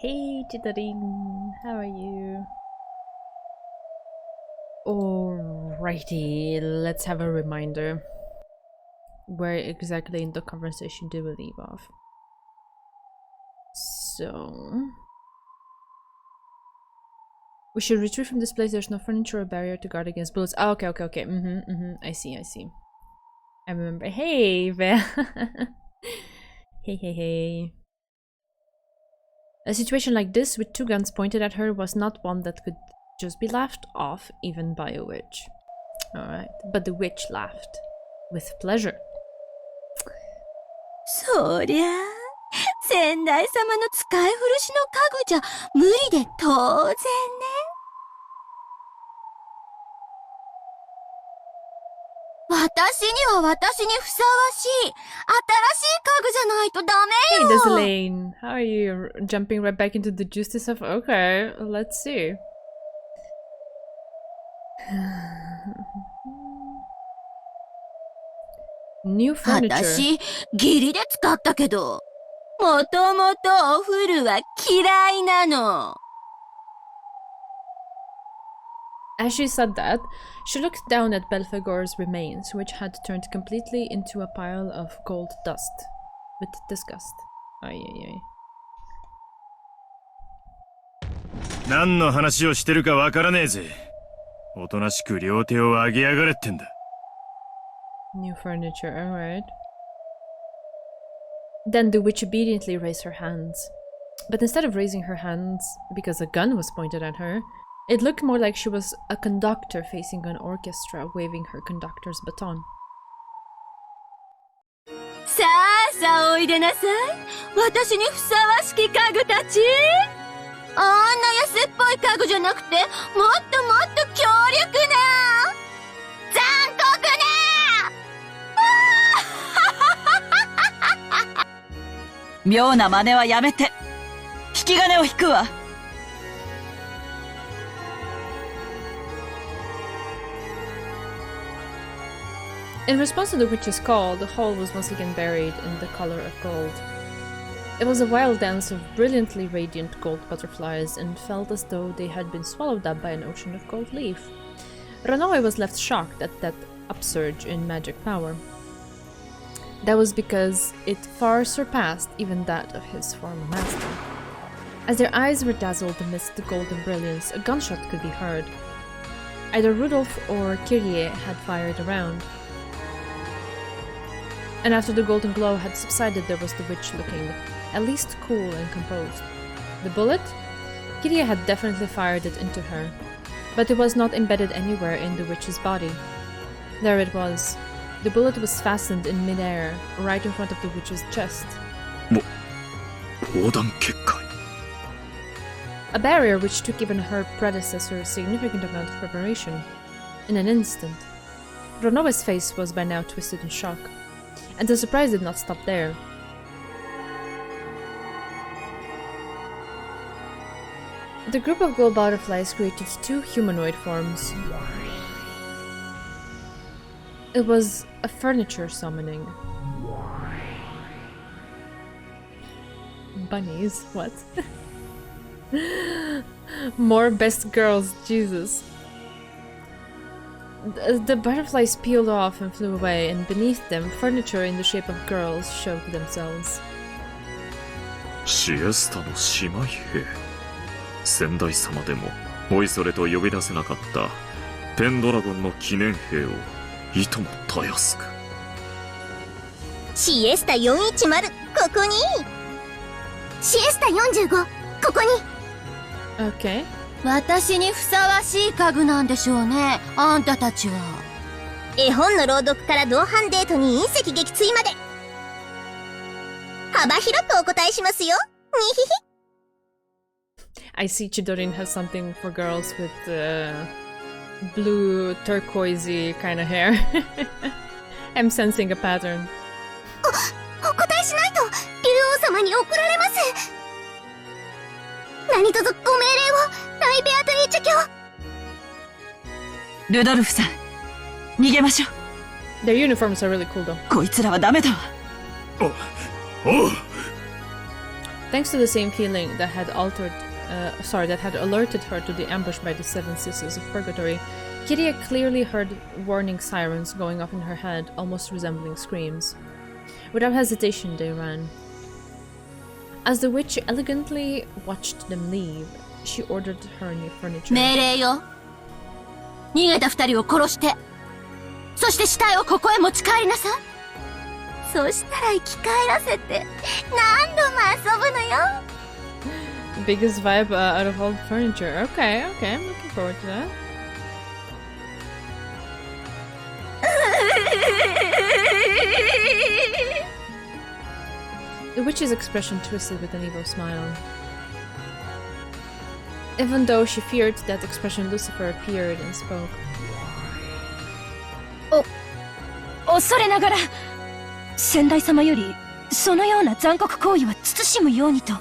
Hey Chittarin, how are you? Alrighty, let's have a reminder. Where exactly in the conversation do we leave off? So... we should retreat from this place. There's no furniture or barrier to guard against bullets. Oh, okay. I see. I remember. Hey, hey. A situation like this, with two guns pointed at her, was not one that could just be laughed off, even by a witch. Alright, but the witch laughed. With pleasure. そりゃあ、先代様の使い古しの家具じゃ無理で当然ね。私には私にふさわしい新しい家具じゃないとダメよ。 Hey, Desalane, how are you? Jumping right back into the justice of... Okay, let's see. New furniture. 私、義理で使ったけど、もともとお古は嫌いなの。 As she said that, she looked down at Belphegor's remains, which had turned completely into a pile of gold dust, with disgust. Ay. 何の話をしてるかわからねえぜ。おとなしく両手を上げやがれってんだ。New furniture, alright. Then the witch obediently raised her hands. But instead of raising her hands because a gun was pointed at her, it looked more like she was a conductor facing an orchestra waving her conductor's baton. さあさあおいでなさい。私にふさわしき家具たち。あんな安っぽい家具じゃなくて、もっともっと強力な残酷な妙な真似はやめて。引き金を引くわ。In response to the witch's call, the hall was once again buried in the color of gold. It was a wild dance of brilliantly radiant gold butterflies and felt as though they had been swallowed up by an ocean of gold leaf. Ranoe was left shocked at that upsurge in magic power. That was because it far surpassed even that of his former master. As their eyes were dazzled amidst the golden brilliance, a gunshot could be heard. Either Rudolph or Kyrie had fired a round. And after the golden glow had subsided, there was the witch looking at least cool and composed. The bullet? Kyrie had definitely fired it into her, but it was not embedded anywhere in the witch's body. There it was. The bullet was fastened in midair, right in front of the witch's chest. A barrier which took even her predecessor a significant amount of preparation. In an instant. Ranoe's face was by now twisted in shock. And the surprise did not stop there. The group of gold butterflies created two humanoid forms. It was a furniture summoning. Bunnies? What? More best girls, Jesus. The butterflies peeled off and flew away, and beneath them, furniture in the shape of girls showed themselves. シエスタの姉妹兵。先代様でもおいそれと呼び出せなかったペンドラゴンの記念兵をいともたやすく。シエスタ410、ここに。シエスタ45、ここに。Okay. 私にふさわしい家具なんでしょうね、あんたたちは。絵本の朗読から同伴デートに隕石撃墜まで幅広くお答えしますよ。にひひ。 I see Chidorin has something for girls with blue turquoisey kind of hair. I'm sensing a pattern. お答えしないと竜王様に怒られます。何卒ご命令を、ライベアトリーチェ卿。ルドルフさん、逃げましょう。 Their uniforms are really cool though. こいつらはダメだわ。おう。Thanks to the same feeling that had that had alerted her to the ambush by the seven sisters of purgatory, Kiria clearly heard warning sirens going off in her head, almost resembling screams. Without hesitation, they ran. As the witch elegantly watched them leave, she ordered her new furniture. 命令よ。逃げた二人を殺して、そして死体をここへ持ち帰りなさい。そしたら生き返らせて何度も遊ぶのよ。Biggest vibe out of all furniture. Okay, I'm looking forward to that. The witch's expression twisted with an evil smile. Even though she feared that expression, Lucifer appeared and spoke. 恐れながら、先代様よりそのような残酷行為は慎むようにと。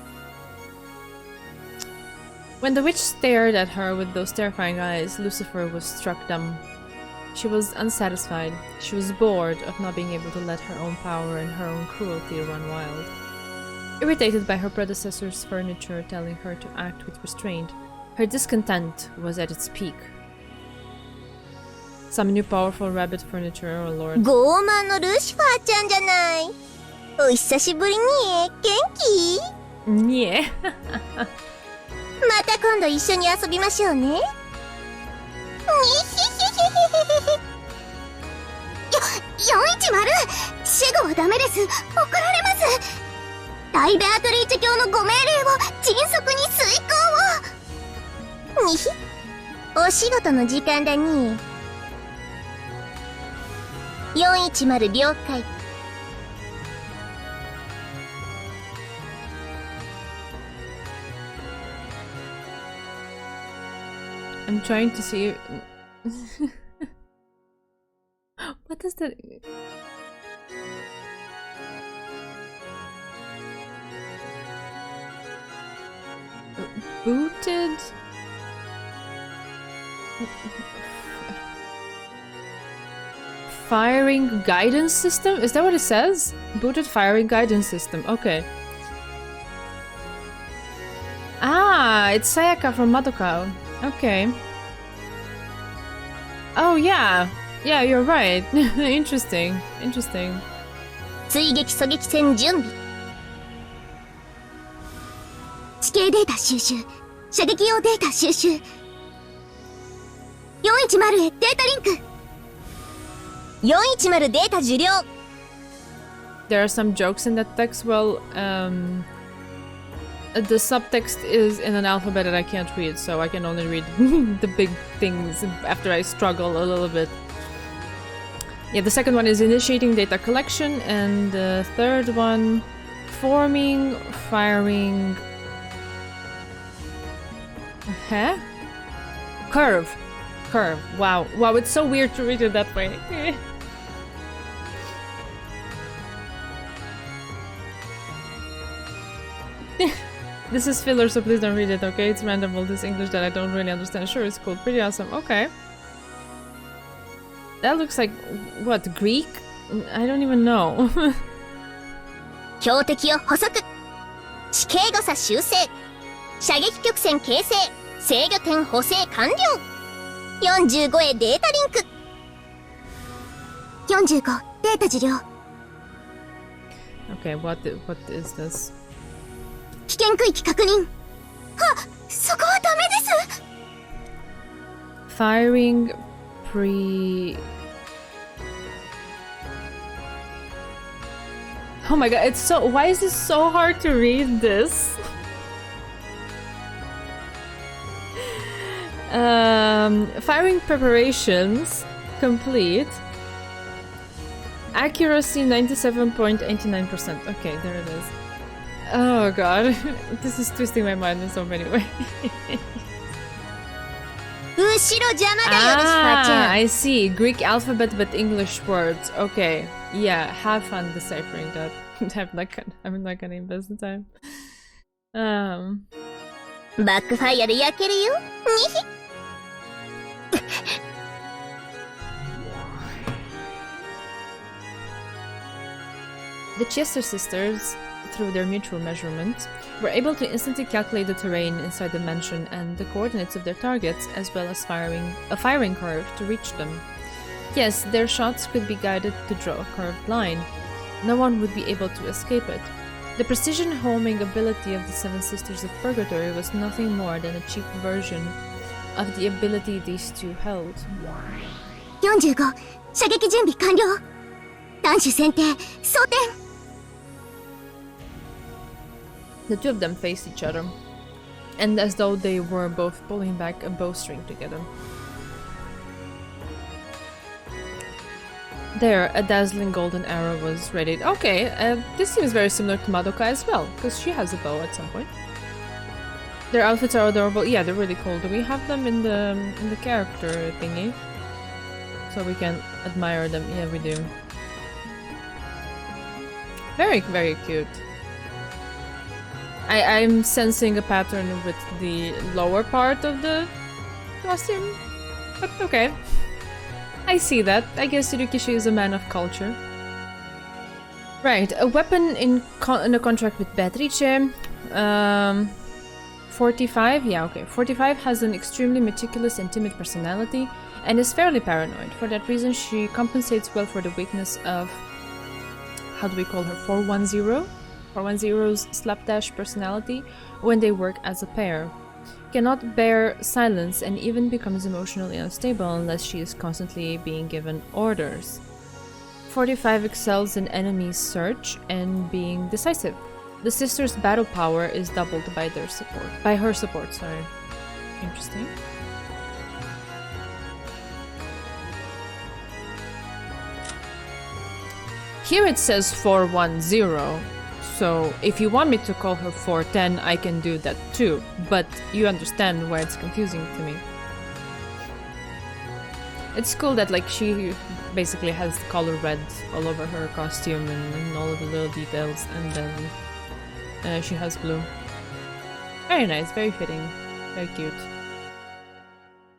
When the witch stared at her with those terrifying eyes, Lucifer was struck dumb. She was unsatisfied. She was bored of not being able to let her own power and her own cruelty run wild. Irritated by her predecessor's furniture telling her to act with restraint, her discontent was at its peak. Some new powerful rabbit furniture, oh lord. 傲慢のルシファーちゃんじゃない。お久しぶりに元気？ Yeah. また今度一緒に遊びましょうね。にひひひひひ。410！死後はダメです。怒られます。大ベアトリーチェ教のご命令を迅速に遂行を。にひ。お仕事の時間だに。410了解。I'm trying to see. What does that? Booted? Firing guidance system? Is that what it says? Booted firing guidance system. Okay. Ah, it's Sayaka from Madoka. Okay. Oh yeah. Yeah, you're right. Interesting. Interesting. 追撃狙撃戦準備。地形データ収集。射撃用データ収集。410へデータリンク。410データ受領。 There are some jokes in that text. Well, the subtext is in an alphabet that I can't read, so I can only read the big things after I struggle a little bit. Yeah, the second one is initiating data collection, and the third one, forming, firing... Huh? Curve. Curve. Wow. Wow, it's so weird to read it that way. This is filler, so please don't read it, okay? It's random, all this English that I don't really understand. Sure, it's cool. Pretty awesome. Okay. That looks like... what? Greek? I don't even know. 標的を捕捉。地形誤差修正。射撃曲線形成。制御点補正完了。45へデータリンク。45データ受領。 Okay, what is this? 危険区域確認。はっ、そこはダメです。 Firing pre... Oh my god, it's so... why is it so hard to read this? Firing preparations complete. Accuracy 97.89%. Okay, there it is. Oh god, this is twisting my mind in so many ways. 後ろ邪魔だよ、ルシファーちゃん。 I see. Greek alphabet but English words. Okay. Yeah, have fun deciphering that. I'm not gonna invest the time. バックファイアで焼けるよ。にひ。The Chester sisters through their mutual measurements, were able to instantly calculate the terrain inside the mansion and the coordinates of their targets, as well as a firing curve to reach them. Yes, their shots could be guided to draw a curved line. No one would be able to escape it. The precision homing ability of the Seven Sisters of Purgatory was nothing more than a cheap version of the ability these two held. 45射撃準備完了。弾手選定装填。 The two of them faced each other, and as though they were both pulling back a bowstring together. There, a dazzling golden arrow was readied. Okay, this seems very similar to Madoka as well, because she has a bow at some point. Their outfits are adorable. Yeah, they're really cool. Do we have them in the character thingy? So we can admire them. Yeah, we do. Very, very cute. I'm sensing a pattern with the lower part of the costume, but okay. I see that. I guess Hirokishi is a man of culture. Right, a weapon in a contract with Beatrice. 45? Yeah, okay. 45 has an extremely meticulous and timid personality and is fairly paranoid. For that reason, she compensates well for the weakness of... how do we call her? 410? 410's slapdash personality when they work as a pair. Cannot bear silence and even becomes emotionally unstable unless she is constantly being given orders. 45 excels in enemy search and being decisive. The sisters' battle power is doubled by her support, sorry. Interesting. Here it says 410. So, if you want me to call her 410, I can do that too, but you understand why it's confusing to me. It's cool that, like, she basically has the color red all over her costume and all of the little details, and then she has blue. Very nice, very fitting, very cute.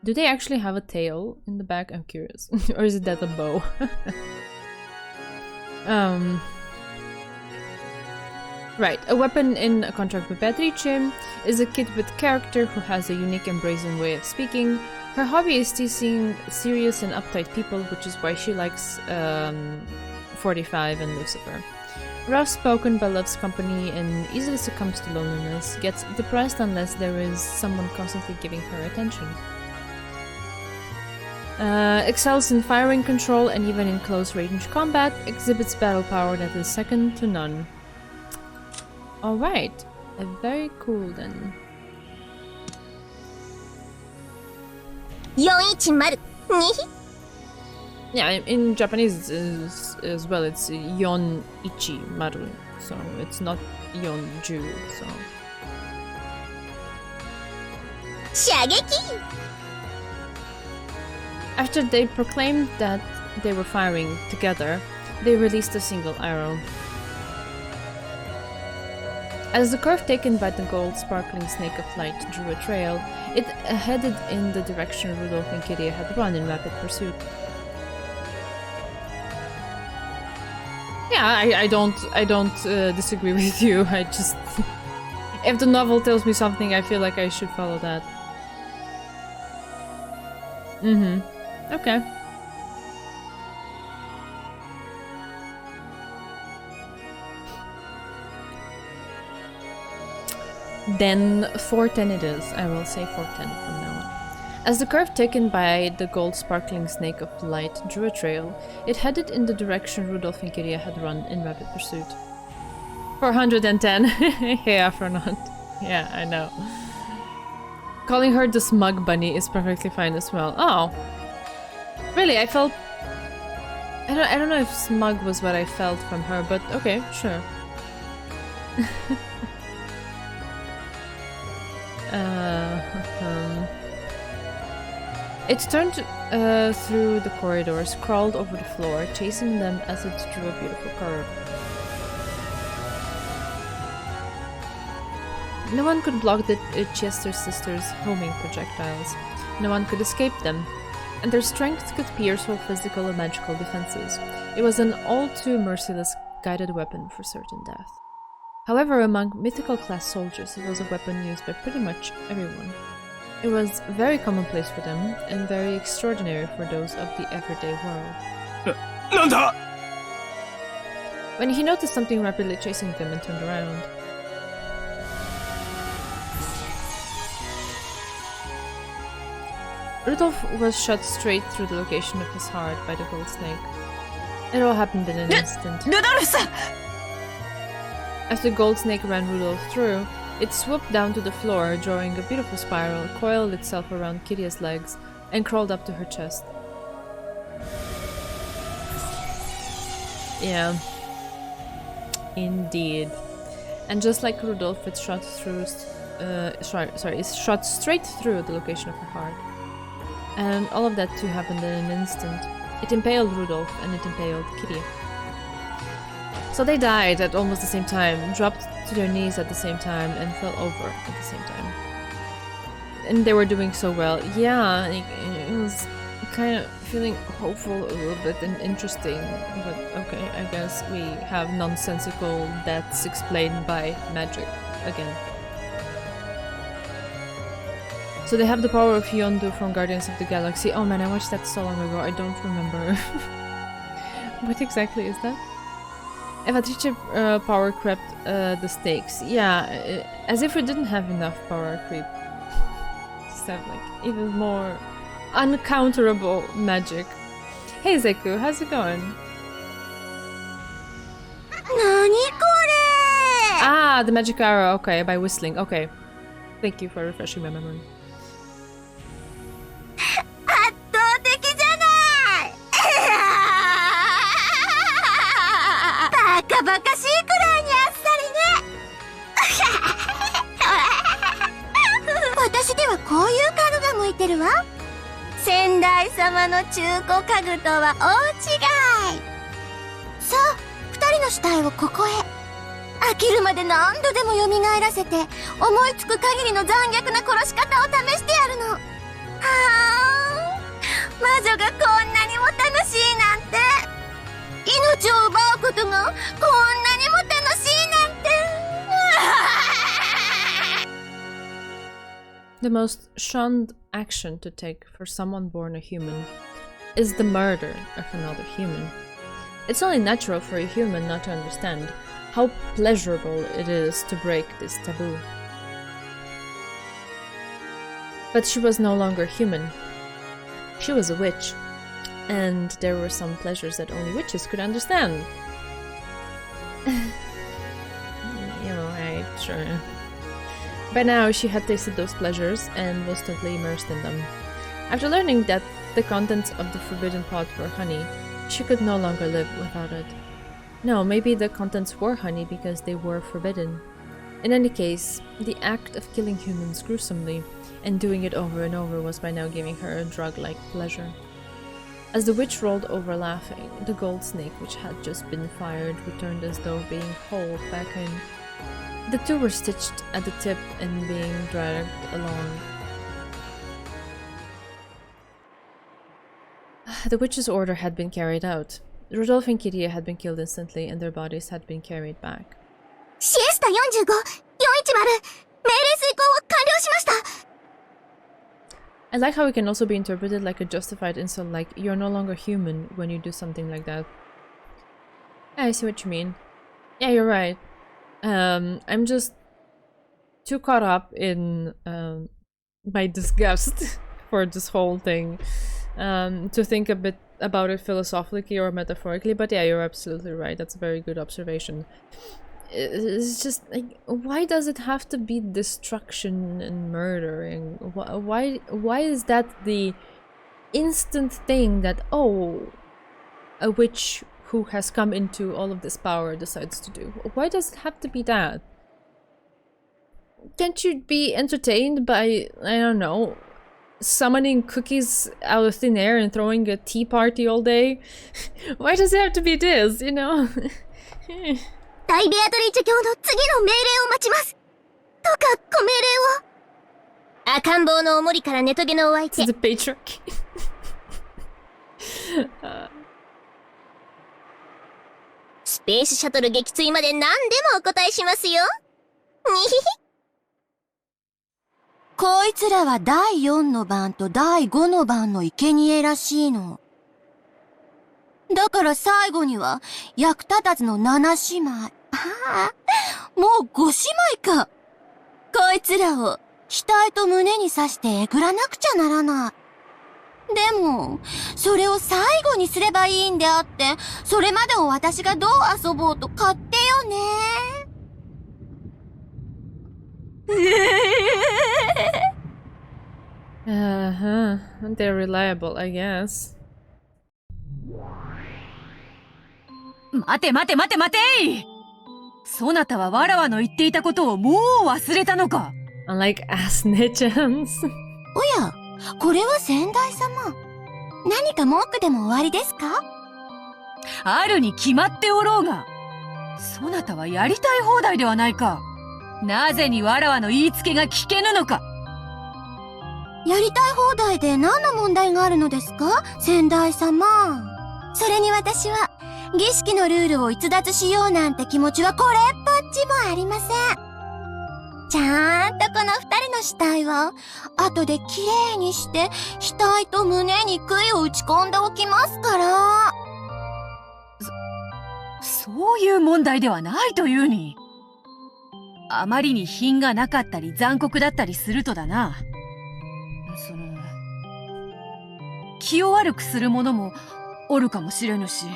Do they actually have a tail in the back? I'm curious. Or is it that a bow? Right, a weapon in a contract with Beatrice is a kid with character who has a unique and brazen way of speaking. Her hobby is teasing serious and uptight people, which is why she likes 45 and Lucifer. Rough-spoken but loves company and easily succumbs to loneliness, gets depressed unless there is someone constantly giving her attention. Excels in firing control and even in close-range combat, exhibits battle power that is second to none. Alright, very cool then. 410 Yeah, in Japanese as well, it's Yon Ichi Maru, so it's not Yon Ju, so... 射撃 After they proclaimed that they were firing together, they released a single arrow. As the curve taken by the gold sparkling snake of light drew a trail, it headed in the direction Rudolph and Kiria had run in rapid pursuit. Yeah, I don't disagree with you. I just... if the novel tells me something, I feel like I should follow that. Okay. Then 410 it is. I will say 410 from now on. As the curve taken by the gold sparkling snake of light drew a trail, it headed in the direction Rudolph and Kiria had run in rapid pursuit. 410. Yeah, for not. Yeah, I know. Calling her the smug bunny is perfectly fine as well. Oh. Really, I felt... I don't know if smug was what I felt from her, but okay, sure. It turned through the corridors, crawled over the floor, chasing them as it drew a beautiful curve. No one could block the Chester sisters' homing projectiles. No one could escape them, and their strength could pierce all physical and magical defenses. It was an all too merciless guided weapon for certain death. However, among mythical class soldiers, it was a weapon used by pretty much everyone. It was very commonplace for them, and very extraordinary for those of the everyday world. なんだ When he noticed something rapidly chasing them and turned around. Rudolph was shot straight through the location of his heart by the gold snake. It all happened in an instant. ルドルフさん As the gold snake ran Rudolph through, it swooped down to the floor, drawing a beautiful spiral, coiled itself around Kiria's legs, and crawled up to her chest. Yeah. Indeed. And just like Rudolph, it shot through, it shot straight through the location of her heart. And all of that too happened in an instant. It impaled Rudolph and it impaled Kitty. So they died at almost the same time, dropped to their knees at the same time, and fell over at the same time. And they were doing so well. Yeah, it was kind of feeling hopeful a little bit and interesting, but okay, I guess we have nonsensical deaths explained by magic again. So they have the power of Yondu from Guardians of the Galaxy. Oh man, I watched that so long ago, I don't remember. What exactly is that? Evatrice power crept the stakes. Yeah, as if we didn't have enough power creep. Just have like even more uncounterable magic. Hey Zeku, how's it going? 何これ Ah, the magic arrow. Okay, by whistling. Okay. Thank you for refreshing my memory. 圧倒的じゃないバカバカしいくらいにあっさりね私ではこういう家具が向いてるわ先代様の中古家具とは大違いさあ二人の死体をここへ飽きるまで何度でも蘇らせて思いつく限りの残虐な殺し方を試してやるのはあ魔女がこんなにも楽しいなんて命を奪うことがこんなにも楽しいなんて The most shunned action to take for someone born a human is the murder of another human. It's only natural for a human not to understand how pleasurable it is to break this taboo. But she was no longer human. She was a witch, and there were some pleasures that only witches could understand. You're right, sure. By now, she had tasted those pleasures and was totally immersed in them. After learning that the contents of the forbidden pot were honey, she could no longer live without it. No, maybe the contents were honey because they were forbidden. In any case, the act of killing humans gruesomely and doing it over and over was by now giving her a drug-like pleasure. As the witch rolled over laughing, the gold snake which had just been fired returned as though being hauled back in. The two were stitched at the tip and being dragged along. The witch's order had been carried out. Rudolph and Kiria had been killed instantly and their bodies had been carried back. シエスタ45、410、命令遂行を完了しました I like how it can also be interpreted like a justified insult, like you're no longer human when you do something like that. Yeah, I see what you mean. Yeah, you're right. I'm just too caught up in my disgust for this whole thing to think a bit about it philosophically or metaphorically, but yeah, you're absolutely right. That's a very good observation. It's just like, why does it have to be destruction and murdering? Why is that the instant thing that, oh, a witch who has come into all of this power decides to do? Why does it have to be that? Can't you be entertained by, I don't know, summoning cookies out of thin air and throwing a tea party all day? Why does it have to be this, you know? 大ベアトリーチェ教の次の命令を待ちますどうかご命令を赤ん坊のおもりからネトゲのお相手 The patriarchy. スペスペースシャトル撃墜まで何でもお答えしますよ。にひひ。こいつらは第4の番と第5の番の生贄らしいの。だから最後には、役立たずの7姉妹。ああ、もう5姉妹か。こいつらを、額と胸に刺してえぐらなくちゃならない。でも、それを最後にすればいいんであって、それまでを私がどう遊ぼうと勝手よね。Uh-huh. They're reliable, I guess. 待て待て待て待てい！そなたはわらわの言っていたことをもう忘れたのか？ Unlike ass nichons. おや、これは先代様。何か文句でもおありですか？あるに決まっておろうが。そなたはやりたい放題ではないか。なぜにわらわの言いつけが聞けぬのか？やりたい放題で何の問題があるのですか？先代様。それに私は、儀式のルールを逸脱しようなんて気持ちはこれっぽっちもありません。ちゃんとこの二人の死体は、後で綺麗にして、額と胸に杭を打ち込んでおきますから。そういう問題ではないというに。あまりに品がなかったり残酷だったりするとだな。気を悪くする者もおるかもしれぬし。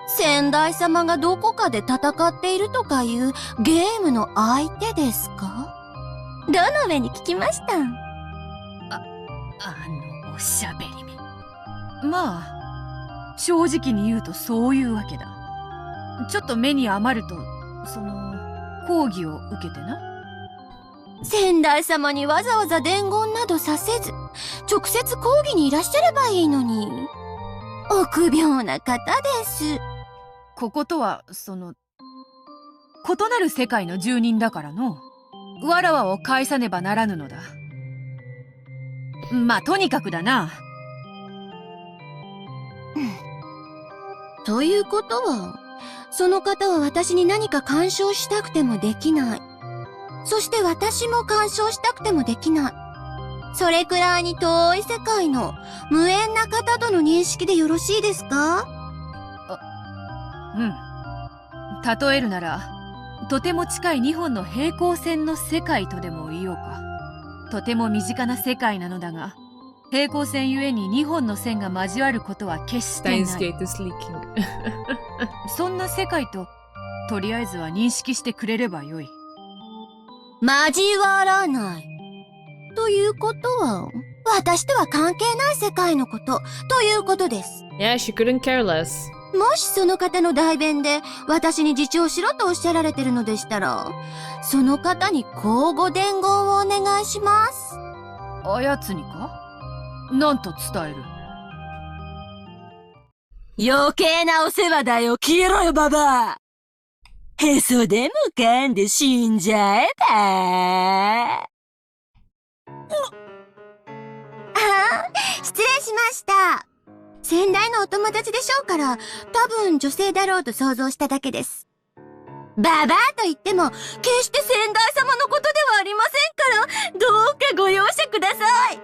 先代様がどこかで戦っているとかいうゲームの相手ですか？どの目に聞きました？おしゃべりめ。まあ、正直に言うとそういうわけだ。ちょっと目に余ると、講義を受けてな。先代様にわざわざ伝言などさせず、直接講義にいらっしゃればいいのに。臆病な方です。こことは、異なる世界の住人だからの。わらわを返さねばならぬのだ。まあ、とにかくだな。ということは、その方は私に何か干渉したくてもできない。そして私も干渉したくてもできない。それくらいに遠い世界の無縁な方との認識でよろしいですか？うん。例えるなら、とても近い2本の平行線の世界とでも言おうか。とても身近な世界なのだが、平行線ゆえに2本の線が交わることは決してない。Steins Gate is leaking. そんな世界と、とりあえずは認識してくれればよい。交わらない。ということは、私とは関係ない世界のこと、ということです。Yeah, she couldn't care less. もしその方の代弁で私に自重しろとおっしゃられてるのでしたら、その方に交互伝言をお願いします。あやつにか？なんと伝える？余計なお世話だよ、消えろよ、ババア。へそでも噛んで死んじゃえば。ああ、失礼しました。先代のお友達でしょうから、多分女性だろうと想像しただけです。ババアと言っても、決して先代様のことではありませんから、どうかご容赦ください。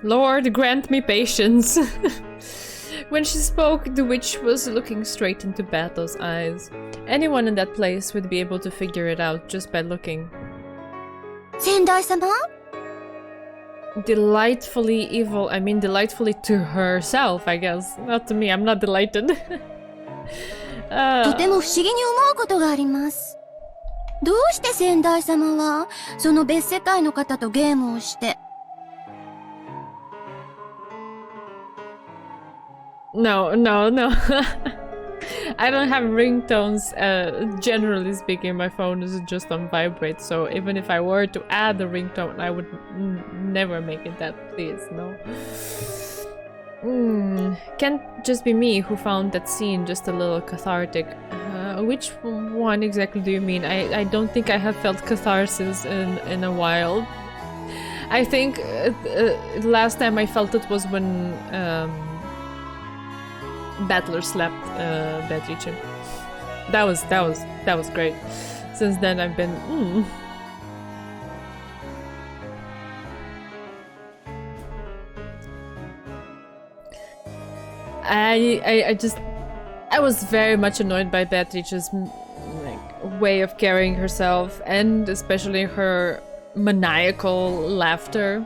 Lord, grant me patience. When she spoke, the witch was looking straight into Bato's eyes. Anyone in that place would be able to figure it out just by looking. 先代様? Delightfully evil. I mean, delightfully to herself, I guess. Not to me. I'm not delighted. とても不思議に思うことがあります。どうして先代様は、その別世界の方とゲームをして、No. I don't have ringtones, generally speaking. My phone is just on vibrate, so even if I were to add a ringtone, I would never make it that, please, no. Can't just be me who found that scene just a little cathartic. Which one exactly do you mean? I don't think I have felt catharsis in a while. I think last time I felt it was when Battler slapped Beatrice. That was great. Since then I've been. I was very much annoyed by Beatrice's way of carrying herself, and especially her maniacal laughter.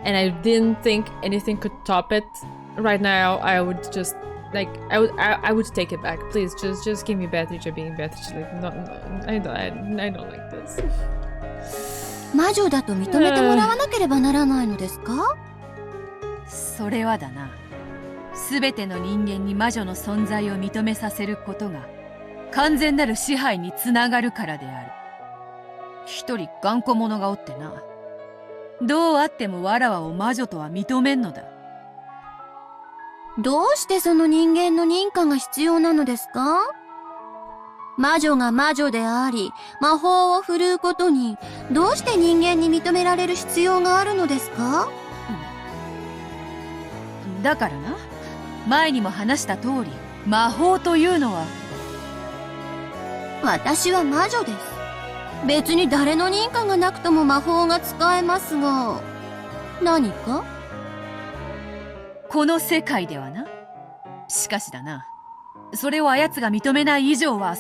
And I didn't think anything could top it. Right now, I would just I would take it back. Please, just give me Beatrice being Beatrice. No, I don't like this. 魔女だと認めてもらわなければならないのですか？それはだな。すべての人間に魔女の存在を認めさせることが完全なる支配につながるからである。一人頑固者がおってな。どうあってもわらわを魔女とは認めんのだ。どうしてその人間の認可が必要なのですか？魔女が魔女であり、魔法を振るうことに、どうして人間に認められる必要があるのですか？だからな、前にも話した通り、魔法というのは。私は魔女です。別に誰の認可がなくとも魔法が使えますが、何か？この世界ではな。しかしだな、それをあやつが認めない以上は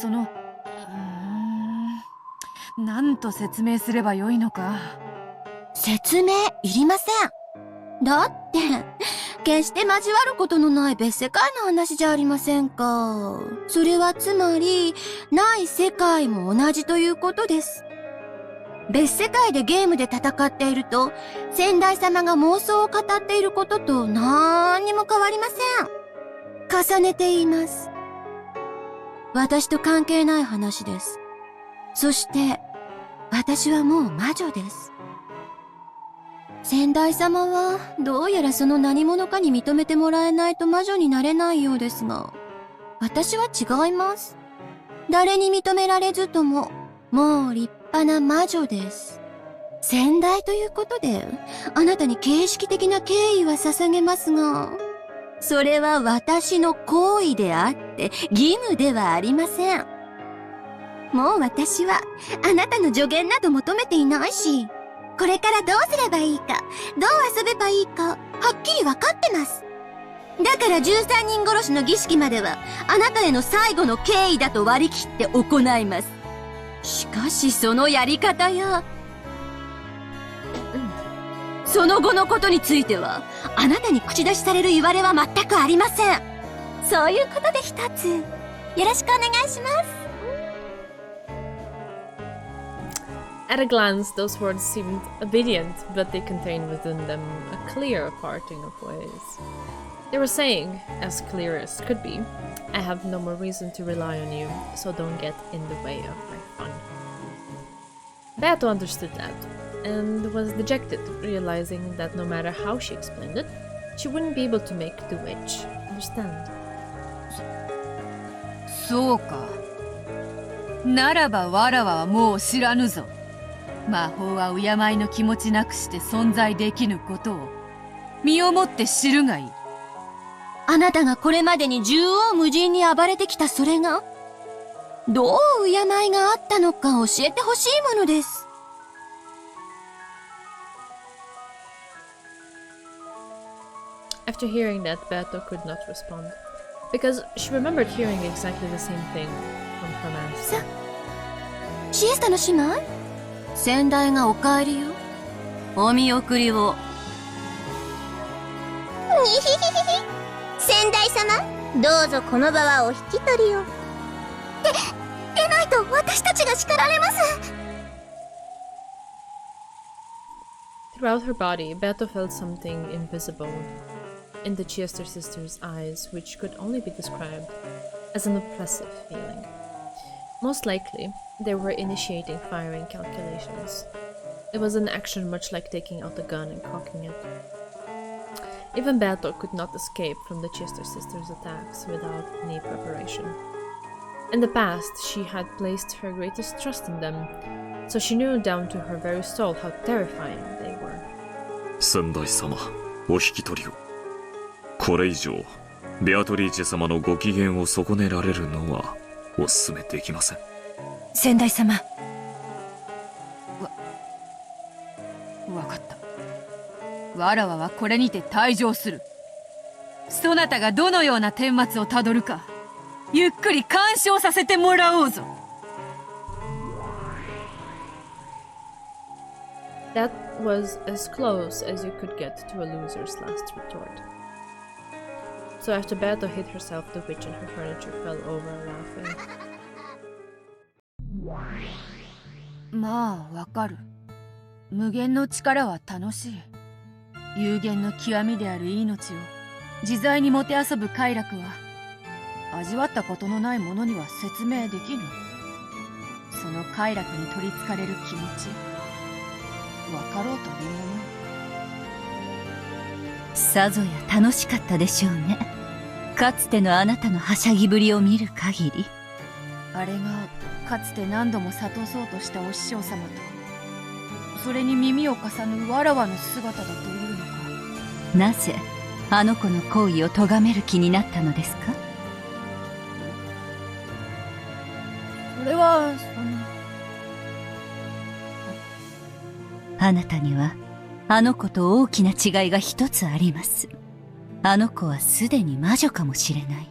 なんと説明すればよいのか。説明いりません。だって決して交わることのない別世界の話じゃありませんか。それはつまりない世界も同じということです。別世界でゲームで戦っていると、先代様が妄想を語っていることと何にも変わりません。重ねて言います。私と関係ない話です。そして、私はもう魔女です。先代様は、どうやらその何者かに認めてもらえないと魔女になれないようですが、私は違います。誰に認められずとも、もう立派な魔女です。先代ということで、あなたに形式的な敬意は捧げますが、それは私の行為であって、義務ではありません。もう私は、あなたの助言など求めていないし、これからどうすればいいか、どう遊べばいいか、はっきりわかってます。だから13人殺しの儀式までは、あなたへの最後の敬意だと割り切って行います。しかしそのやり方や、その後のことについては、あなたに口出しされる言われは全くありません。そういうことで一つ、よろしくお願いします。At a glance, those words seemed obedient, but they contained within them a clear parting of ways. They were saying, as clear as could be, I have no more reason to rely on you, so don't get in the way of my fun. Beato understood that, and was dejected, realizing that no matter how she explained it, she wouldn't be able to make the witch understand. そうか。ならばわらわはもう知らぬぞ。魔法は敬いの気持ちなくして存在できぬことを身をもって知るがいい。あなたがこれまでに縦横無尽に暴れてきたそれが、どう敬いがあったのか教えてほしいものです。After hearing that, Beato could not respond, because she remembered hearing exactly the same thing from her master. シエスタの姉妹？先代がお帰りよ。お見送りを。にひひひひ。先代様、どうぞこの場はお引き取りを。でないと私たちが叱られます。Throughout her body, Beato felt something invisible in the Chester sisters' eyes, which could only be described as an oppressive feeling. Most likely, they were initiating firing calculations. It was an action much like taking out a gun and cocking it. Even Beato could not escape from the Chester sisters' attacks without any preparation. In the past, she had placed her greatest trust in them, so she knew down to her very soul how terrifying they were. 先代様、お引き取りを。これ以上ベアトリーチェ様のご機嫌を損ねられるのはお勧めできません。先代様。わかった。わらわはこれにて退場する。そなたがどのような顛末をたどるか、ゆっくり鑑賞させてもらおうぞ。That was as close as you could get to a loser's last retort. So after Beato hit herself, the witch and her furniture fell over laughing. まあ、わかる。無限の力は楽しい。有限の極みである命を自在にもてあそぶ快楽は、味わったことのないものには説明できぬ。その快楽に取りつかれる気持ち、わかろうというもの。さぞや楽しかったでしょうね。かつてのあなたのはしゃぎぶりを見る限り。あれがかつて何度も諭そうとしたお師匠様と、それに耳を貸さぬわらわの姿だというのか。なぜあの子の行為を咎める気になったのですか？それはあなたにはあの子と大きな違いが一つあります。あの子はすでに魔女かもしれない。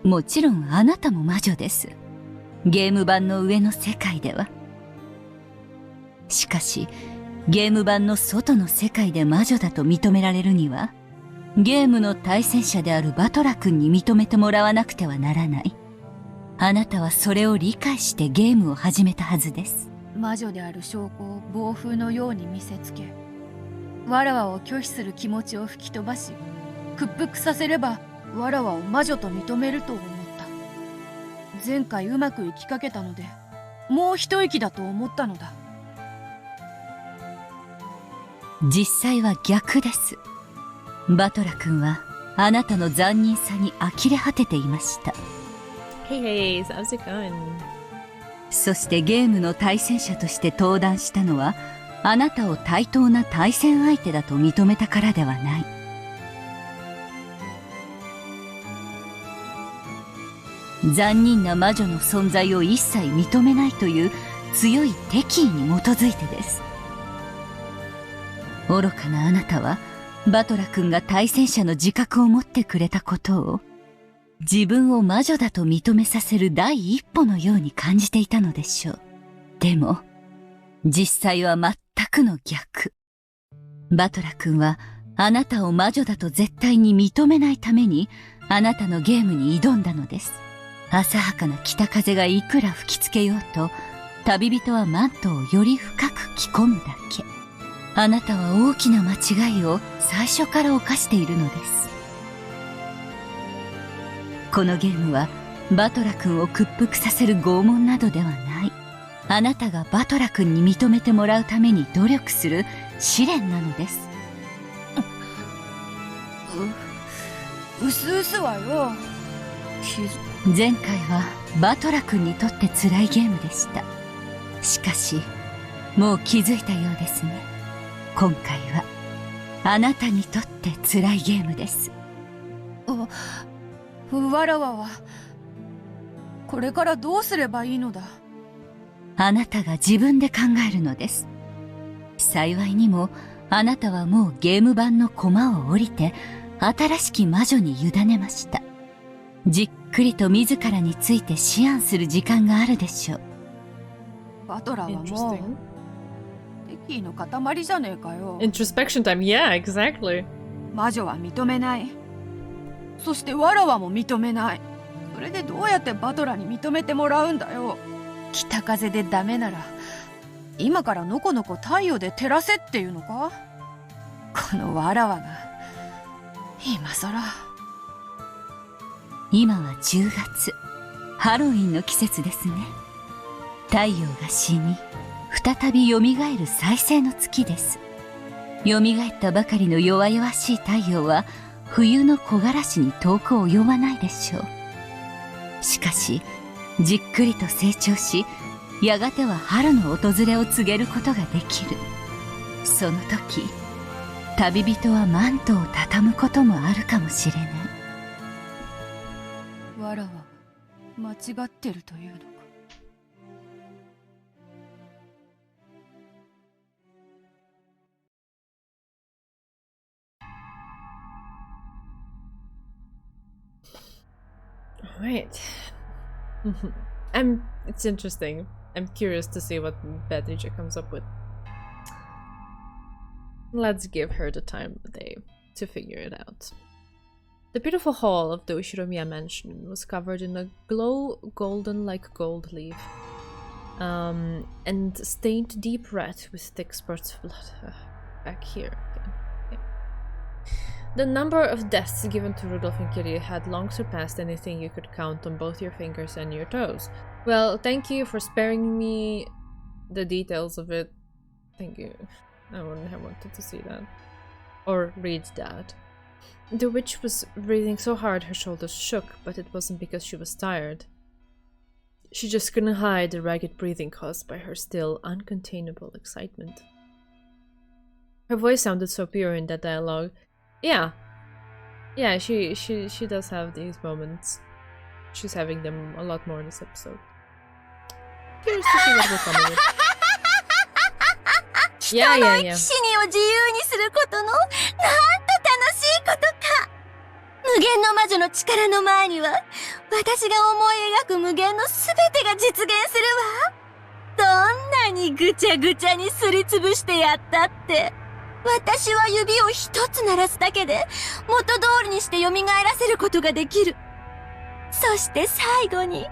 もちろんあなたも魔女です。ゲーム版の上の世界では。しかしゲーム版の外の世界で魔女だと認められるには、ゲームの対戦者であるバトラ君に認めてもらわなくてはならない。あなたはそれを理解してゲームを始めたはずです。魔女である証拠を暴風のように見せつけ、わらわを拒否する気持ちを吹き飛ばし、屈服させればわらわを魔女と認めると思った。前回うまくいきかけたので、もう一息だと思ったのだ。実際は逆です。バトラ君はあなたの残忍さに呆れ果てていました。Hey, how's it going? そしてゲームの対戦者として登壇したのは、あなたを対等な対戦相手だと認めたからではない。残忍な魔女の存在を一切認めないという強い敵意に基づいてです。愚かなあなたは、バトラ君が対戦者の自覚を持ってくれたことを、自分を魔女だと認めさせる第一歩のように感じていたのでしょう。でも、実際は全くの逆。バトラ君は、あなたを魔女だと絶対に認めないために、あなたのゲームに挑んだのです。浅はかな北風がいくら吹きつけようと、旅人はマントをより深く着込むだけ。あなたは大きな間違いを最初から犯しているのです。このゲームはバトラ君を屈服させる拷問などではない。あなたがバトラ君に認めてもらうために努力する試練なのです。うすうすはよ。前回はバトラ君にとって辛いゲームでした。しかしもう気づいたようですね。今回はあなたにとって辛いゲームです。わらわはこれからどうすればいいのだ。あなたが自分で考えるのです。幸いにもあなたはもうゲーム版の駒を降りて新しき魔女に委ねました。じっくりと自らについて思案する時間があるでしょう。バトラはもう敵意の塊じゃねえかよ。 Introspection time, yeah, exactly. 魔女は認めない。そしてわらわも認めない。それでどうやってバトラに認めてもらうんだよ。北風でダメなら今からのこのこ太陽で照らせっていうのか。このわらわが今さら。今は10月、ハロウィンの季節ですね。太陽が死に再び蘇る再生の月です。蘇ったばかりの弱々しい太陽は冬の木枯らしに遠く及ばないでしょう。しかしじっくりと成長し、やがては春の訪れを告げることができる。その時旅人はマントを畳むこともあるかもしれない。わらわは間違ってるというのか。Right. It's interesting. I'm curious to see what Beatrice comes up with. Let's give her the time of day to figure it out. The beautiful hall of the Ushiromiya mansion was covered in a glow golden like gold leaf, and stained deep red with thick spurts of blood. Back here again. Okay. The number of deaths given to Rudolph and Kyrie had long surpassed anything you could count on both your fingers and your toes. Well, thank you for sparing me the details of it. Thank you. I wouldn't have wanted to see that. Or read that. The witch was breathing so hard her shoulders shook, but it wasn't because she was tired. She just couldn't hide the ragged breathing caused by her still uncontainable excitement. Her voice sounded so pure in that dialogue. Yeah, she does have these moments. She's having them a lot more in this episode. Curious to see what will come of it. 人の生き死にを自由にすることのなんと楽しいことか。無限の魔女の力の前には私が思い描く無限のすべてが実現するわ。どんなにぐちゃぐちゃにすりつぶしてやったって私は指を一つ鳴らすだけで元通りにして蘇らせることができる。そして最後に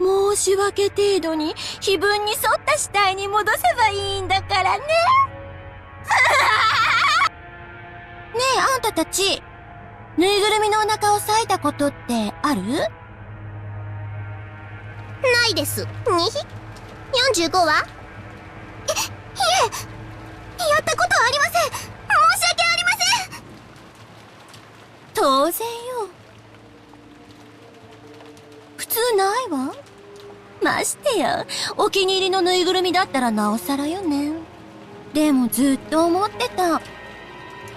申し訳程度に碑文に沿った死体に戻せばいいんだからね。ねえあんたたち、ぬいぐるみのお腹を裂いたことってある？ないです。45は？いえ、やったことはありません。申し訳ありません。当然よ。普通ないわ。ましてや、お気に入りのぬいぐるみだったらなおさらよね。でもずっと思ってた。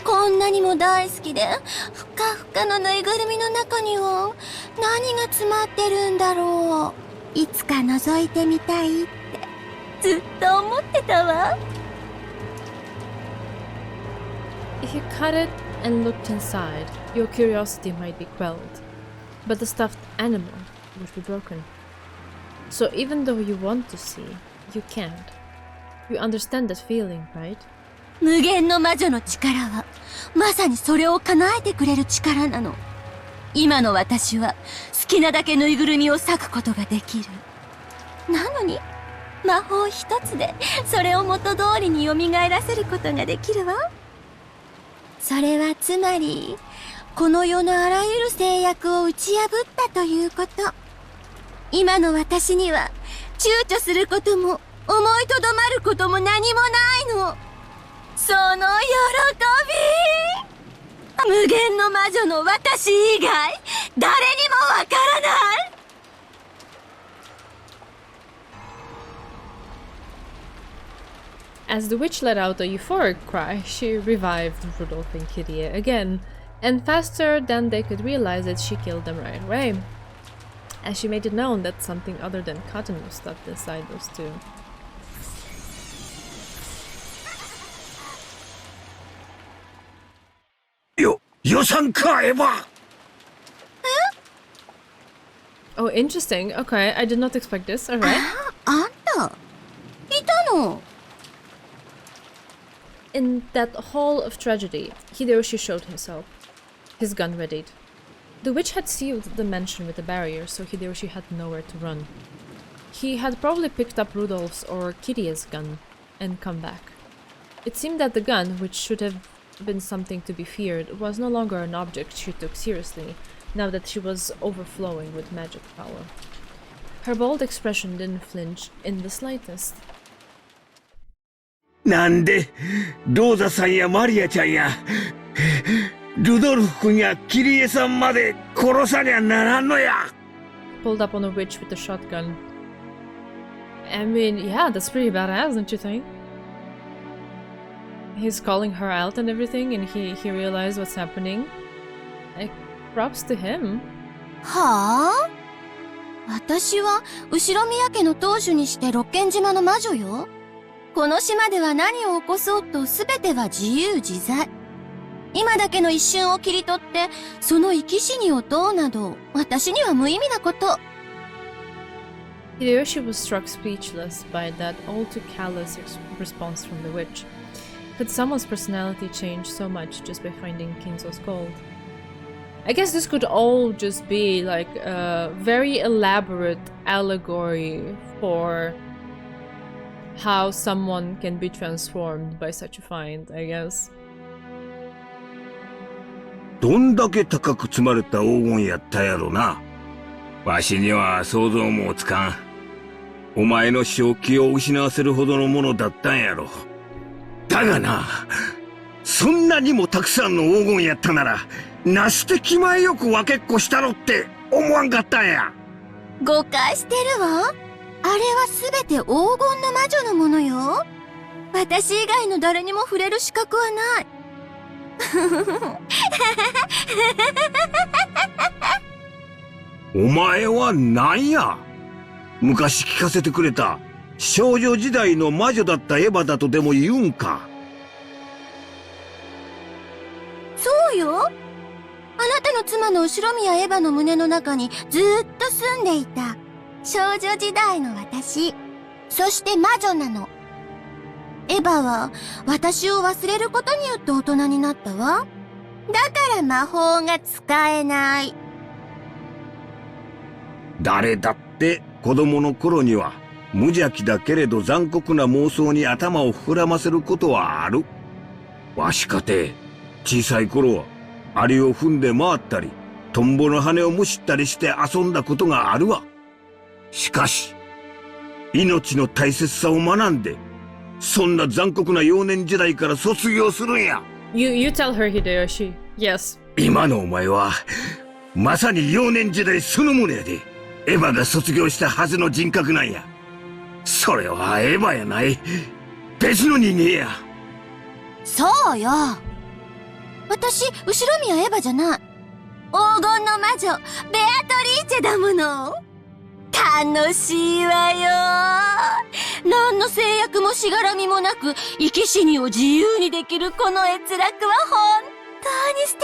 こんなにも大好きで、ふかふかのぬいぐるみの中には何が詰まってるんだろう。いつか覗いてみたいってずっと思ってたわ。If you cut it and looked inside, your curiosity might be quelled, but the stuffed animal would be broken. So even though you want to see, you can't. You understand that feeling, right? 無限の魔女の力は、まさにそれを叶えてくれる力なの。今の私は、好きなだけぬいぐるみを裂くことができる。なのに、魔法一つで、それを元通りに蘇らせることができるわ。それはつまり、この世のあらゆる制約を打ち破ったということ。今の私には、躊躇することも、思いとどまることも何もないの。その喜び！無限の魔女の私以外、誰にもわからない！ As the witch let out a euphoric cry, she revived Rudolph and Kyrie again, and faster than they could realize it, she killed them right away. As she made it known that something other than cotton was stuffed inside those two. Oh, interesting. Okay, I did not expect this. Alright. あんた、いたの？ In that hall of tragedy, Hideyoshi showed himself, his gun readied. The witch had sealed the mansion with a barrier, so Hideyoshi had nowhere to run. He had probably picked up Rudolph's or Kirie's gun and come back. It seemed that the gun, which should have been something to be feared, was no longer an object she took seriously, now that she was overflowing with magic power. Her bold expression didn't flinch in the slightest. なんでローザさんやマリアちゃんやルドルフ君やキリエさんまで殺さにゃならんのや。 Pulled up on a witch with a shotgun. I mean, yeah, that's pretty badass, don't you think? he's calling her out and everything, and he realized what's happening. Like, props to him. はあ？私は後宮家の当主にして六軒島の魔女よ。この島では何を起こそうと全ては自由自在。今だけの一瞬を切り取って、その生き死にを問うなど、私には無意味なこと。Hideyoshi was struck speechless by that all too callous response from the witch. Could someone's personality change so much just by finding Kinzo's gold? I guess this could all just be like a very elaborate allegory for how someone can be transformed by such a find, I guess. どんだけ高く積まれた黄金やったやろな。わしには想像もつかん。お前の正気を失わせるほどのものだったんやろ。だがな、そんなにもたくさんの黄金やったなら、なして気前よく分けっこしたろって思わんかったんや。誤解してるわ。あれは全て黄金の魔女のものよ。私以外の誰にも触れる資格はない。お前は何や？昔聞かせてくれた少女時代の魔女だったエヴァだとでも言うんか？そうよ。あなたの妻の後宮エヴァの胸の中にずーっと住んでいた少女時代の私。そして魔女なの。エヴァは私を忘れることによって大人になったわ。だから魔法が使えない。誰だって子供の頃には無邪気だけれど残酷な妄想に頭を膨らませることはある。わしかて小さい頃はアリを踏んで回ったりトンボの羽をむしったりして遊んだことがあるわ。しかし命の大切さを学んでそんな残酷な幼年時代から卒業するんや。You tell her, Hideyoshi. Yes. 今のお前はまさに幼年時代そのものやで。エヴァが卒業したはずの人格なんや。それはエヴァやない。別の人間や。そうよ。私、後宮エヴァじゃない。黄金の魔女、ベアトリーチェだもの。楽しいわよ。何の制約もしがらみもなく、生き死にを自由にできるこの閲楽は本当に素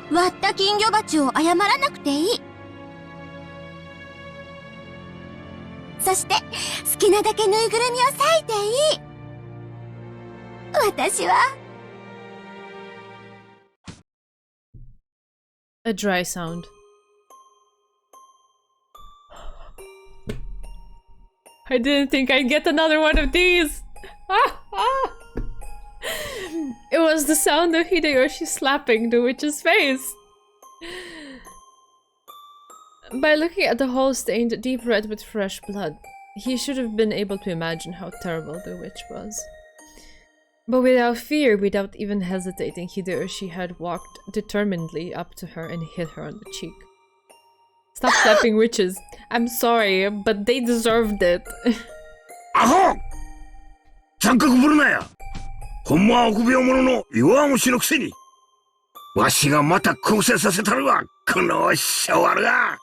敵。割った金魚鉢を謝らなくていい。そして、好きなだけぬいぐるみを裂いていい。私は、A dry sound. I didn't think I'd get another one of these! It was the sound of Hideyoshi slapping the witch's face! By looking at the hole stained deep red with fresh blood, he should have been able to imagine how terrible the witch was. But without fear, without even hesitating, Hideyoshi had walked determinedly up to her and hit her on the cheek. Stop slapping witches. I'm sorry, but they deserved it. アホ！残酷ぶるなや。ほんまは臆病者の弱虫のくせに。わしがまた更生させたるわ。このしょわるが。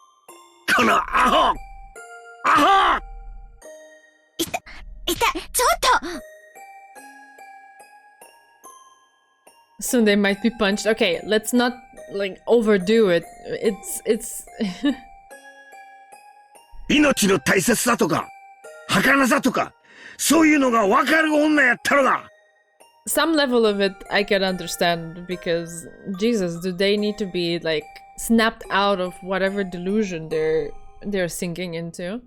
このアホ！アホ！痛い、ちょっと！ Soon they might be punched. Okay, let's not, like, overdo it. It's... 命の大切さとか、儚さとか、そういうのが分かる女やったのが。Some level of it I can understand, because, Jesus, do they need to be, like, snapped out of whatever delusion they're sinking into?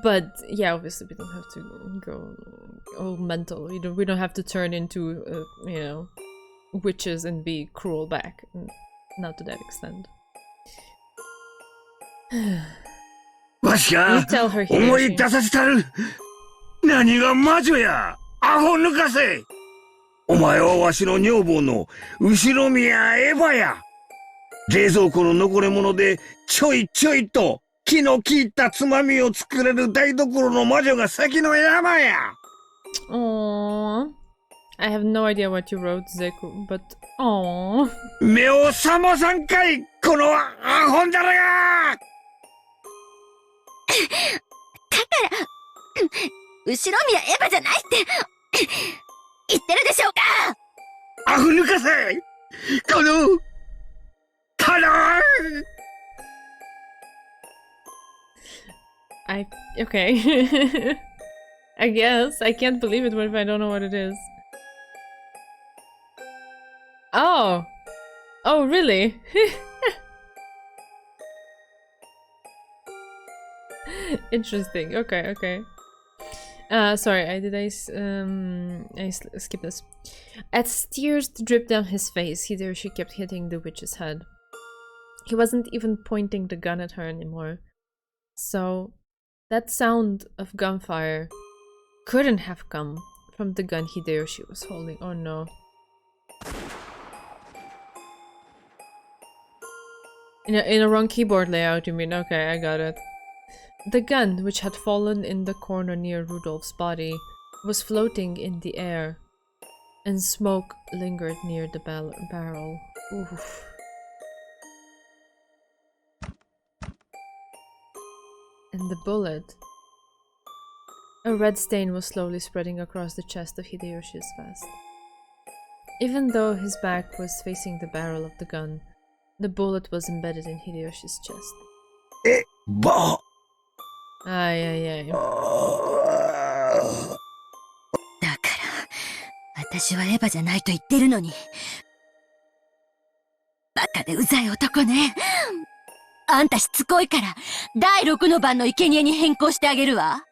But, yeah, obviously we don't have to go mental. We don't have to turn into, you know, witches and be cruel back. Not to that extent. わしが思い出させたる。何が魔女や。アホ抜かせ。お前はわしの女房の後宮エヴァや。冷蔵庫の残り物でちょいちょいと気の利いたつまみを作れる台所の魔女が先の山や。Aww. I have no idea what you wrote, Zeku, but aww. 目を覚まさんかいこのアホンダラが後ろ宮エヴァじゃないって言ってるでしょうか。アホ抜かせこのOkay. I guess. I can't believe it if I don't know what it is. Oh! Oh, really? Interesting. Okay, okay. Sorry, I skipped this. As tears dripped down his face, Hideyoshi kept hitting the witch's head. He wasn't even pointing the gun at her anymore. So, that sound of gunfire couldn't have come from the gun Hideyoshi was holding. Oh no. In a wrong keyboard layout, you mean? Okay, I got it. The gun, which had fallen in the corner near Rudolph's body, was floating in the air, and smoke lingered near the barrel. Oof. And the bullet. A red stain was slowly spreading across the chest of Hideyoshi's vest. Even though his back was facing the barrel of the gun, the bullet was embedded in Hideyoshi's chest. Bah! Ay. だから、私はエヴァじゃないと言ってるのに。バカでうざい男ね。あんたしつこいから、第6の番の生贄に変更してあげるわ。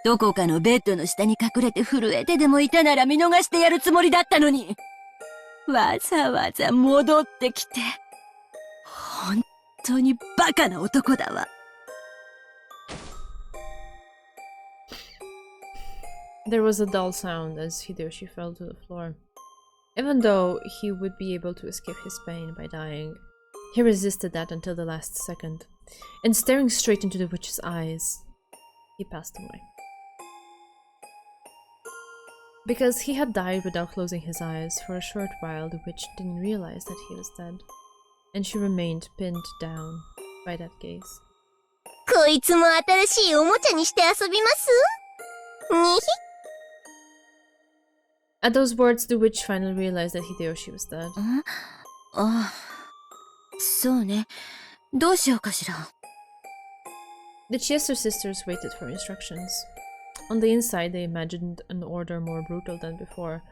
どこかのベッドの下に隠れて震えてでもいたなら見逃してやるつもりだったのに。わざわざ戻ってきて。本当にバカな男だわ。There was a dull sound as Hideyoshi fell to the floor. Even though he would be able to escape his pain by dying, he resisted that until the last second, and staring straight into the witch's eyes, he passed away. Because he had died without closing his eyes, for a short while the witch didn't realize that he was dead, and she remained pinned down by that gaze. こいつも新しいおもちゃにして遊びますにひ At those words, the witch finally realized that Hideyoshi was dead. ああ、そうね。どうしようかしら。The Chester sisters waited for instructions. On the inside, they imagined an order more brutal than before,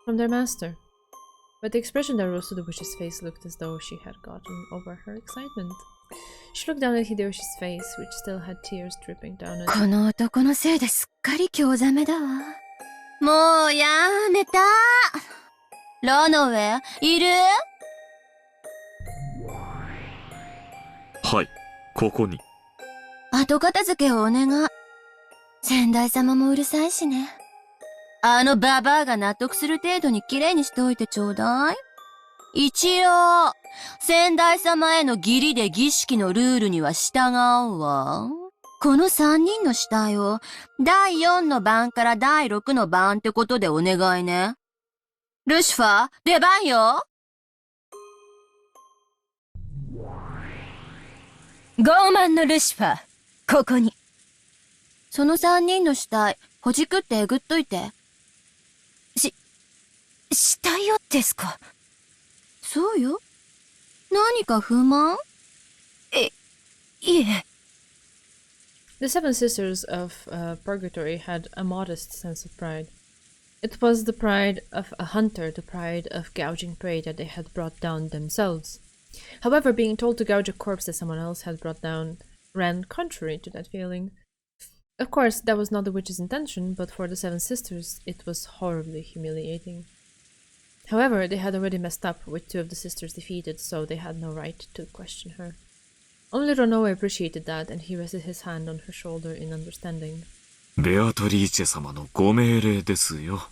from their master. But the expression that rose to the witch's face looked as though she had gotten over her excitement. She looked down at Hideyoshi's face, which still had tears dripping down it. この男のせいですっかり興ざめだわ。もうやめた。ラノウェイ、いる？はい、ここに。後片付けをお願い。先代様もうるさいしね。あのババアが納得する程度に綺麗にしておいてちょうだい。一応、先代様への義理で儀式のルールには従うわ。この3人の死体を第4の番から第6の番ってことでお願いね。ルシファー、出番よ。傲慢のルシファー、ここに。その3人の死体、ほじくってえぐっといて。死体をですか？そうよ。何か不満？いえ。The seven sisters of Purgatory had a modest sense of pride. It was the pride of a hunter, the pride of gouging prey that they had brought down themselves. However, being told to gouge a corpse that someone else had brought down ran contrary to that feeling. Of course, that was not the witch's intention, but for the seven sisters, it was horribly humiliating. However, they had already messed up with two of the sisters defeated, so they had no right to question her. Only Ronoe appreciated that, and he rested his hand on her shoulder in understanding. ベアトリーチェ様のご命令ですよ。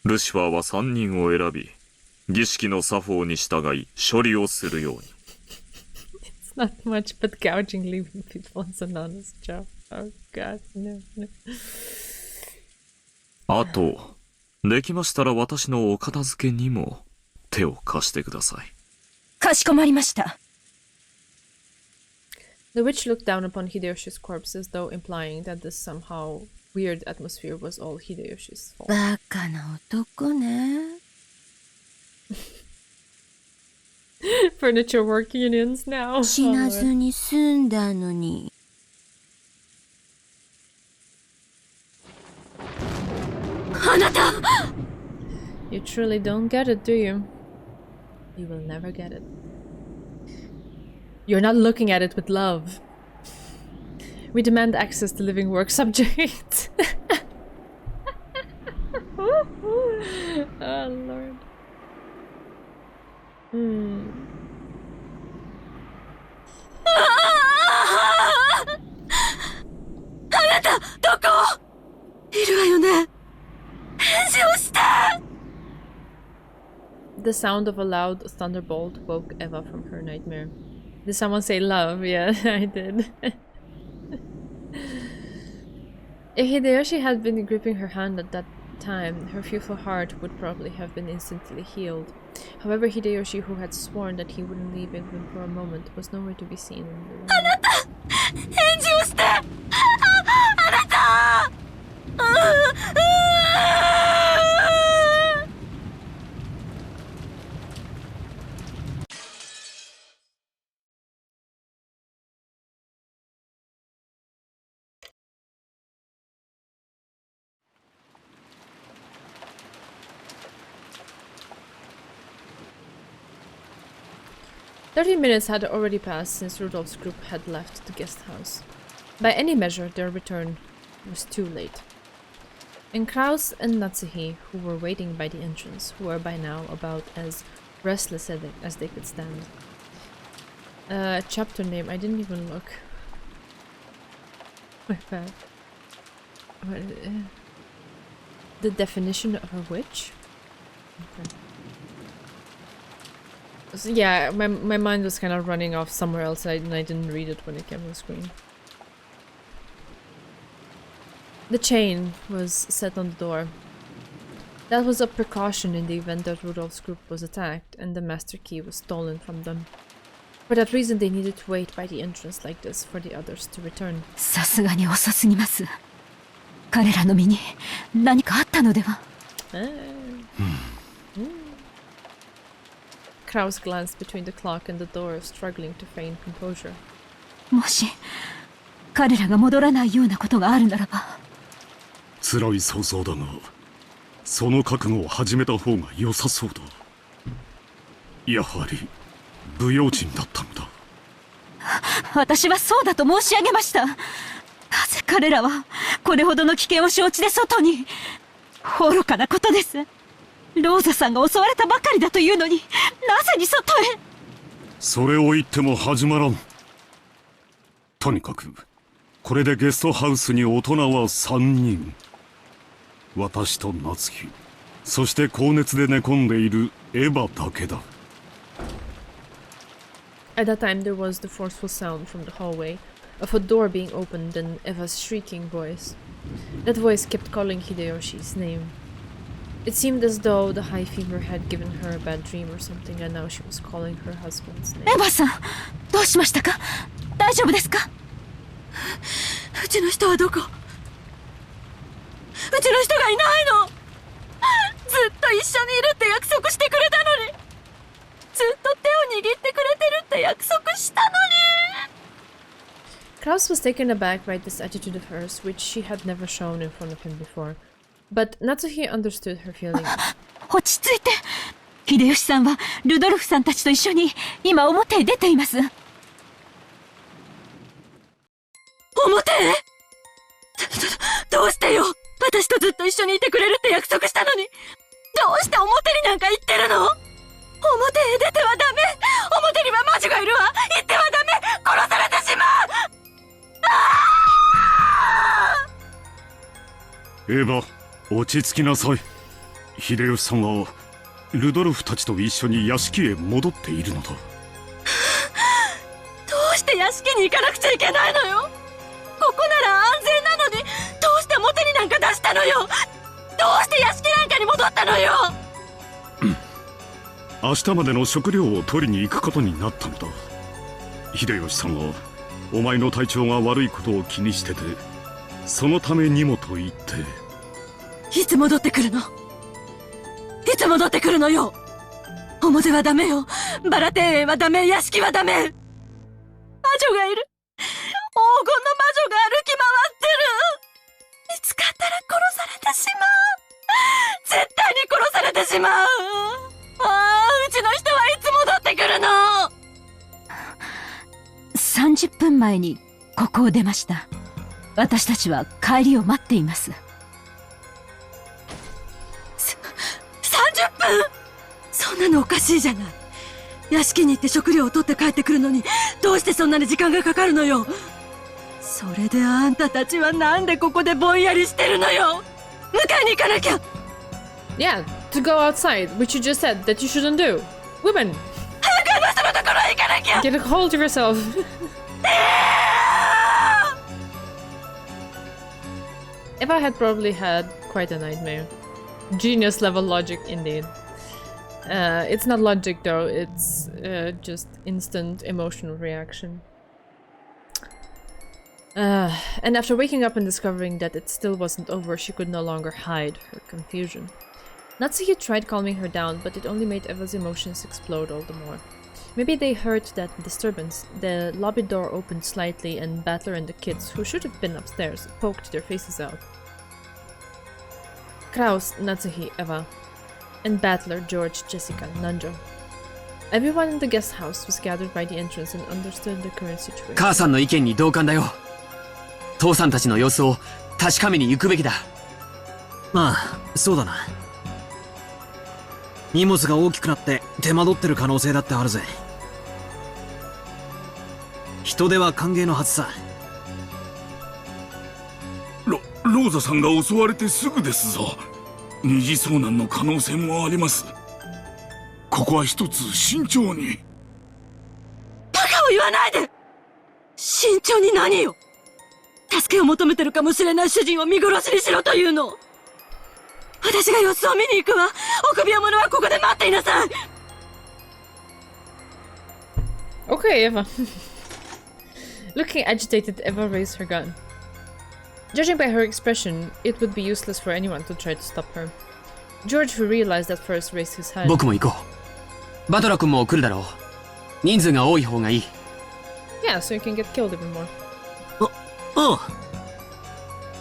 ルシファーは3人を選び、儀式の作法に従い処理をするように。It's not much, but gouging leaving people is an honest job. Oh god, no. あと、できましたら私のお片付けにも手を貸してください。かしこまりました。The witch looked down upon Hideyoshi's corpse as though implying that this somehow weird atmosphere was all Hideyoshi's fault. バカな男ね。Furniture work unions now. 死なずに済んだのに。あなた You truly don't get it, do you? You will never get it. You're not looking at it with love. We demand access to living work subject. Oh, Lord. Hmm. あなたどこいるわよね。返事をして。 The sound of a loud thunderbolt woke Eva from her nightmare. Did someone say love? Yeah, I did. If Hideyoshi had been gripping her hand at that time, her fearful heart would probably have been instantly healed. However, Hideyoshi, who had sworn that he wouldn't leave even for a moment, was nowhere to be seen in the room. 返事をして。あなた。30 minutes had already passed since Rudolph's group had left the guest house. By any measure, their return was too late. And Kraus and Natsuhi, who were waiting by the entrance, were by now about as restless as they could stand. Chapter name, I didn't even look. My bad. The definition of a witch? Okay. So yeah, my mind was kind of running off somewhere else and I didn't read it when it came on the screen. The chain was set on the door. That was a precaution in the event that Rudolph's group was attacked and the master key was stolen from them. For that reason, they needed to wait by the entrance like this for the others to return. さすがに遅すぎます。彼らの身に何かあったのでは。Kraus glanced between the clock and the door, struggling to feign composure. もし彼らが戻らないようなことがあるならば。辛い想像だが、その覚悟を始めた方が良さそうだ。やはり不用心だったのだ。私はそうだと申し上げました。なぜ彼らはこれほどの危険を承知で外に。愚かなことです。ローザさんが襲われたばかりだというのに、なぜに外へ。それを言っても始まらん。とにかくこれでゲストハウスに大人は3人。私と夏希、そして高熱で寝込んでいるエヴァだけだ。At that time, there was the forceful sound from the hallway of a door being opened and Eva's shrieking voice. That voice kept calling Hideyoshi's name. It seemed as though the high fever had given her a bad dream or something, and now she was calling her husband's name. エヴァさん、どうしましたか？大丈夫ですか？うちの人はどこ？うちの人がいないの。ずっと一緒にいるって約束してくれたのに。ずっと手を握ってくれてるって約束したのに。Kraus was taken aback by this attitude of hers, which she had never shown in front of him before. But Natsuhi understood her feelings. 落ち着いて。秀吉さんはルドルフさんたちと一緒に今表へ出ています。表へ？どうしてよ。私とずっと一緒にいてくれるって約束したのに。どうして表になんか行ってるの？表へ出てはダメ。表には魔女がいるわ。行ってはダメ。殺されてしまう。エヴァ、落ち着きなさい。秀吉さんはルドルフたちと一緒に屋敷へ戻っているのだ。どうして屋敷に行かなくちゃいけないのよ。ここなら安全なのに、どうして表になんか出したのよ。どうして屋敷なんかに戻ったのよ。明日までの食料を取りに行くことになったのだ。秀吉さんはお前の体調が悪いことを気にしてて、そのためにもと言って。いつ戻ってくるの？いつ戻ってくるのよ。表はダメよ。バラ庭園はダメ、屋敷はダメ。魔女がいる。黄金の魔女が歩き回ってる。見つかったら殺されてしまう。絶対に殺されてしまう。ああ、うちの人はいつ戻ってくるの。30分前にここを出ました。私たちは帰りを待っています。30分？そんなのおかしいじゃない。屋敷に行って食料を取って帰ってくるのに、どうしてそんなに時間がかかるのよ。それであんたたちはなんでここでぼんやりしてるのよ。迎えに行かなきゃ。Yeah, to go outside, which you just said that you shouldn't do. Women! 早くあの人のところへ行かなきゃ。 Get a hold of yourself. Eva had probably had quite a nightmare. Genius level logic indeed. It's not logic though, it's just instant emotional reaction. And after waking up and discovering that it still wasn't over, she could no longer hide her confusion. Natsuki tried calming her down, but it only made Eva's emotions explode all the more. Maybe they heard that disturbance. The lobby door opened slightly and Battler and the kids, who should have been upstairs, poked their faces out. Kraus, Natsuki, Eva, and Battler, George, Jessica, Nanjo. Everyone in the guest house was gathered by the entrance and understood the current situation. 母さんの意見に同感だよ。父さんたちの様子を確かめに行くべきだ。まあ、そうだな。荷物が大きくなって手間取ってる可能性だってあるぜ。人手は歓迎のはずさ。ローザさんが襲われてすぐですぞ。二次遭難の可能性もあります。ここは一つ慎重に。バカを言わないで。慎重に何よ。助けを求めてるかもしれない主人を見殺しにしろというの。私が様子を見に行くわ。臆病者はここで待っていなさい。 Okay, Eva. Looking agitated, Eva raised her gun. Judging by her expression, it would be useless for anyone to try to stop her. George, who realized at first, raised his hand. 僕も行こう。バトラ君も来るだろう。人数が多い方がいい。Yeah, so you can get killed even more. おう。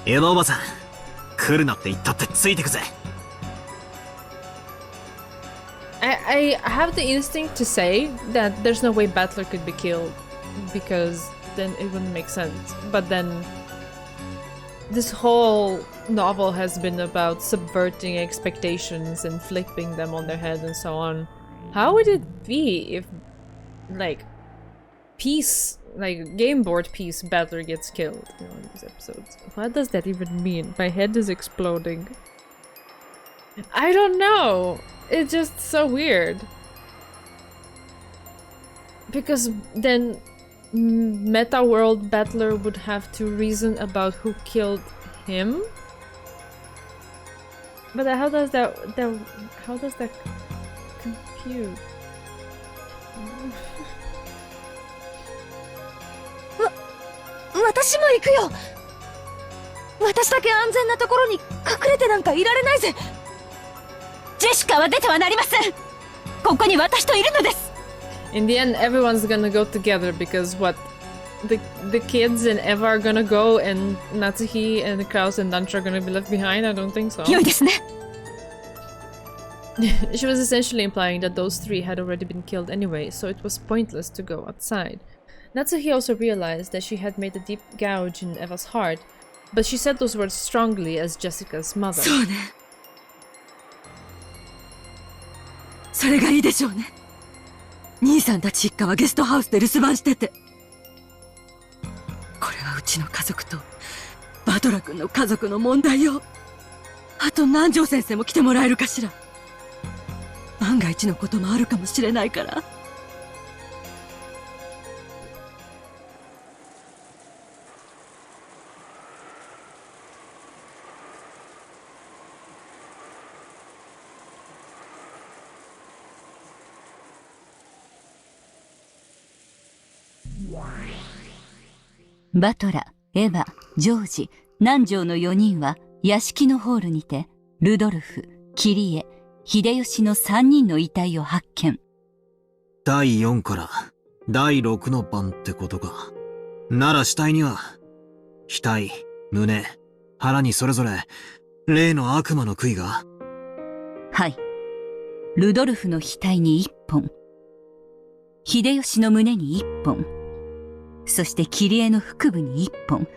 エヴァおばさん、来るなって言ったってついてくぜ。I have the instinct to say that there's no way Battler could be killed, because then it wouldn't make sense. But then this whole novel has been about subverting expectations and flipping them on their head and so on. How would it be if, like, peace, like game board peace, Battler gets killed in one of these episodes? What does that even mean? My head is exploding. I don't know. It's just so weird. Because then Meta World Battler would have to reason about who killed him. But how does that compute? 私も行くよ。私だけ安全なところに隠れてなんかいられないぜ。ジェシカは出てはなりません。ここに私といるのです。 In the end, everyone's gonna go together because what? The kids and Eva are gonna go and Natsuki and Kraus and Dantra are gonna be left behind? I don't think so. 良いですね。 She was essentially implying that those three had already been killed anyway, so it was pointless to go outside. Natsuki also realized that she had made a deep gouge in Eva's heart, but she said those words strongly as Jessica's mother. そうね。それがいいでしょうね。兄さんたち一家はゲストハウスで留守番してて。これはうちの家族とバトラ君の家族の問題よ。あと南條先生も来てもらえるかしら。万が一のこともあるかもしれないから。バトラ、エヴァ、ジョージ、南條の4人は屋敷のホールにて、ルドルフ、キリエ、秀吉の3人の遺体を発見。第4から第6の番ってことか。なら死体には、額、胸、腹にそれぞれ、例の悪魔の杭が。はい。ルドルフの額に1本。秀吉の胸に1本。そしてキリエの腹部に1本。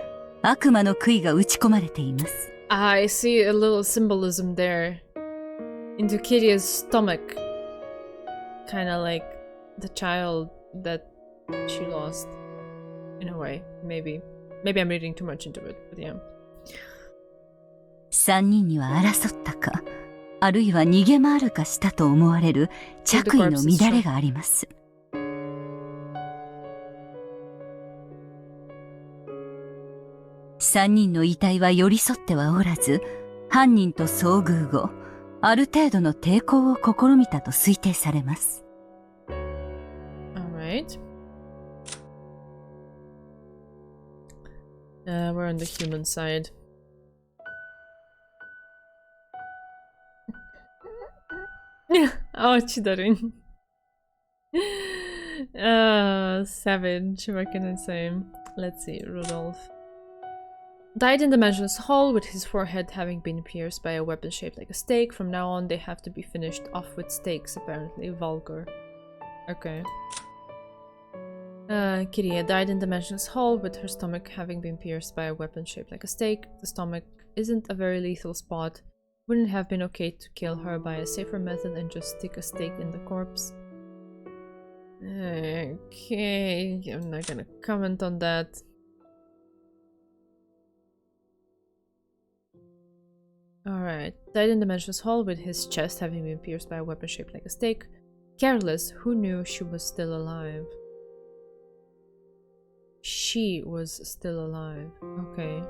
悪魔の杭が打ち込まれています。I see a little symbolism there. Into Kirie's stomach. Kinda like the child that she lost. In a way, maybe. Maybe I'm reading too much into it, but yeah. 3人には争ったか、あるいは逃げ回るかしたと思われる着衣の乱れがあります。3人の遺体は寄り添ってはおらず、犯人と遭遇後、ある程度の抵抗を試みたと推定されます。Alright. We're on the human side. Oh, Chidarin. Savage, what can I say? Let's see, Rudolph. Died in the Mansion's hall with his forehead having been pierced by a weapon shaped like a stake. From now on, they have to be finished off with stakes, apparently. Vulgar. Okay. Kiria died in the Mansion's hall with her stomach having been pierced by a weapon shaped like a stake. The stomach isn't a very lethal spot. Wouldn't it have been okay to kill her by a safer method and just stick a stake in the corpse? Okay, I'm not gonna comment on that. Alright, died in the Mansion's hall with his chest having been pierced by a weapon shaped like a stake. Careless, who knew she was still alive? She was still alive. Okay.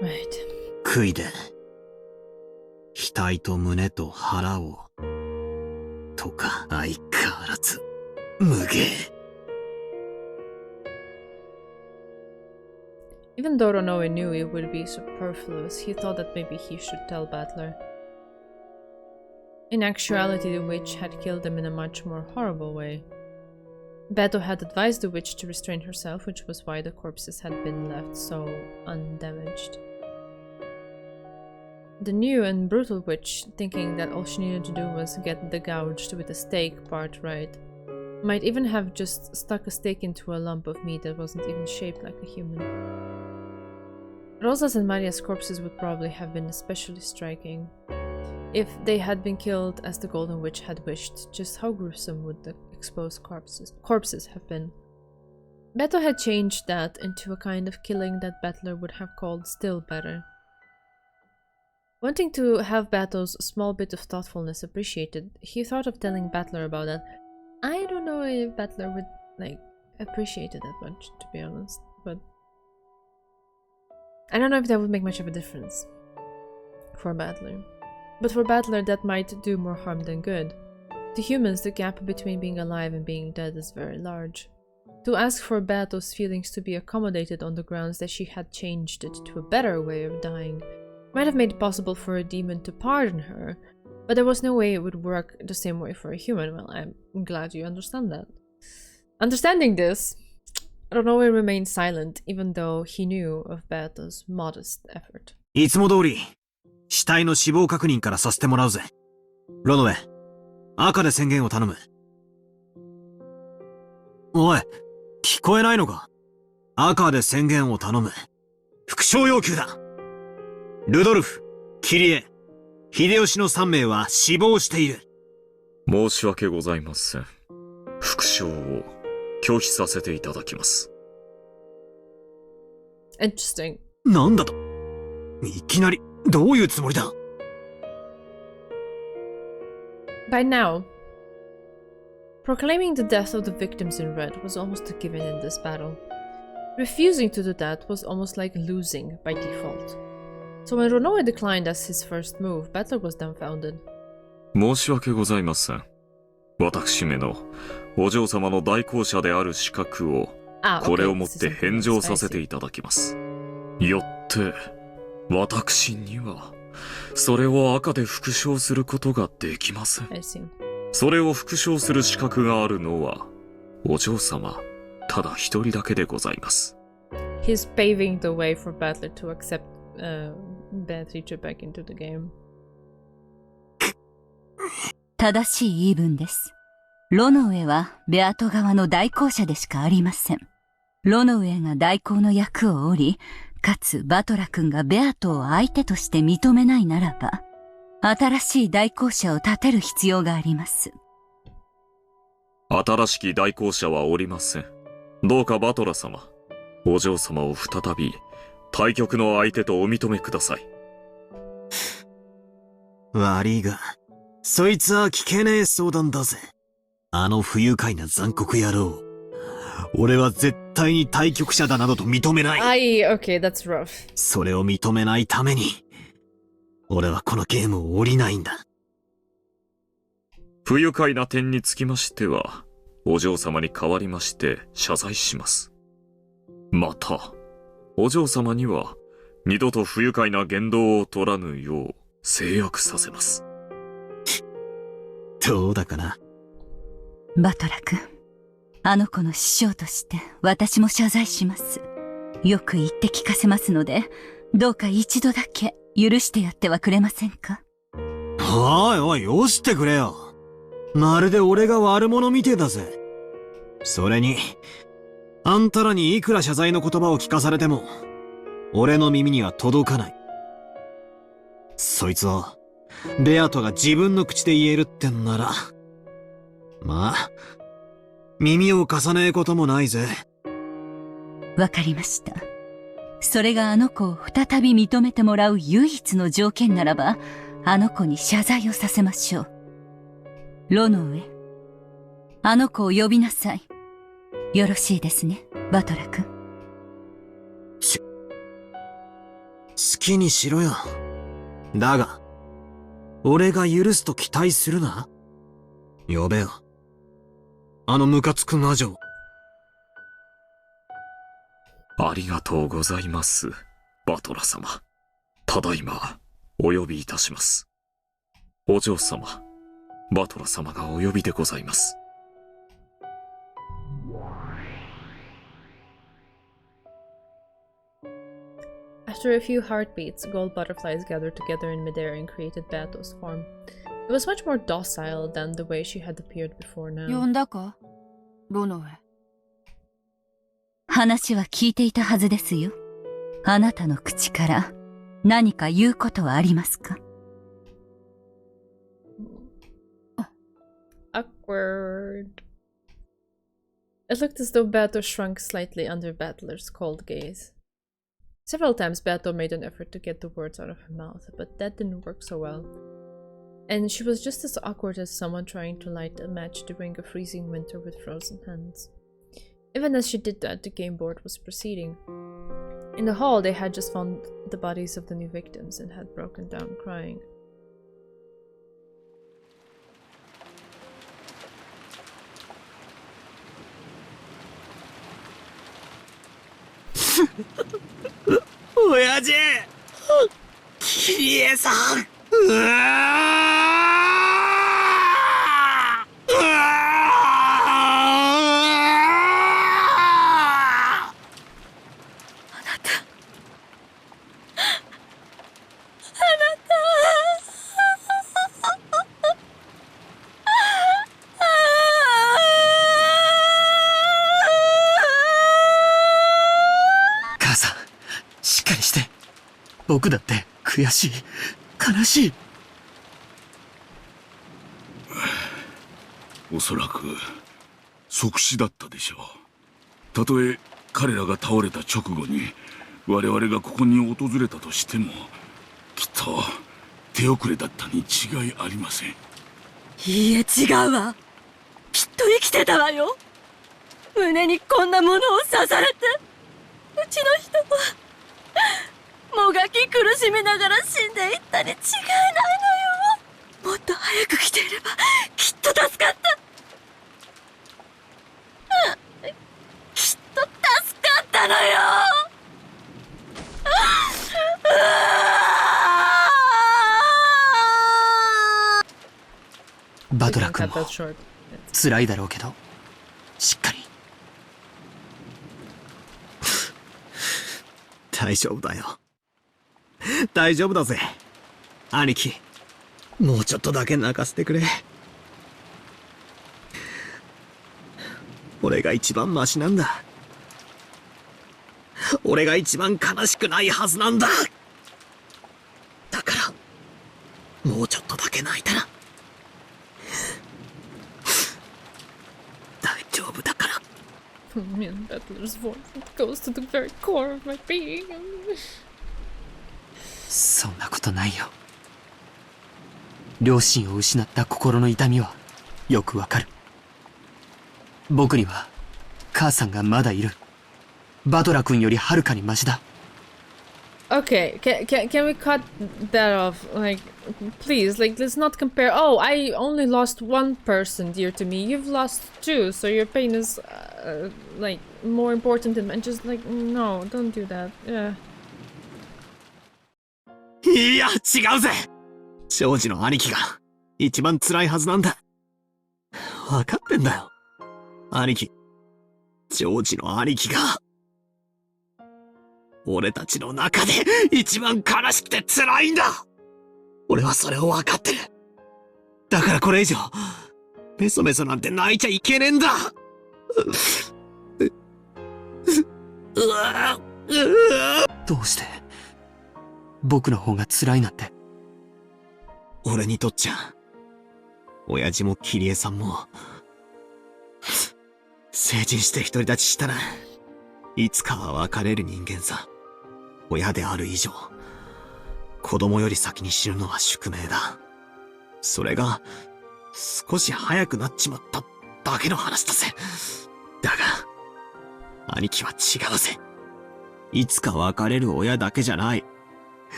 Right. 杭で、額と胸と腹を、とか相変わらず、無芸。Even though Ronoe knew it would be superfluous, he thought that maybe he should tell Battler. In actuality, the witch had killed him in a much more horrible way. Beto had advised the witch to restrain herself, which was why the corpses had been left so undamaged. The new and brutal witch, thinking that all she needed to do was get the gouged with a stake part right, might even have just stuck a stake into a lump of meat that wasn't even shaped like a human. Rosa's and Maria's corpses would probably have been especially striking. If they had been killed as the Golden Witch had wished, just how gruesome would the exposed corpses have been? Beto had changed that into a kind of killing that Battler would have called still better. Wanting to have Beto's small bit of thoughtfulness appreciated, he thought of telling Battler about that. I don't know if Battler would, appreciate it that much, to be honest, but I don't know if that would make much of a difference for Battler. But for Battler, that might do more harm than good. To humans, the gap between being alive and being dead is very large. To ask for Beto's feelings to be accommodated on the grounds that she had changed it to a better way of dying might have made it possible for a demon to pardon her, but there was no way it would work the same way for a human. Well, I'm glad you understand that. Understanding this, Ronoe remained silent, even though he knew of Beto's modest effort. いつも通り、死体の死亡確認からさせてもらうぜ。ロノウェ、赤で宣言を頼む。おい、聞こえないのか？赤で宣言を頼む。副将要求だ。ルドルフ、キリエ、秀吉の3名は死亡している。申し訳ございません。副将を拒否させていただきます。Interesting. なんだと？いきなり、どういうつもりだ？ By now, proclaiming the death of the victims in red was almost a given in this battle. Refusing to do that was almost like losing by default. So when Ronoe declined as his first move, Battler was dumbfounded. 申し訳ございません。私めのお嬢様の代行者である資格をこれをもって返上させていただきます。よって私にはそれを赤で復唱することができません。それを復唱する資格があるのはお嬢様ただ一人だけでございます。He's paving the way for Battler to accept Beatrice back into the game. 正しい言い分です。ロノウェはベアト側の代行者でしかありません。ロノウェが代行の役を折り、かつバトラ君がベアトを相手として認めないならば、新しい代行者を立てる必要があります。新しき代行者はおりません。どうかバトラ様、お嬢様を再び対局の相手とお認めください。悪いが、そいつは聞けねえ相談だぜ。あの不愉快な残酷野郎。俺は絶対に対局者だなどと認めない。Okay, that's rough. それを認めないために、俺はこのゲームを降りないんだ。不愉快な点につきましては、お嬢様に代わりまして謝罪します。また、お嬢様には二度と不愉快な言動を取らぬよう制約させます。どうだかな。バトラ君、あの子の師匠として私も謝罪します。よく言って聞かせますので、どうか一度だけ許してやってはくれませんか。おいおい、よしてくれよ。まるで俺が悪者みてえだぜ。それに、あんたらにいくら謝罪の言葉を聞かされても、俺の耳には届かない。そいつを、ベアトが自分の口で言えるってんなら、まあ、耳を貸さねえこともないぜ。わかりました。それがあの子を再び認めてもらう唯一の条件ならば、あの子に謝罪をさせましょう。ロノウェ、あの子を呼びなさい。よろしいですね、バトラ君。好きにしろよ。だが、俺が許すと期待するな。呼べよ。あのムカつく魔女。ありがとうございます、バトラ様。ただいま、お呼びいたします。お嬢様、バトラ様がお呼びでございます。After a few heartbeats, gold butterflies gathered together in midair and created Beato's form. It was much more docile than the way she had appeared before now. 呼んだかロノウェ。話は聞いていたはずですよ。あなたの口から何か言うことはありますか？ Awkward. It looked as though Beato shrunk slightly under Battler's cold gaze. Several times Beato made an effort to get the words out of her mouth, but that didn't work so well. And she was just as awkward as someone trying to light a match during a freezing winter with frozen hands. Even as she did that, the game board was proceeding. In the hall, they had just found the bodies of the new victims and had broken down crying. Oyaji! Kirie-san! 母さん、しっかりして。僕だって悔しい、悲しい。おそらく即死だったでしょう。たとえ彼らが倒れた直後に我々がここに訪れたとしても、きっと手遅れだったに違いありません。いいえ、違うわ。きっと生きてたわよ。胸にこんなものを刺されて、うちの人はもがき苦しみながら死んでいったに違いないのよ。もっと早く来ていればきっと助かった。きっと助かったのよ。バトラ君も辛いだろうけど、しっかり。大丈夫だよ。大丈夫だぜ。兄貴、もうちょっとだけ泣かせてくれ。俺が一番マシなんだ。俺が一番悲しくないはずなんだ。だから、もうちょっとだけ泣いたら。大丈夫だから。Man, Battler's voice, it goes to the very core of my being. そんなことないよ。両親を失った心の痛みはよくわかる。僕には母さんがまだいる。バトラ君よりはるかにマシだ。Okay, can we cut that off? Like, please, like, let's not compare. Oh, I only lost one person dear to me. You've lost two, so your pain is, like, more important than mine. Just, like, no, don't do that. Yeah. いや、違うぜ。庄司の兄貴が一番辛いはずなんだ。わかってんだよ。兄貴。庄司の兄貴が。俺たちの中で一番悲しくて辛いんだ。俺はそれを分かってる。だからこれ以上、メソメソなんて泣いちゃいけねえんだ。どうして僕の方が辛いなんて。俺にとっちゃ、親父も桐江さんも、成人して独り立ちしたら、いつかは別れる人間さ。親である以上、子供より先に死ぬのは宿命だ。それが、少し早くなっちまっただけの話だぜ。だが、兄貴は違うぜ。いつか別れる親だけじゃない。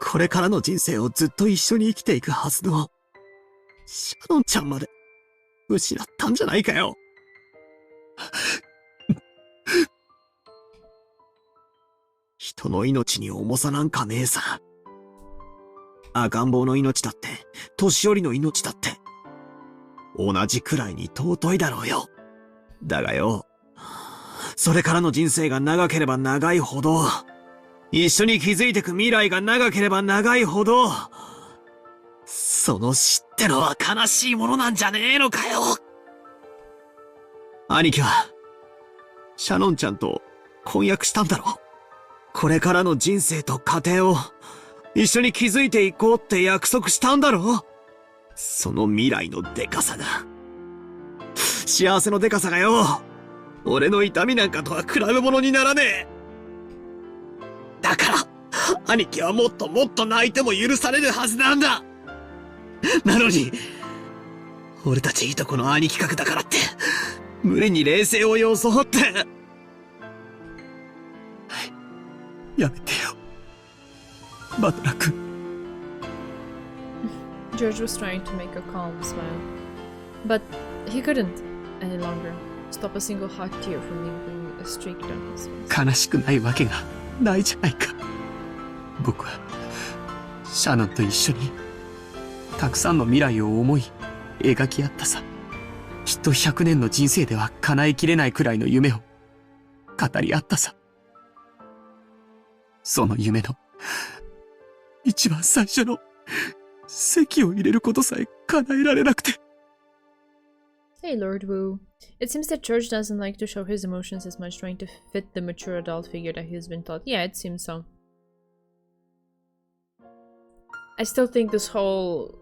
これからの人生をずっと一緒に生きていくはずの、シャノンちゃんまで、失ったんじゃないかよ。人の命に重さなんかねえさ。赤ん坊の命だって、年寄りの命だって、同じくらいに尊いだろうよ。だがよ、それからの人生が長ければ長いほど、一緒に築いてく未来が長ければ長いほど、その死ってのは悲しいものなんじゃねえのかよ。兄貴は、シャノンちゃんと婚約したんだろ。これからの人生と家庭を一緒に築いていこうって約束したんだろ。その未来のデカさが、幸せのデカさがよ、俺の痛みなんかとは比べ物にならねえ。だから、兄貴はもっともっと泣いても許されるはずなんだ。なのに、俺たちいとこの兄貴格だからって、無理に冷静を装って。やめてよ、バトラ君。George was trying to make a calm smile, but he couldn't any longer stop a single hot tear from leaving a streak down his face. 悲しくないわけがないじゃないか。僕はシャノンと一緒にたくさんの未来を思い描き合ったさ。きっと100年の人生では叶えきれないくらいの夢を語り合ったさ。その夢の一番最初の籍を入れることさえ叶えられなくて。Hey, Lord Wu. It seems that George doesn't like to show his emotions as much, trying to fit the mature adult figure that he's been taught. Yeah, it seems so. I still think this whole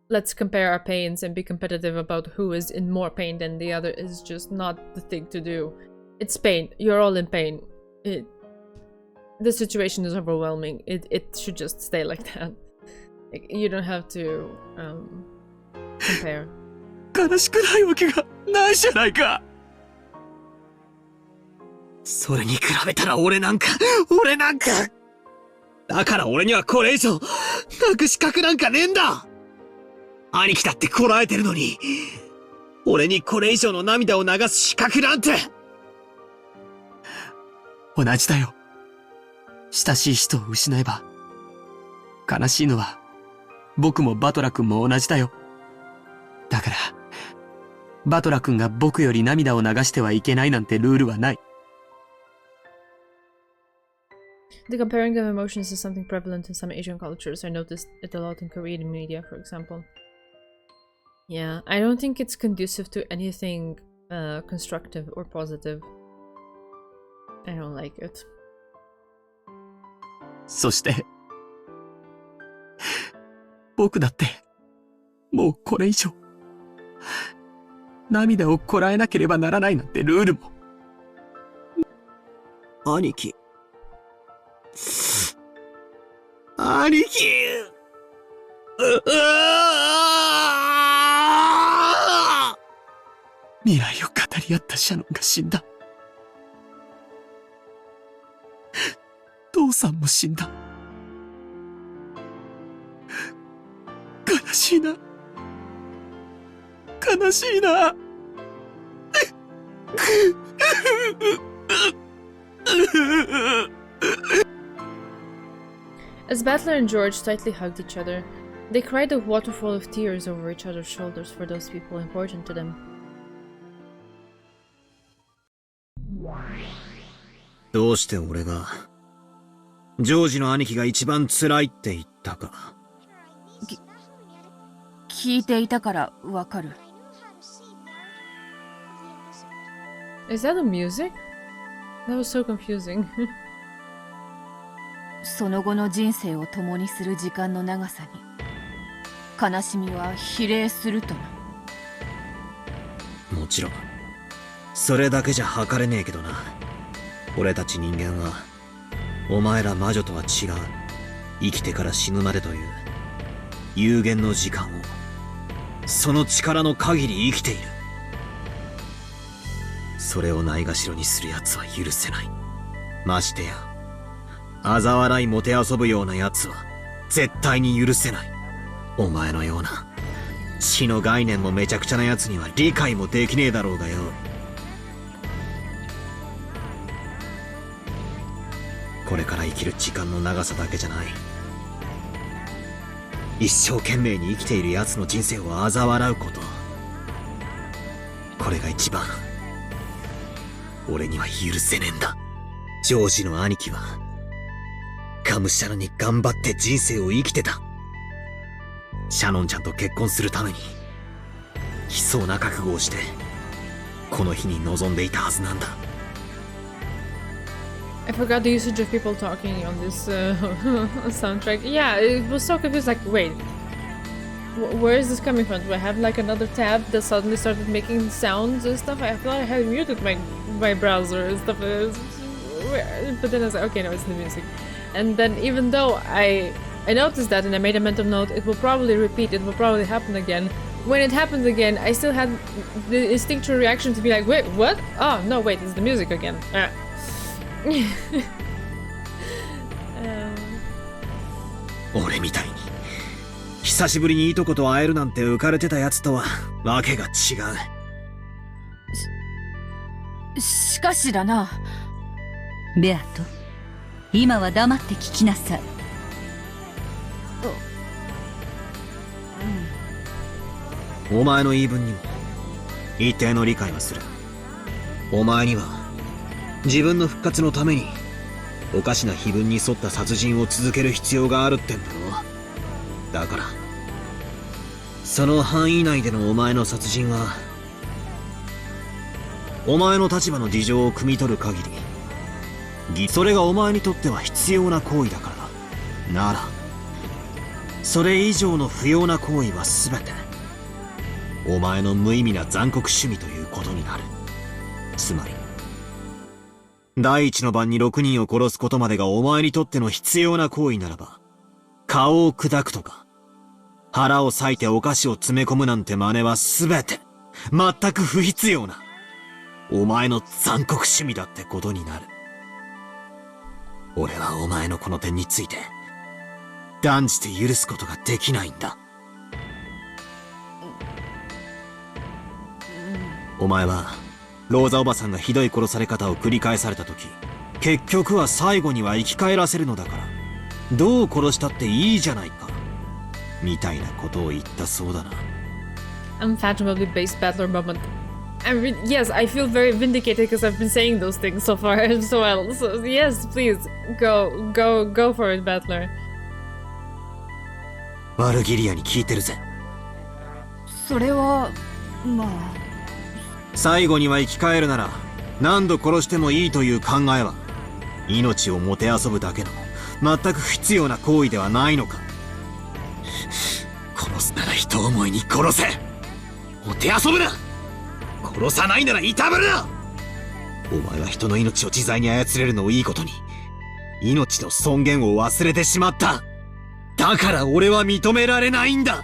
let's compare our pains and be competitive about who is in more pain than the other is just not the thing to do. It's pain. You're all in pain. The situation is overwhelming. It should just stay like that. You don't have to compare. 悲しくないわけがないじゃないか。それに比べたら俺なんか。だから俺にはこれ以上、泣く資格なんかねえんだ。兄貴だってこらえてるのに、俺にこれ以上の涙を流す資格なんて。同じだよ。親しい人を失えば、悲しいのは、僕もバトラ君も同じだよ。だから、バトラ君が僕より涙を流してはいけないなんてルールはない。The comparing of emotions is something prevalent in some Asian cultures. I noticed it a lot in Korean media, for example. Yeah, I don't think it's conducive to anything constructive or positive. I don't like it. そして、僕だって、もうこれ以上、涙をこらえなければならないなんてルールも。兄貴。兄貴。未来を語り合ったシャノンが死んだ。父さんも死んだ。悲しいな。悲しいな。As Battler and George tightly hugged each other, they cried a waterfall of tears over each other's shoulders for those people important to them. どうして俺が、ジョージの兄貴が一番辛いって言ったか。聞いていたからわかる。Is that the music? That was so confusing. その後の人生を共にする時間の長さに悲しみは比例するとな。もちろんそれだけじゃ測れねえけどな。俺たち人間はお前ら魔女とは違う生きてから死ぬまでという有限の時間をその力の限り生きている。それをないがしろにする奴は許せない。ましてや嘲笑いもてあそぶような奴は絶対に許せない。お前のような死の概念もめちゃくちゃな奴には理解もできねえだろうがよ。これから生きる時間の長さだけじゃない。一生懸命に生きている奴の人生を嘲笑うこと。これが一番俺には許せねえんだ。ジョージの兄貴はがむしゃらに頑張って人生を生きてた。シャノンちゃんと結婚するために悲壮な覚悟をしてこの日に臨んでいたはずなんだ。I forgot the usage of people talking on this soundtrack. Yeah, it was so confused. Like, wait, where is this coming from? Do I have like another tab that suddenly started making sounds and stuff? I thought I had muted my browser and stuff. But then I was like, okay, no, it's the music. And then even though I noticed that and I made a mental note, it will probably repeat. It will probably happen again. When it happened again, I still had the instinctual reaction to be like, wait, what? Oh no, wait, it's the music again. 俺みたいに久しぶりにいとこと会えるなんて浮かれてたやつとはわけが違う。しかしだな。ベアト、今は黙って聞きなさい。お前の言い分にも一定の理解はする。お前には自分の復活のためにおかしな碑文に沿った殺人を続ける必要があるってんだろ。だからその範囲内でのお前の殺人はお前の立場の事情を汲み取る限りそれがお前にとっては必要な行為だからならそれ以上の不要な行為は全てお前の無意味な残酷趣味ということになる。つまり第一の晩に6人を殺すことまでがお前にとっての必要な行為ならば、顔を砕くとか、腹を裂いてお菓子を詰め込むなんて真似は全て、全く不必要な、お前の残酷趣味だってことになる。俺はお前のこの点について、断じて許すことができないんだ。お前はローザおばさんがひどい殺され方を繰り返された時、結局は最後には生き返らせるのだから、どう殺したっていいじゃないか、みたいなことを言ったそうだな。 Unfathomably based battler moment. Yes, I feel very vindicated because I've been saying those things so far as well. So yes, please, go for it, battler. ワルギリアに聞いてるぜ。それはまあ最後には生き返るなら何度殺してもいいという考えは命をもてあそぶだけの全く不必要な行為ではないのか。殺すなら人思いに殺せ。もてあそぶな。殺さないならいたぶるな。お前は人の命を自在に操れるのをいいことに、命の尊厳を忘れてしまった。だから俺は認められないんだ。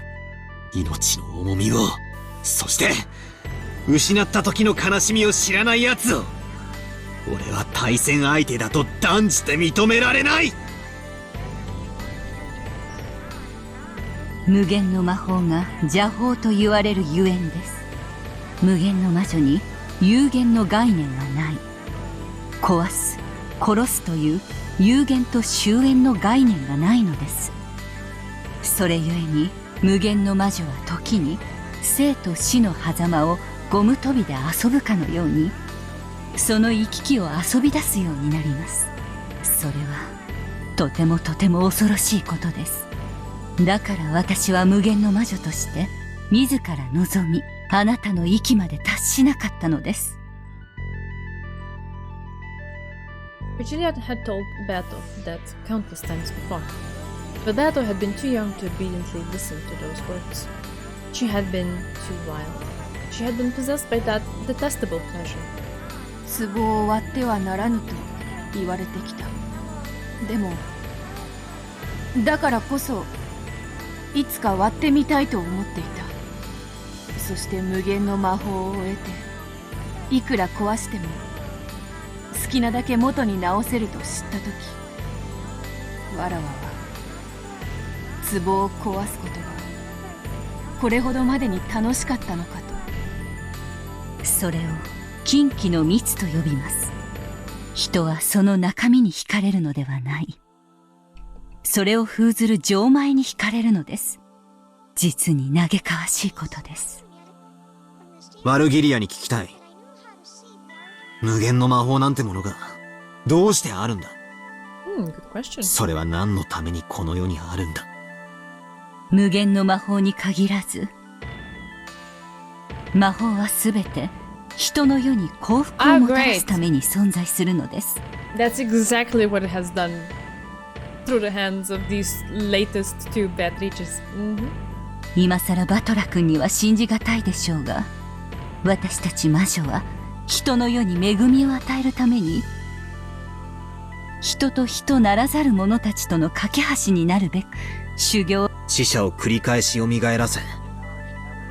命の重みを、そして失った時の悲しみを知らない奴を俺は対戦相手だと断じて認められない。無限の魔法が邪法と言われるゆえんです。無限の魔女に有限の概念はない。壊す、殺すという有限と終焉の概念がないのです。それゆえに無限の魔女は時に生と死の狭間をゴム跳びで遊ぶかのように、その行き来を遊び出すようになります。それはとてもとても恐ろしいことです。だから私は無限の魔女として自ら望み、あなたの域まで達しなかったのです。Virgilia had told Beato that countless times before, but Beato had been too young to obediently listen to those words. She had been too wild. She had been possessed by that detestable pleasure. 壺を割ってはならぬと言われてきた。でもだからこそいつか割ってみたいと思っていた。そして無限の魔法を得て、いくら壊しても好きなだけ元に直せると知った時、わらわは壺を壊すことがこれほどまでに楽しかったのかと。それを禁忌の蜜と呼びます。人はその中身に惹かれるのではない。それを封ずる錠前に惹かれるのです。実に嘆かわしいことです。ワルギリアに聞きたい。無限の魔法なんてものがどうしてあるんだ。Good question. それは何のためにこの世にあるんだ。無限の魔法に限らず、魔法はすべて人の世に幸福をもたらすために存在するのです。That's exactly what it has done through the hands of these latest two Beatrices. 今さらバトラ君には信じがたいでしょうが、私たち魔女は人の世に恵みを与えるために、人と人ならざる者たちとの架け橋になるべく修行。死者を繰り返し蘇らせ、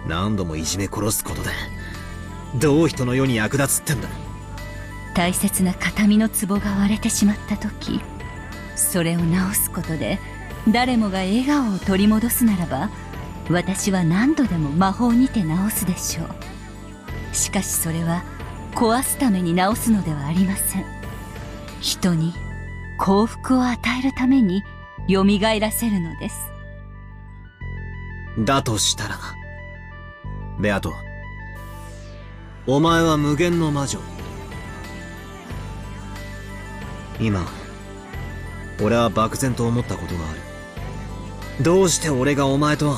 何度もいじめ殺すことでどう人の世に役立つってんだ。大切な形見の壺が割れてしまった時、それを直すことで誰もが笑顔を取り戻すならば、私は何度でも魔法にて直すでしょう。しかしそれは壊すために直すのではありません。人に幸福を与えるために蘇らせるのです。だとしたらベアト、お前は無限の魔女。今俺は漠然と思ったことがある。どうして俺がお前と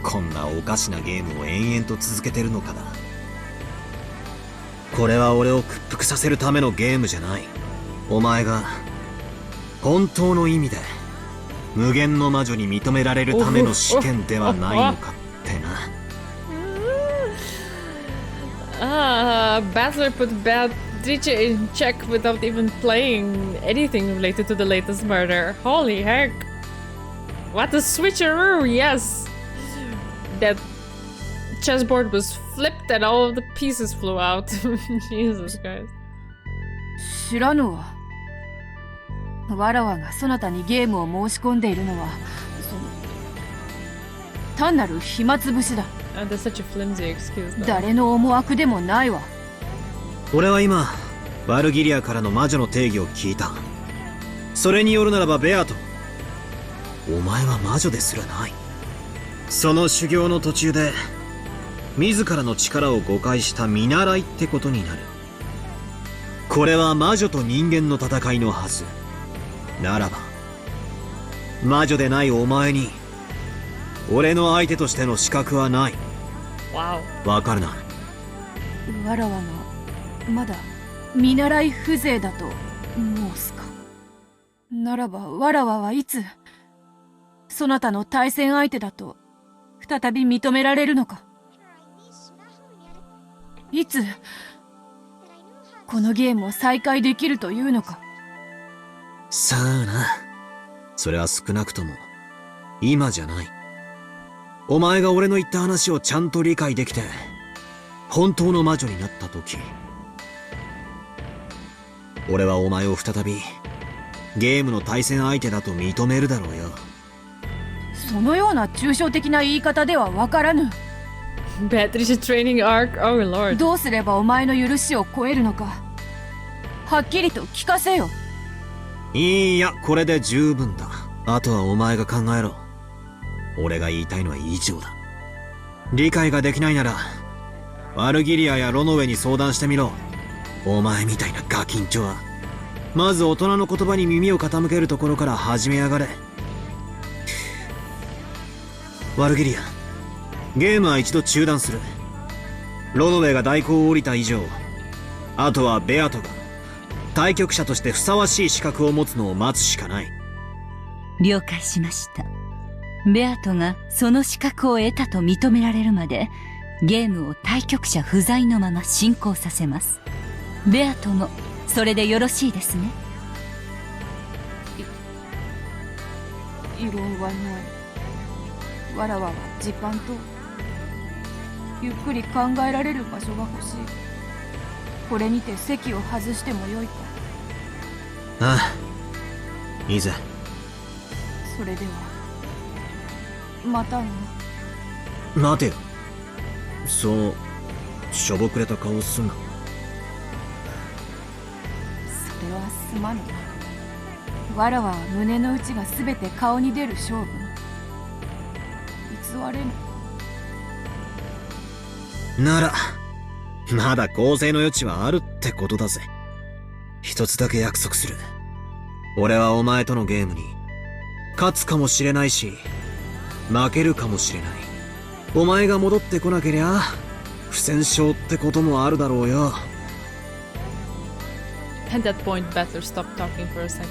こんなおかしなゲームを延々と続けてるのかだ。これは俺を屈服させるためのゲームじゃない。お前が本当の意味で無限の魔女に認められるための試験ではないのかってな。Battler put Beatrice in check without even playing anything related to the latest murder. Holy heck! What a switcheroo! Yes! That chessboard was flipped and all of the pieces flew out. Jesus Christ. 知らぬわ。わらわがそなたにゲームを申し込んでいるのは、単なる暇つぶしだ。That's such a flimsy excuse, though. 誰の思惑でもないわ。俺は今ワルギリアからの魔女の定義を聞いた。それによるならばベアト、お前は魔女ですらない。その修行の途中で自らの力を誤解した見習いってことになる。これは魔女と人間の戦いのはず。ならば魔女でないお前に俺の相手としての資格はない。わかるな。わらわがまだ見習い風情だと申すか。ならばわらわはいつそなたの対戦相手だと再び認められるのか。いつこのゲームを再開できるというのか。さあな。それは少なくとも今じゃない。お前が俺の言った話をちゃんと理解できて本当の魔女になった時、俺はお前を再びゲームの対戦相手だと認めるだろうよ。そのような抽象的な言い方ではわからぬ。Beatrice training arc? Oh lord. どうすればお前の許しを超えるのか、はっきりと聞かせよ。いいや、これで十分だ。あとはお前が考えろ。俺が言いたいのは以上だ。理解ができないならワルギリアやロノウェに相談してみろ。お前みたいなガキンチョはまず大人の言葉に耳を傾けるところから始めやがれ。ワルギリア、ゲームは一度中断する。ロノウェが代行を降りた以上、あとはベアトが対局者としてふさわしい資格を持つのを待つしかない。了解しました。ベアトがその資格を得たと認められるまでゲームを対局者不在のまま進行させます。ベアトもそれでよろしいですね。異論はない。わらわは時間とゆっくり考えられる場所が欲しい。これにて席を外してもよいか。ああ、いいぜ。それではまたの。待てよ。そうしょぼくれた顔すんな。それはすまぬな。わらわは胸の内が全て顔に出る勝負。偽れぬ。ならまだ構成の余地はあるってことだぜ。一つだけ約束する。俺はお前とのゲームに勝つかもしれないし負けるかもしれない。お前が戻ってこなけりゃ不戦勝ってこともあるだろうよ。 At that point, Battler stopped talking for a second.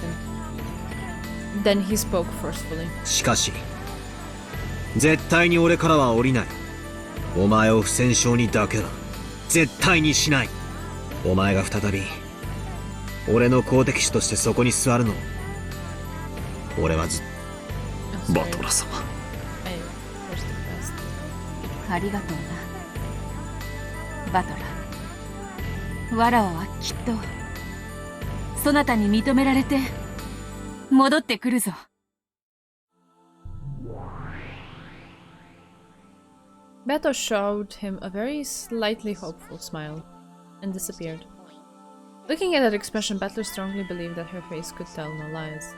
Then he spoke forcefully. しかし絶対に俺からは降りない。お前を不戦勝にだけは絶対にしない。お前が再び俺の好敵手としてそこに座るのを俺はずっと。バトラ様、ありがとうなバトラー。わらわはきっとそなたに認められて戻ってくるぞ。Beto showed him a very slightly hopeful smile and disappeared. Looking at that expression, Battler strongly believed that her face could tell no lies.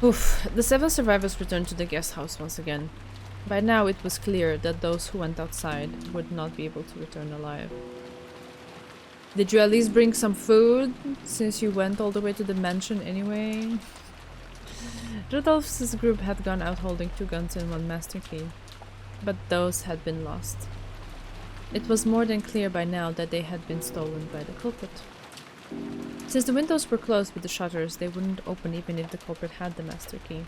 Oof, the 7 survivors returned to the guest house once again. By now it was clear that those who went outside would not be able to return alive. Did you at least bring some food, since you went all the way to the mansion anyway? Rudolph's group had gone out holding 2 guns and 1 master key, but those had been lost. It was more than clear by now that they had been stolen by the culprit. Since the windows were closed with the shutters, they wouldn't open even if the culprit had the master key.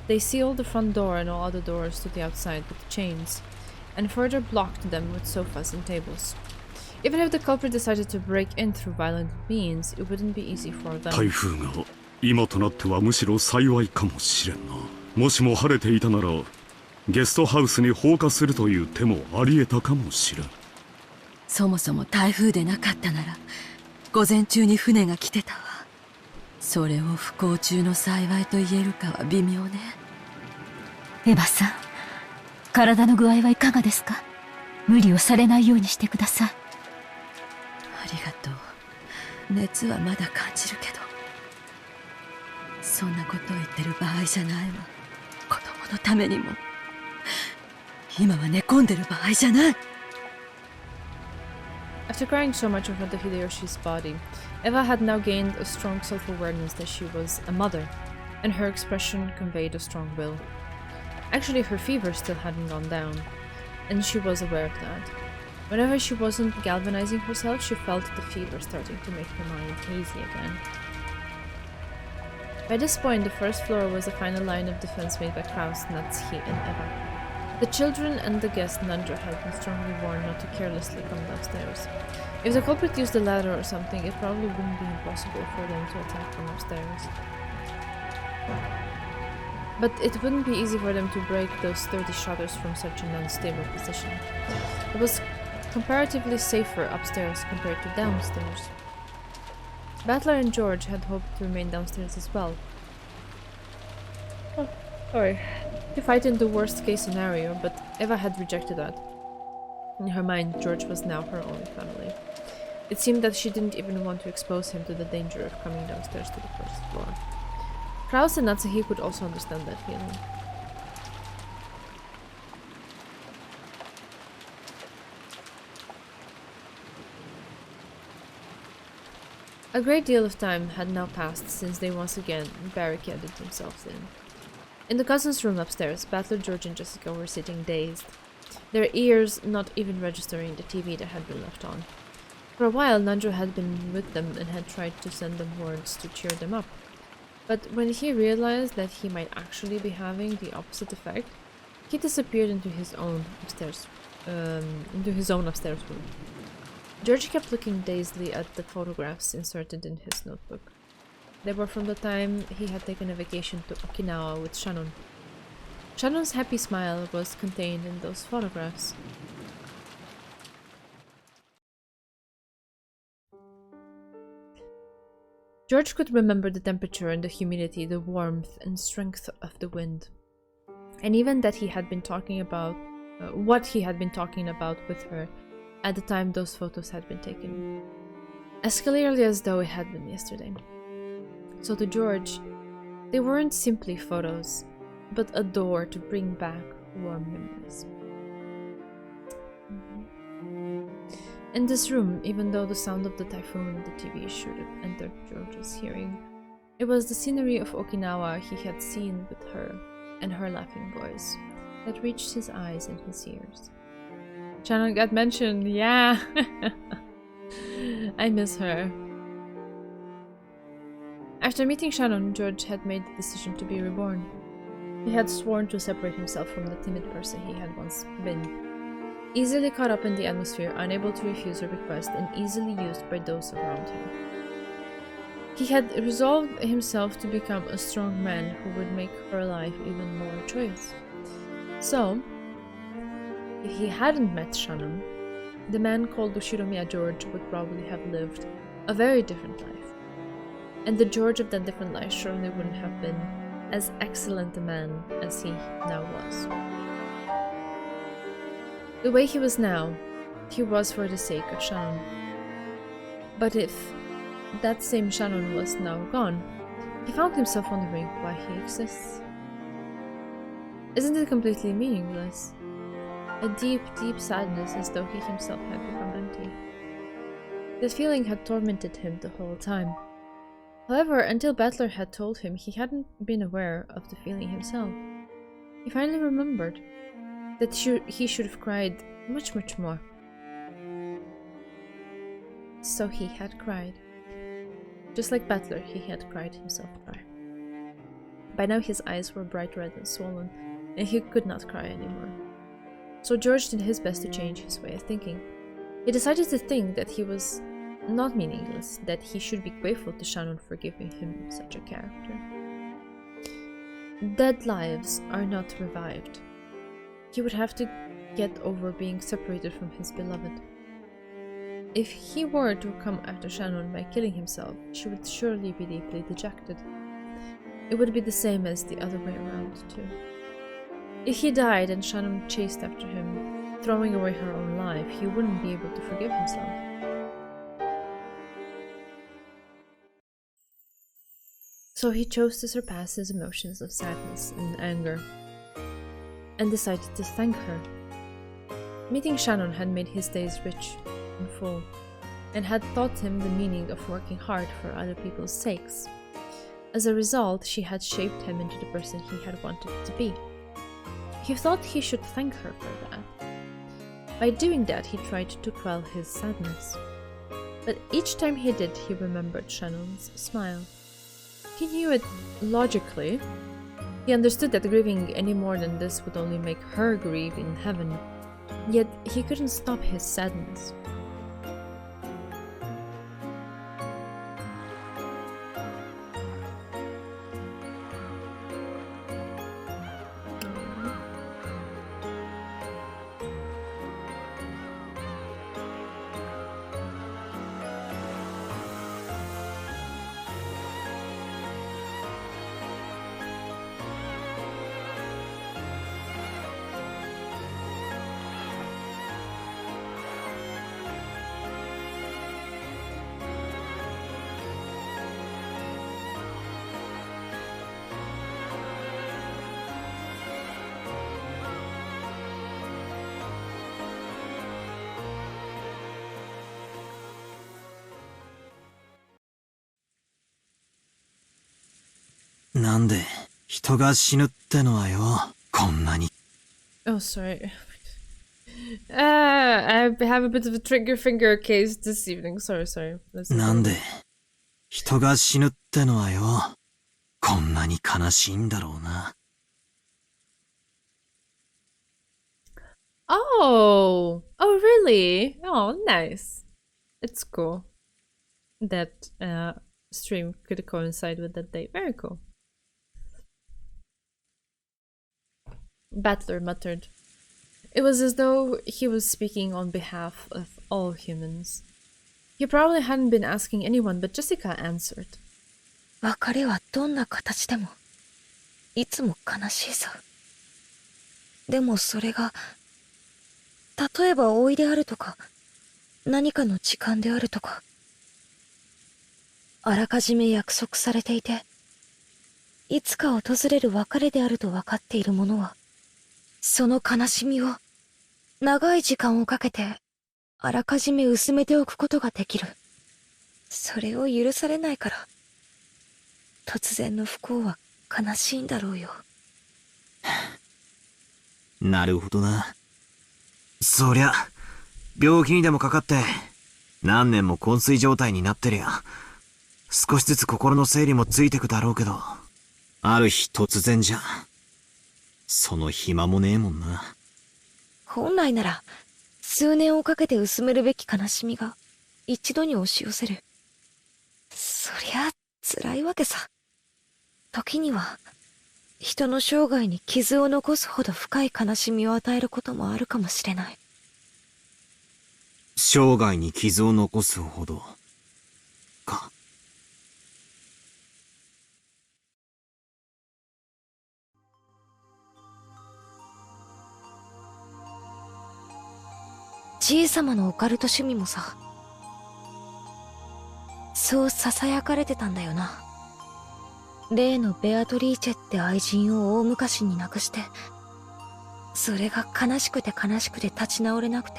They sealed the front door and all other doors to the outside with chains, and further blocked them with sofas and tables. Even if the culprit decided to break in through violent means, it wouldn't be easy for them. 台風が今となってはむしろ幸いかもしれんな。もしも晴れていたならゲストハウスに放火するという手もあり得たかもしれん。そもそも台風でなかったなら午前中に船が来てたわ。それを不幸中の幸いと言えるかは微妙ね。エヴァさん、体の具合はいかがですか？無理をされないようにしてください。ありがとう。熱はまだ感じるけど、そんなことを言ってる場合じゃないわ。子供のためにも。今は寝込んでる場合じゃない。After crying so much over the Hideyoshi's body, Eva had now gained a strong self-awareness that she was a mother, and her expression conveyed a strong will. Actually, her fever still hadn't gone down, and she was aware of that. Whenever she wasn't galvanizing herself, she felt the fever starting to make her mind hazy again. By this point, the first floor was the final line of defense made by Kraus, Natsuki, and Eva. The children and the guest Nandra had been strongly warned not to carelessly come downstairs. If the culprit used a ladder or something, it probably wouldn't be impossible for them to attack from upstairs. But it wouldn't be easy for them to break those sturdy shutters from such an unstable position. It was comparatively safer upstairs compared to downstairs. Battler and George had hoped to remain downstairs as well. Oh, sorry. To fight in the worst case scenario, but Eva had rejected that. In her mind, George was now her only family. It seemed that she didn't even want to expose him to the danger of coming downstairs to the first floor. Kraus and Natsuki could also understand that feeling. A great deal of time had now passed since they once again barricaded themselves in. In the cousins' room upstairs, Battler, George, and Jessica were sitting dazed, their ears not even registering the TV that had been left on. For a while, Nandro had been with them and had tried to send them words to cheer them up. But when he realized that he might actually be having the opposite effect, he disappeared into his own upstairs room. George kept looking dazedly at the photographs inserted in his notebook. They were from the time he had taken a vacation to Okinawa with Shannon. Shannon's happy smile was contained in those photographs. George could remember the temperature and the humidity, the warmth and strength of the wind, and even that he had been talking about what he had been talking about with her at the time those photos had been taken, as clearly as though it had been yesterday. So to George, they weren't simply photos, but a door to bring back warm memories. In this room, even though the sound of the typhoon and the TV should have entered George's hearing, it was the scenery of Okinawa he had seen with her and her laughing voice that reached his eyes and his ears. Shannon got mentioned, yeah! I miss her. After meeting Shannon, George had made the decision to be reborn. He had sworn to separate himself from the timid person he had once been. Easily caught up in the atmosphere, unable to refuse a request, and easily used by those around him. He had resolved himself to become a strong man who would make her life even more joyous. So, if he hadn't met Shannon, the man called Ushiromiya George would probably have lived a very different life. And the George of that different life surely wouldn't have been as excellent a man as he now was. The way he was now, he was for the sake of Shannon. But if that same Shannon was now gone, he found himself wondering why he exists. Isn't it completely meaningless? A deep, deep sadness as though he himself had become empty. That feeling had tormented him the whole time. However, until Battler had told him, he hadn't been aware of the feeling himself. He finally remembered that he should have cried much, much more. So he had cried. Just like Battler, he had cried himself dry. By now his eyes were bright red and swollen, and he could not cry anymore. So George did his best to change his way of thinking. He decided to think that he was not meaningless, that he should be grateful to Shannon for giving him such a character. Dead lives are not revived. he would have to get over being separated from his beloved. If he were to come after Shannon by killing himself, she would surely be deeply dejected. It would be the same as the other way around, too. If he died and Shannon chased after him, throwing away her own life, he wouldn't be able to forgive himself. So he chose to surpass his emotions of sadness and anger, and decided to thank her. Meeting Shannon had made his days rich and full, and had taught him the meaning of working hard for other people's sakes. As a result, she had shaped him into the person he had wanted to be. He thought he should thank her for that. By doing that, he tried to quell his sadness. But each time he did, he remembered Shannon's smile. He knew it logically. He understood that grieving any more than this would only make her grieve in heaven. Yet he couldn't stop his sadness.なんで人が死ぬってのはよ、こんなに。Oh, sorry. I have a bit of a trigger finger case this evening. Sorry. なんで人が死ぬってのはよ、こんなに悲しいんだろうな。Oh, really? Oh, nice. It's cool that stream could coincide with that day. Very cool. Battler muttered. It was as though he was speaking on behalf of all humans. He probably hadn't been asking anyone, but Jessica answered. 別れはどんな形でもいつも悲しいさ。でもそれが例えば老いであるとか何かの時間であるとかあらかじめ約束されていていつか訪れる別れであると分かっているものはその悲しみを長い時間をかけてあらかじめ薄めておくことができる。それを許されないから突然の不幸は悲しいんだろうよ。なるほどな。そりゃ病気にでもかかって何年も昏睡状態になってりゃ少しずつ心の整理もついてくだろうけど、ある日突然じゃその暇もねえもんな。本来なら数年をかけて薄めるべき悲しみが一度に押し寄せる。そりゃ辛いわけさ。時には人の生涯に傷を残すほど深い悲しみを与えることもあるかもしれない。生涯に傷を残すほどか。じいさまのオカルト趣味もさ、そう囁かれてたんだよな。例のベアトリーチェって愛人を大昔に亡くして、それが悲しくて立ち直れなくて、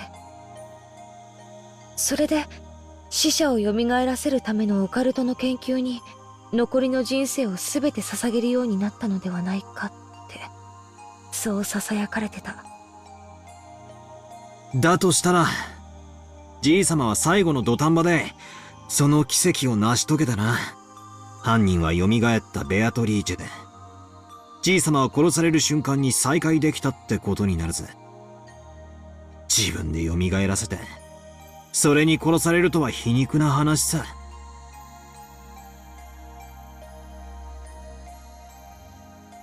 それで死者を蘇らせるためのオカルトの研究に残りの人生を全て捧げるようになったのではないかって、そう囁かれてた。だとしたらじいさまは最後の土壇場でその奇跡を成し遂げたな。犯人は蘇ったベアトリーチェでじいさまは殺される瞬間に再会できたってことになるぜ。自分で蘇らせてそれに殺されるとは皮肉な話さ。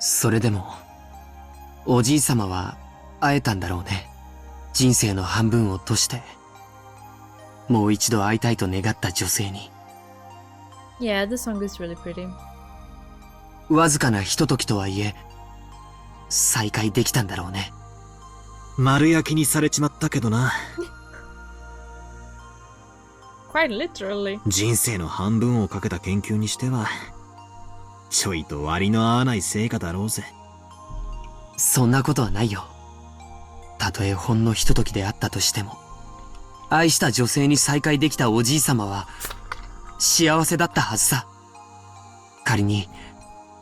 それでもおじいさまは会えたんだろうね。人生の半分を落として、もう一度会いたいと願った女性に。Yeah, the song is really pretty. わずかなひとときとはいえ、再会できたんだろうね。丸焼きにされちまったけどな。Quite literally. 人生の半分をかけた研究にしては、ちょいと割の合わない成果だろうぜ。そんなことはないよ。たとえほんのひとときであったとしても、愛した女性に再会できたおじいさまは、幸せだったはずさ。仮に、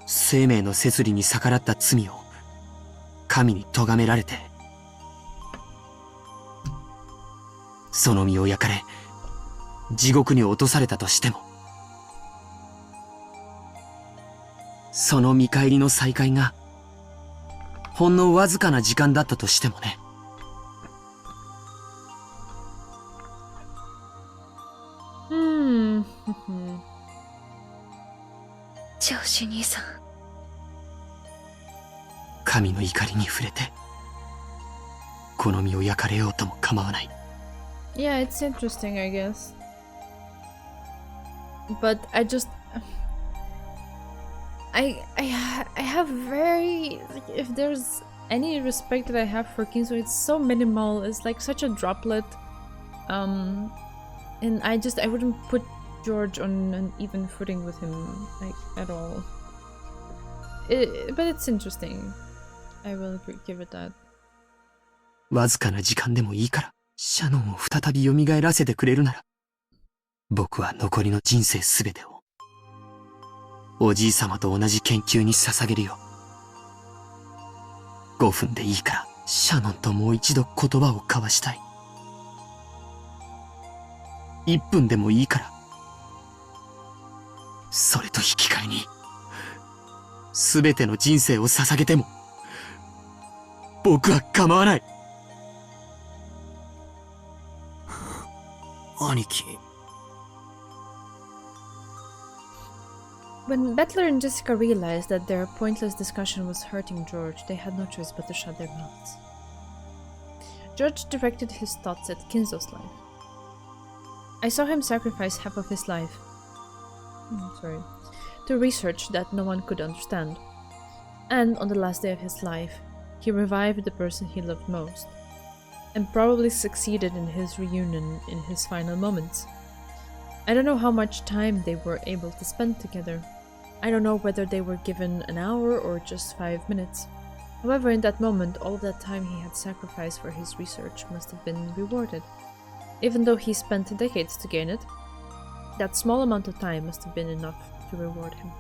生命の摂理に逆らった罪を、神に咎められて、その身を焼かれ、地獄に落とされたとしても、その見返りの再会が、ほんのわずかな時間だったとしてもね。上司兄さん。神の怒りに触れて、この身を焼かれようとも構わない。Yeah, it's interesting, I guess. But I just... I have very... If there's any respect that I have for Kinzo, it's so minimal. It's like such a droplet. And I wouldn't put George on an even footing with him, like, at all. But it's interesting. I will give it that. わずかな時間でもいいから、シャノンを再び蘇らせてくれるなら、僕は残りの人生すべてを、おじいさまと同じ研究に捧げるよ。5分でいいから、シャノンともう一度言葉を交わしたい。1分でもいいから、それと引き換えに、すべての人生を捧げても、僕は構わない。兄貴。When Bettler and Jessica realized that their pointless discussion was hurting George, they had no choice but to shut their mouths. George directed his thoughts at Kinzo's life. I saw him sacrifice half of his life to research that no one could understand. And on the last day of his life, he revived the person he loved most, and probably succeeded in his reunion in his final moments. I don't know how much time they were able to spend together. I don't know whether they were given an hour or just 5 minutes. However, in that moment, all of that time he had sacrificed for his research must have been rewarded. Even though he spent decades to gain it, that small amount of time must have been enough to reward him.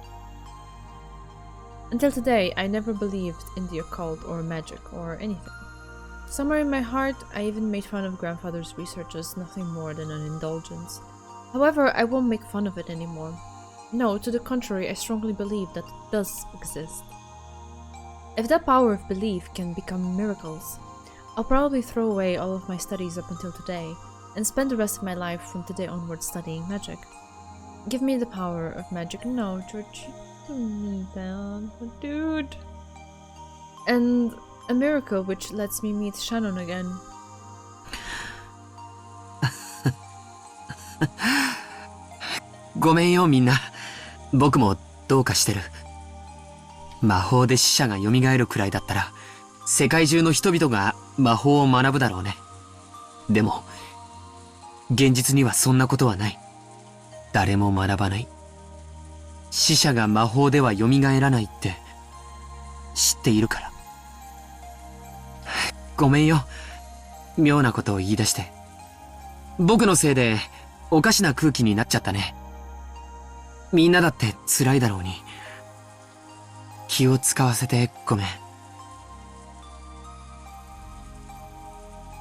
Until today, I never believed in the occult or magic or anything. Somewhere in my heart, I even made fun of grandfather's research as nothing more than an indulgence. However, I won't make fun of it anymore. No, to the contrary, I strongly believe that it does exist. If that power of belief can become miracles, I'll probably throw away all of my studies up until today, and spend the rest of my life from today onward studying magic. Give me the power of magic. No, George, you don't need that, dude. And a miracle which lets me meet Shannon again. ごめんよみんな。僕もどうかしてる。魔法で死者が蘇るくらいだったら、世界中の人々が魔法を学ぶだろうね。でも、現実にはそんなことはない。誰も学ばない。死者が魔法では蘇らないって知っているから。ごめんよ。妙なことを言い出して。僕のせいでおかしな空気になっちゃったね。みんなだって辛いだろうに。気を使わせてごめん。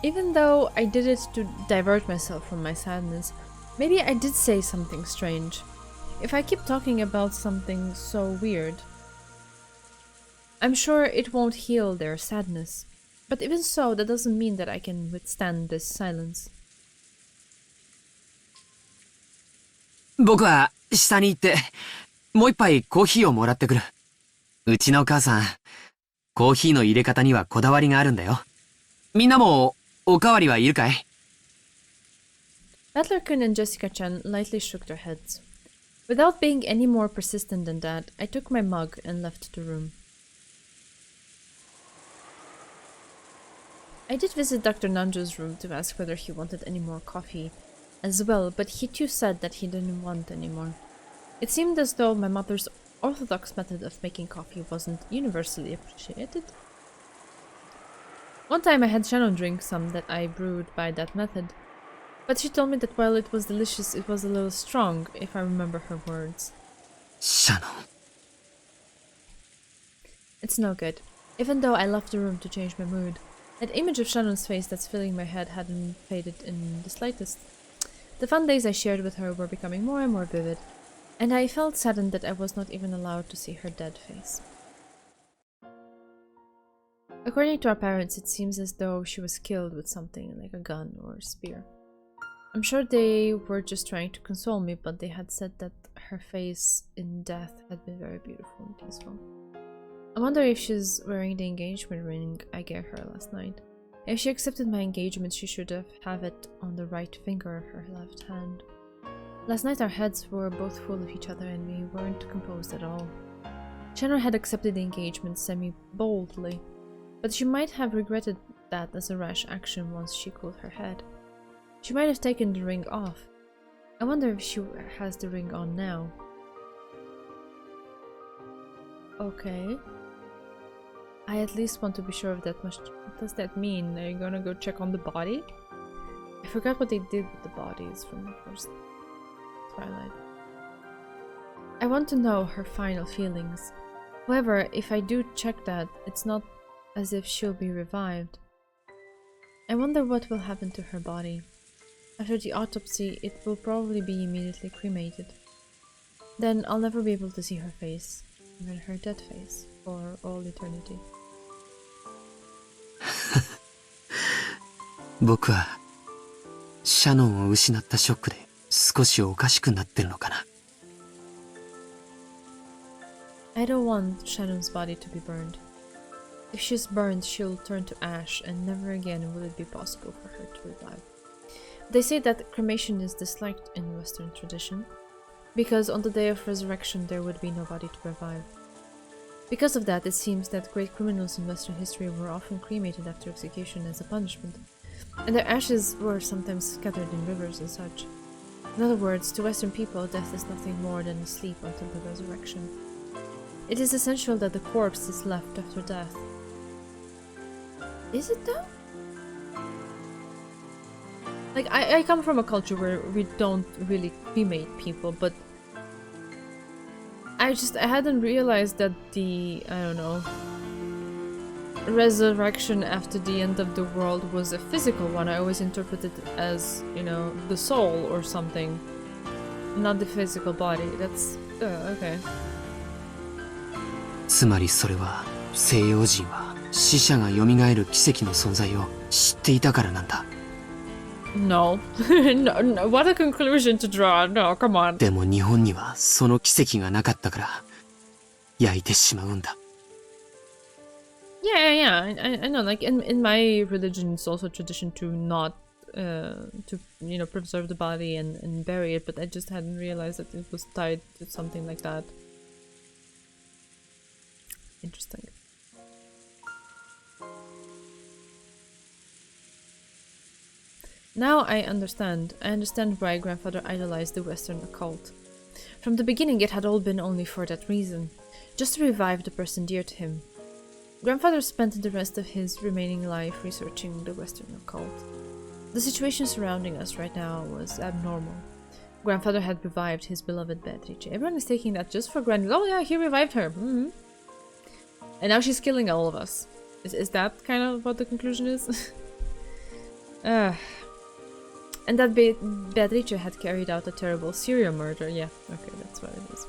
Even though I did it to divert myself from my sadness, maybe I did say something strange. If I keep talking about something so weird, I'm sure it won't heal their sadness. But even so, that doesn't mean that I can withstand this silence. 僕は下に行って、もう一杯コーヒーをもらってくる。うちの母さん、コーヒーの入れ方にはこだわりがあるんだよ。みんなもおかわりはいるかい？ Butler-kun and Jessica-chan lightly shook their heads. Without being any more persistent than that, I took my mug and left the room. I did visit Dr. Nanjo's room to ask whether he wanted any more coffee as well, but he too said that he didn't want any more. It seemed as though my mother's orthodox method of making coffee wasn't universally appreciated. One time I had Shannon drink some that I brewed by that method, but she told me that while it was delicious, it was a little strong, if I remember her words. Shannon. It's no good. Even though I left the room to change my mood, that image of Shannon's face that's filling my head hadn't faded in the slightest. The fun days I shared with her were becoming more and more vivid, and I felt saddened that I was not even allowed to see her dead face. According to our parents, it seems as though she was killed with something like a gun or a spear. I'm sure they were just trying to console me, but they had said that her face in death had been very beautiful and peaceful. I wonder if she's wearing the engagement ring I gave her last night. If she accepted my engagement, she should have it on the right finger of her left hand. Last night our heads were both full of each other and we weren't composed at all. Shannon had accepted the engagement semi-boldly, but she might have regretted that as a rash action once she cooled her head. She might have taken the ring off. I wonder if she has the ring on now. Okay. I at least want to be sure of that much. What does that mean? Are you gonna go check on the body? I forgot what they did with the bodies from the first Twilight. I want to know her final feelings. However, if I do check that, it's not as if she'll be revived. I wonder what will happen to her body. After the autopsy, it will probably be immediately cremated. Then I'll never be able to see her face, even her dead face, for all eternity. 僕はシャノンを失ったショックで少しおかしくなってるのかな。I don't want Shannon's body to be burned. If she's burned, she'll turn to ash, and never again will it be possible for her to revive. They say that cremation is disliked in Western tradition, because on the day of resurrection there would be nobody to revive. Because of that, it seems that great criminals in Western history were often cremated after execution as a punishment, and their ashes were sometimes scattered in rivers and such. In other words, to Western people, death is nothing more than a sleep until the resurrection. It is essential that the corpse is left after death. Is it though? Like, I come from a culture where we don't really cremate people, but I hadn't realized that the, I don't know, resurrection after the end of the world was a physical one. I always interpreted it as, you know, the soul or something, not the physical body. That's, okay. つまりそれは西洋人は死者が蘇る奇跡の存在を知っていたからなんだ。No. No, what a conclusion to draw. No, come on. でも日本にはその奇跡がなかったから焼いてしまうんだ。Yeah. I know. Like in my religion, it's also tradition to not, to preserve the body and bury it. But I just hadn't realized that it was tied to something like that. Interesting. Now I understand. I understand why grandfather idolized the Western occult. From the beginning, it had all been only for that reason, just to revive the person dear to him. Grandfather spent the rest of his remaining life researching the Western occult. The situation surrounding us right now was abnormal. Grandfather had revived his beloved Beatrice. Everyone is taking that just for granted. Oh yeah, he revived her. And now she's killing all of us. Is that kind of what the conclusion is? And that Beatrice had carried out a terrible serial murder. Yeah, okay, that's what it is.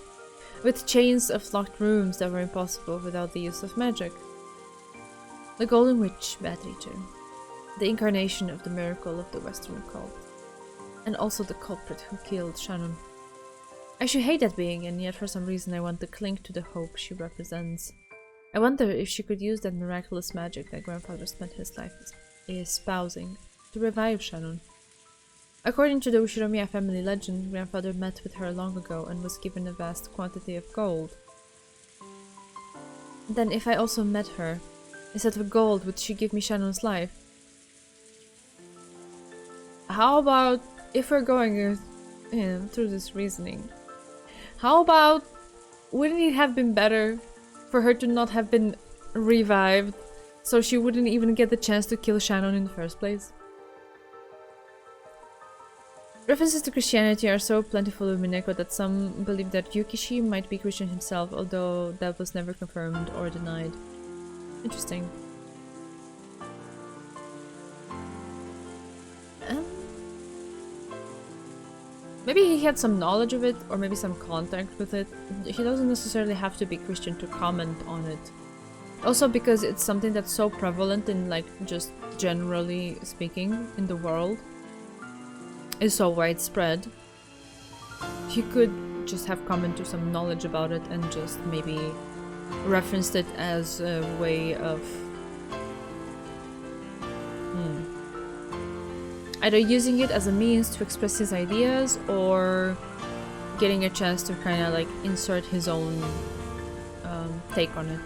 With chains of locked rooms that were impossible without the use of magic. The Golden Witch, Beatrice. The incarnation of the miracle of the Western occult. And also the culprit who killed Shannon. I should hate that being, and yet for some reason I want to cling to the hope she represents. I wonder if she could use that miraculous magic that grandfather spent his life espousing to revive Shannon. According to the Ushiromiya family legend, grandfather met with her long ago and was given a vast quantity of gold. Then if I also met her, instead of gold, would she give me Shannon's life? How about, if we're going through this reasoning, how about, wouldn't it have been better for her to not have been revived, so she wouldn't even get the chance to kill Shannon in the first place? References to Christianity are so plentiful in Umineko that some believe that Yukishi might be Christian himself, although that was never confirmed or denied. Interesting. Maybe he had some knowledge of it, or maybe some contact with it. He doesn't necessarily have to be Christian to comment on it. Also because it's something that's so prevalent in, like, just generally speaking in the world. Is so widespread. He could just have come into some knowledge about it and just maybe referenced it as a way of either using it as a means to express his ideas or getting a chance to kind of like insert his own take on it.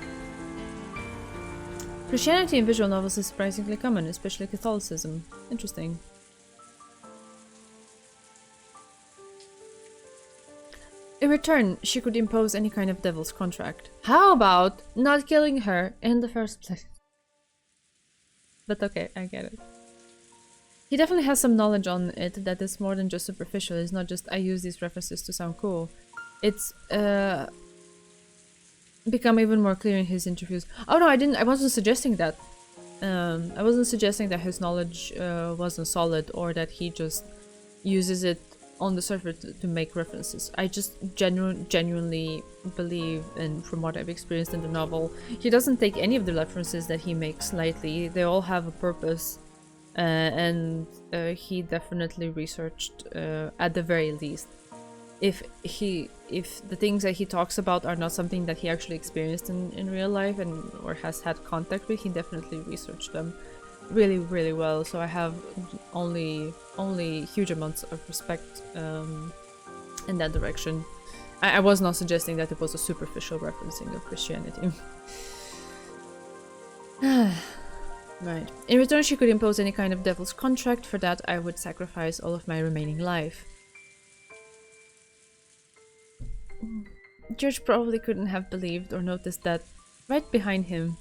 Christianity in visual novels is surprisingly common, especially Catholicism. Interesting. In return, she could impose any kind of devil's contract. How about not killing her in the first place? But okay, I get it. He definitely has some knowledge on it that is more than just superficial. It's not just I use these references to sound cool. It's become even more clear in his interviews. Oh no, I wasn't suggesting that. I wasn't suggesting that his knowledge wasn't solid or that he just uses it on the surface to make references. I just genuinely believe, and from what I've experienced in the novel, he doesn't take any of the references that he makes lightly. They all have a purpose, and he definitely researched at the very least. If the things that he talks about are not something that he actually experienced in real life and or has had contact with, he definitely researched them really, really well. So I have only huge amounts of respect in that direction. I was not suggesting that it was a superficial referencing of Christianity. Right. In return, she could impose any kind of devil's contract. For that, I would sacrifice all of my remaining life. George probably couldn't have believed or noticed that right behind him,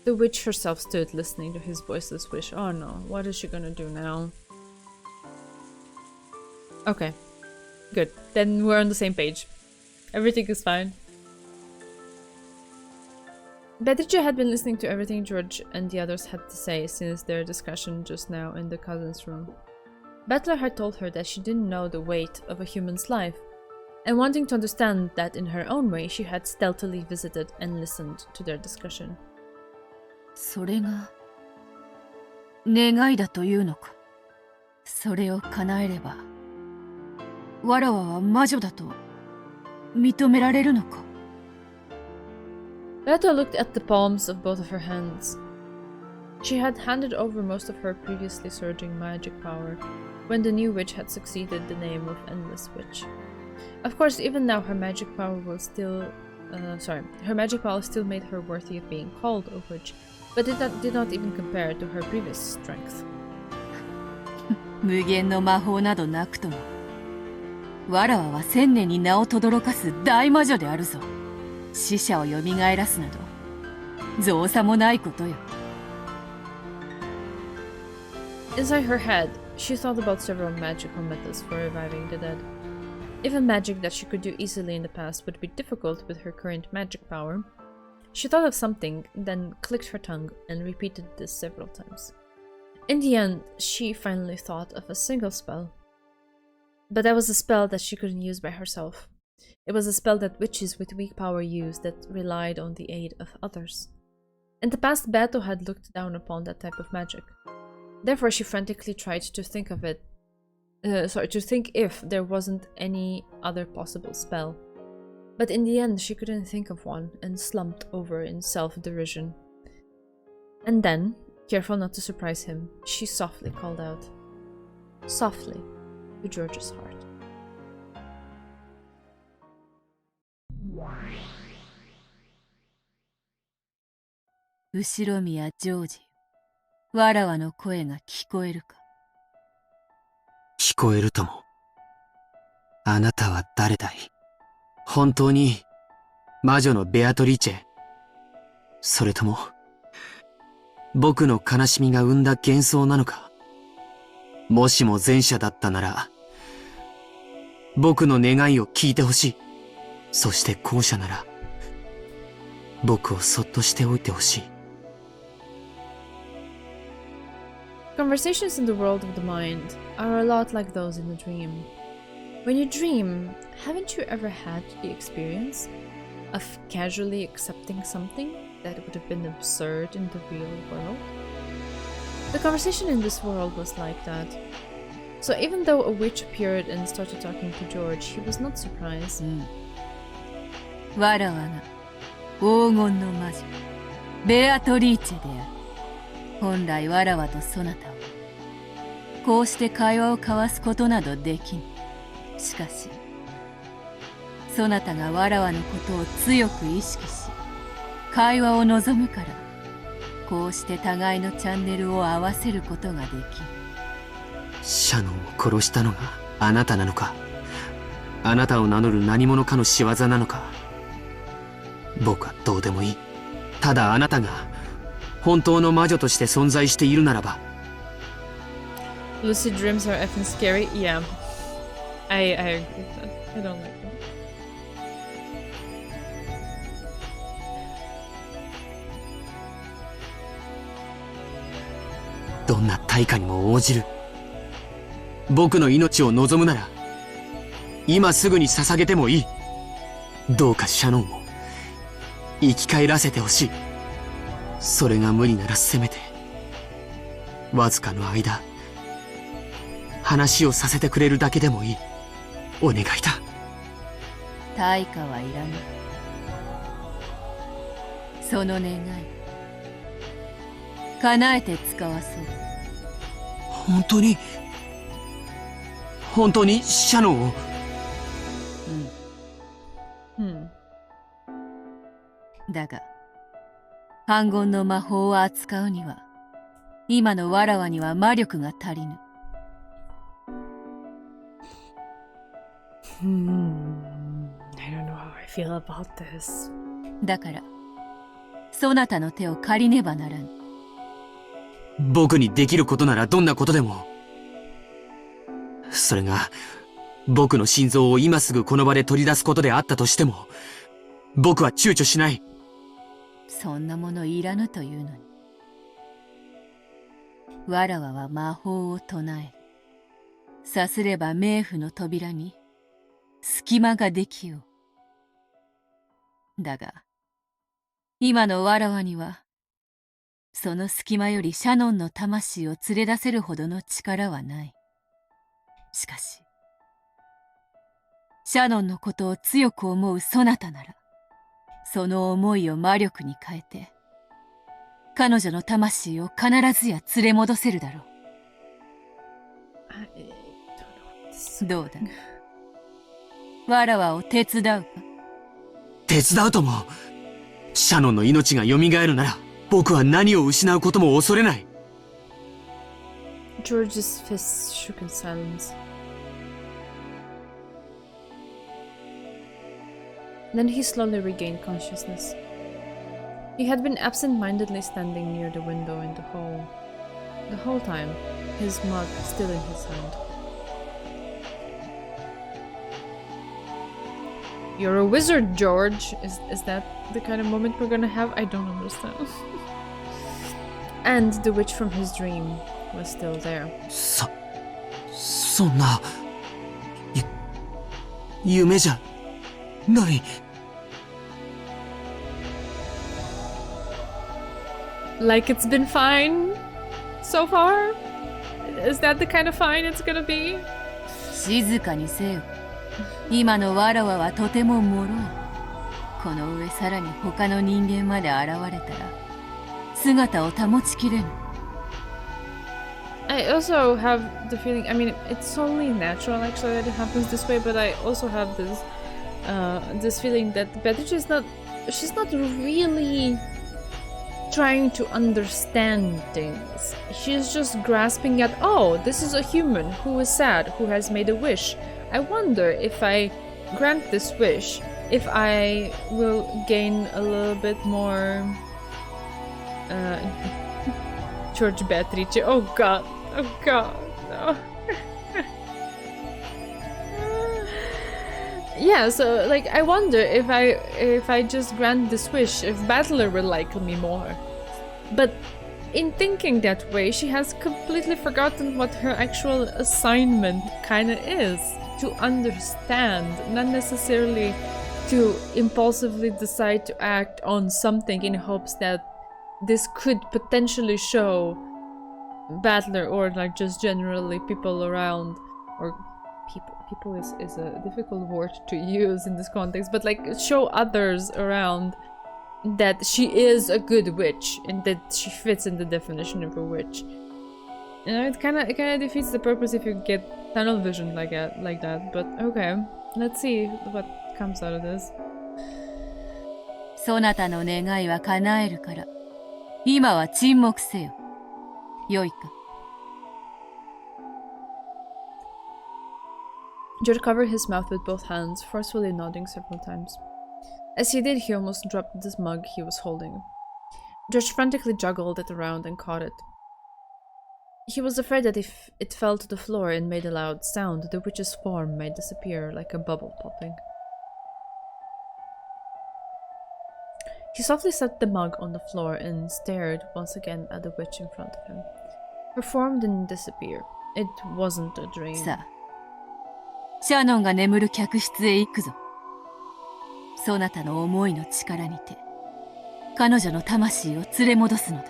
the witch herself stood listening to his voiceless wish. Oh no, what is she gonna do now? Okay, good. Then we're on the same page. Everything is fine. Beatrice had been listening to everything George and the others had to say since their discussion just now in the cousin's room. Butler had told her that she didn't know the weight of a human's life, and wanting to understand that in her own way, she had stealthily visited and listened to their discussion. それが願いだというのか。それを叶えれば、わらわは魔女だと認められるのか。Beata looked at the palms of both of her hands. She had handed over most of her previously surging magic power when the new witch had succeeded the name of Endless Witch. Of course, even now her magic power was still... her magic power still made her worthy of being called a witch, but it did not even compare to her previous strength. 無限の魔法などなくとも、わらわは千年に名を轟かす大魔女であるぞ。死者を蘇らすなど、造作もないことよ。Inside her head, she thought about several magical methods for reviving the dead. Even magic that she could do easily in the past would be difficult with her current magic power. She thought of something, then clicked her tongue and repeated this several times. In the end, she finally thought of a single spell. But that was a spell that she couldn't use by herself. It was a spell that witches with weak power used that relied on the aid of others. In the past, Beato had looked down upon that type of magic. Therefore, she frantically tried to think of it. To think if there wasn't any other possible spell. But in the end, she couldn't think of one and slumped over in self-derision. And then, careful not to surprise him, she softly called out. Softly, to George's heart. "後ろ宮ジョージ、わらわの声が聞こえるか?" 聞こえるとも。あなたは誰だい？本当に魔女のベアトリーチェ？それとも僕の悲しみが生んだ幻想なのか？もしも前者だったなら僕の願いを聞いてほしい。そして後者なら僕をそっとしておいてほしい。Conversations in the world of the mind are a lot like those in a dream. When you dream, haven't you ever had the experience of casually accepting something that would have been absurd in the real world? The conversation in this world was like that. So even though a witch appeared and started talking to George, he was not surprised. わらわが黄金の魔女ベアトリーチェである。本来わらわとそなたはこうして会話を交わすことなどできん。しかしそなたがわらわのことを強く意識し会話を望むから、こうして互いのチャンネルを合わせることができる。シャノンを殺したのがあなたなのか、あなたを名乗る何者かの仕業なのか、僕はどうでもいい。ただあなたが本当の魔女として存在しているならば。 Lucid dreams are effing scary. Yeah, I agree with that. I don't like that. どんな対価にも応じる。僕の命を望むなら今すぐに捧げてもいい。どうかシャノンを生き返らせてほしい。それが無理ならせめてわずかの間話をさせてくれるだけでもいい。お願いだ。対価はいらぬ。その願い叶えて使わせる。本当に本当にシャノンを。だが反言の魔法を扱うには今のわらわには魔力が足りぬ。I don't know how I feel about this. だからそなたの手を借りねばならぬ。僕にできることならどんなことでも。それが僕の心臓を今すぐこの場で取り出すことであったとしても僕は躊躇しない。そんなものいらぬというのに。わらわは魔法を唱える。さすれば冥府の扉に隙間ができよう。だが今のわらわにはその隙間よりシャノンの魂を連れ出せるほどの力はない。しかしシャノンのことを強く思うそなたならその思いを魔力に変えて彼女の魂を必ずや連れ戻せるだろう。どうだ、わらわを手伝うか。手伝うとも。シャノンの命が蘇るなら僕は何を失うことも恐れない。 George's fists shook in silence. Then he slowly regained consciousness. He had been absent-mindedly standing near the window in the hall. The whole time, his mug still in his hand. You're a wizard, George! Is that the kind of moment we're gonna have? I don't understand. And the witch from his dream was still there. そんな夢じゃない。Like it's been fine so far? Is that the kind of fine it's gonna be? 静かにせよ。今のわらわはとても脆い。この上さらに他の人間まで現れたら姿を保ちきれぬ。 I also have the feeling, I mean, it's only natural actually that it happens this way, but I also have this feeling that Beatrice is she's not really trying to understand things. She's just grasping at, oh, this is a human who is sad, who has made a wish. I wonder if I grant this wish, if I will gain a little bit more George Beatrice. Oh god. Oh god. No. Yeah, so like I wonder if I just grant this wish, if Battler will like me more. But in thinking that way, she has completely forgotten what her actual assignment kinda is. To understand, not necessarily to impulsively decide to act on something in hopes that this could potentially show Battler or like just generally people around, or people is a difficult word to use in this context, but like show others around that she is a good witch and that she fits in the definition of a witch. You know, it kind of defeats the purpose if you get tunnel vision like that. But okay, let's see what comes out of this. そなたの願いは叶えるから、今は沈黙せよ。よいか。 George covered his mouth with both hands, forcefully nodding several times. As he did, he almost dropped the mug he was holding. George frantically juggled it around and caught it. He was afraid that if it fell to the floor and made a loud sound, the witch's form might disappear like a bubble popping. He softly set the mug on the floor and stared once again at the witch in front of him. Her form didn't disappear. It wasn't a dream. さあ、シャノンが眠る客室へ行くぞ。そなたの思いの力にて、彼女の魂を連れ戻すのだ。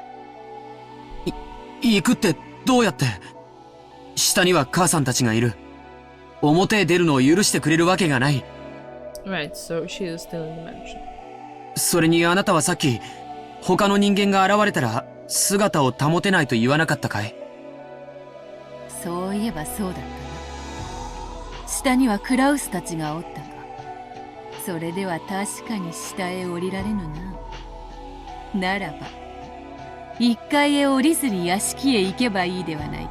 行くってどうやって？下には母さんたちがいる。表へ出るのを許してくれるわけがない。Right, so she is still in the mansion. それにあなたはさっき、他の人間が現れたら姿を保てないと言わなかったかい？そういえばそうだったな。下にはクラウスたちがおったが、それでは確かに下へ降りられぬな。ならば、一階へ降りずに屋敷へ行けばいいではないか。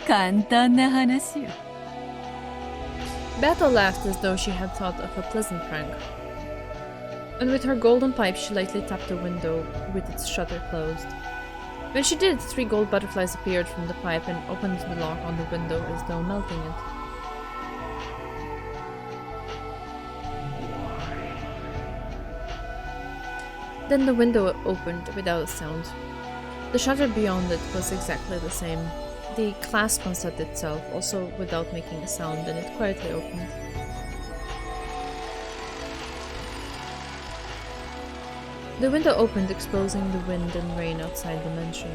簡単な話よ。Battle laughed as though she had thought of a pleasant prank. And with her golden pipe, she lightly tapped the window with its shutter closed. When she did, 3 gold butterflies appeared from the pipe and opened the lock on the window as though melting it. Then the window opened without a sound. The shutter beyond it was exactly the same. The clasp unset itself, also without making a sound, and it quietly opened. The window opened, exposing the wind and rain outside the mansion.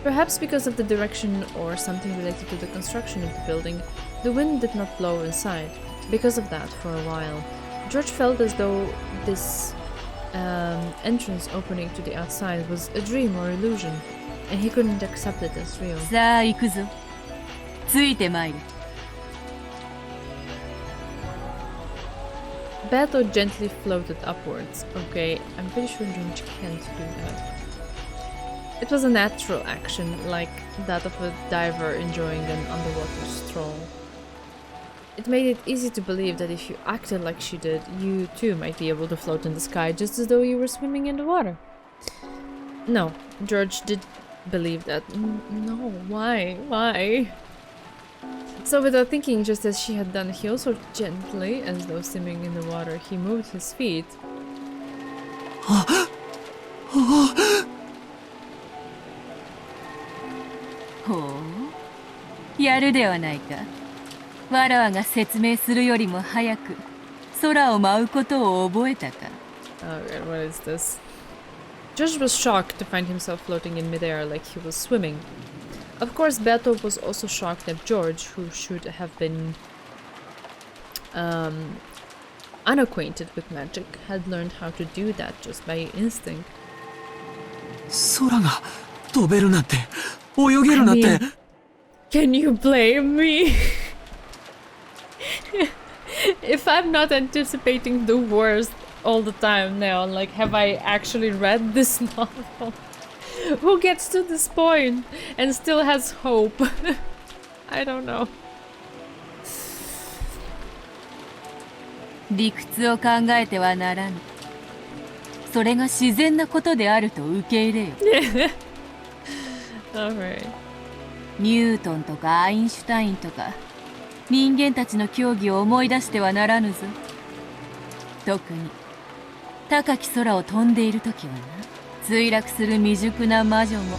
Perhaps because of the direction or something related to the construction of the building, the wind did not blow inside. Because of that, for a while, George felt as though this entrance opening to the outside was a dream or illusion, and he couldn't accept it as real. さあ行くぞ。ついてまいる。Beto gently floated upwards. Okay, I'm pretty sure George can't do that. It was a natural action, like that of a diver enjoying an underwater stroll. It made it easy to believe that if you acted like she did, you too might be able to float in the sky just as though you were swimming in the water. No, George did believe that. No, why? Why? So without thinking, just as she had done, he also gently, as though swimming in the water, he moved his feet. Oh, やるではないか。わらわが説明するよりも早く空を舞うことを覚えたか。 Alright, what is this? George was shocked to find himself floating in midair like he was swimming. Of course, Beto was also shocked at George, who should have been unacquainted with magic, had learned how to do that just by instinct. 空が飛べるなんて、泳げるなんて。Can you blame me? If I'm not anticipating the worst all the time now, like, have I actually read this novel? Who gets to this point and still has hope? I don't know. 理屈を考えてはならぬ。それが自然なことであると受け入れよ。Alright. ニュートンとかアインシュタインとか人間たちの競技を思い出してはならぬぞ。特に高き空を飛んでいる時はな、墜落する未熟な魔女も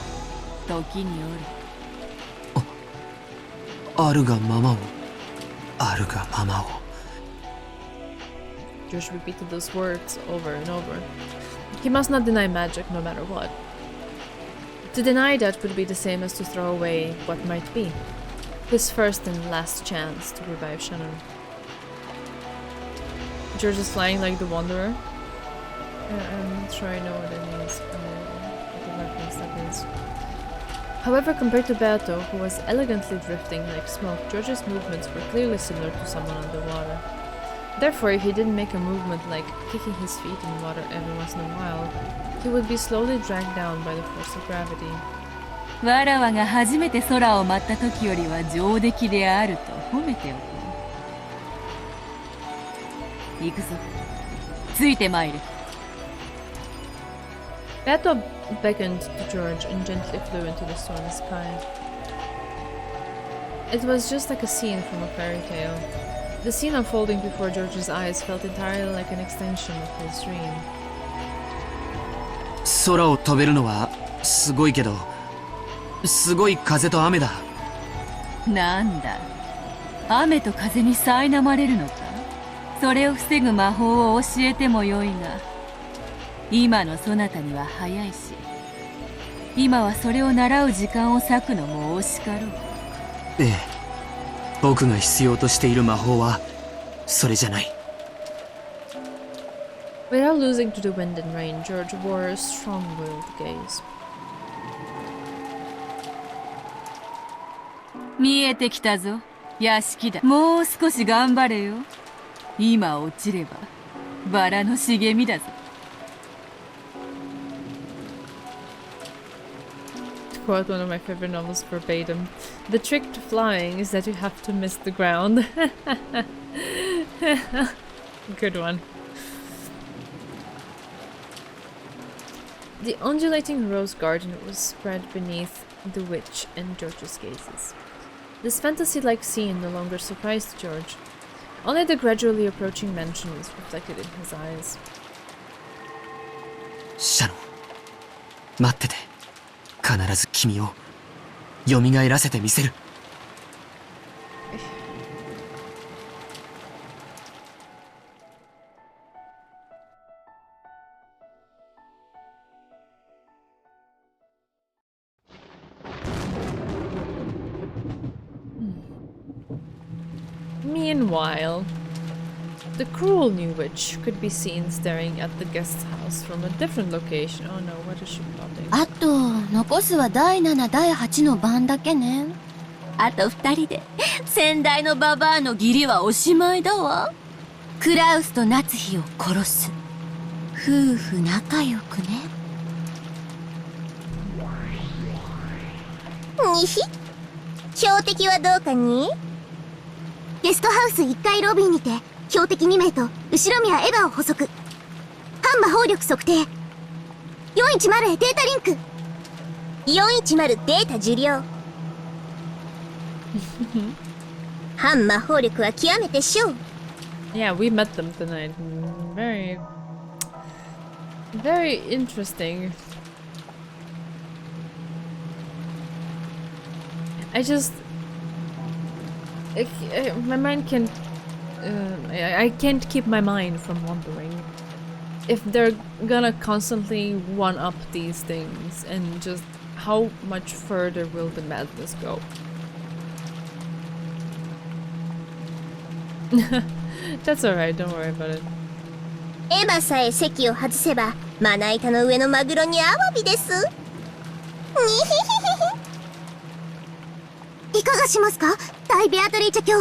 時におる。あるがままを、あるがままを。Josh repeated those words over and over. He must not deny magic no matter what. To deny that would be the same as to throw away what might be. His first and last chance to revive Shannon. George is flying like the Wanderer. I'm not sure I know what it means. What reference that means. However, compared to Beato, who was elegantly drifting like smoke, George's movements were clearly similar to someone underwater. Therefore, if he didn't make a movement like kicking his feet in water every once in a while, he would be slowly dragged down by the force of gravity. わらわが初めて空を舞った時よりは上出来であると褒めておく。行くぞ。ついてまいる。Beato beckoned to George and gently flew into the stormy sky. It was just like a scene from a fairy tale. The scene unfolding before George's eyes felt entirely like an extension of his dream. 空を飛べるのはすごいけど、すごい風と雨だ。なんだ、雨と風に苛まれるのか。それを防ぐ魔法を教えてもよいが、今のそなたには早いし、今はそれを習う時間を割くのも惜しかろう。ええ、僕が必要としている魔法はそれじゃない。Without losing to the wind and rain, George wore a strong-willed gaze. 見えてきたぞ、屋敷だ。もう少し頑張れよ。今落ちればバラの茂みだぞ。To quote one of my favorite novels verbatim, the trick to flying is that you have to miss the ground. Good one. The undulating rose garden was spread beneath the witch and George's gazes. This fantasy-like scene no longer surprised George. Only the gradually approaching mansion was reflected in his eyes. シャノン、待ってて。必ず君を蘇らせてみせる。Meanwhile, the cruel new witch could be seen staring at the guest house from a different location. Oh no, what is she plotting? あと残すは第7第8の番だけね。あと2人で先代のババアの義理はおしまいだわ。クラウスと夏日を殺す。夫婦仲良くね。にひ、標的はどうかに？ゲストハウス1階ロビーにて標的2名と後ろ宮エヴァを捕捉。反魔法力測定。410へデータリンク。410データ受領。反魔法力は極めて小。Yeah, we met them tonight. Very, very interesting. I just, my mind can't. I can't keep my mind from wondering if they're gonna constantly one-up these things, and just how much further will the madness go? That's alright, don't worry about it. エヴァさえ席を外せば、まな板の上のマグロにアワビです。にひひひ。いかがしますか、大ベアトリーチェ卿。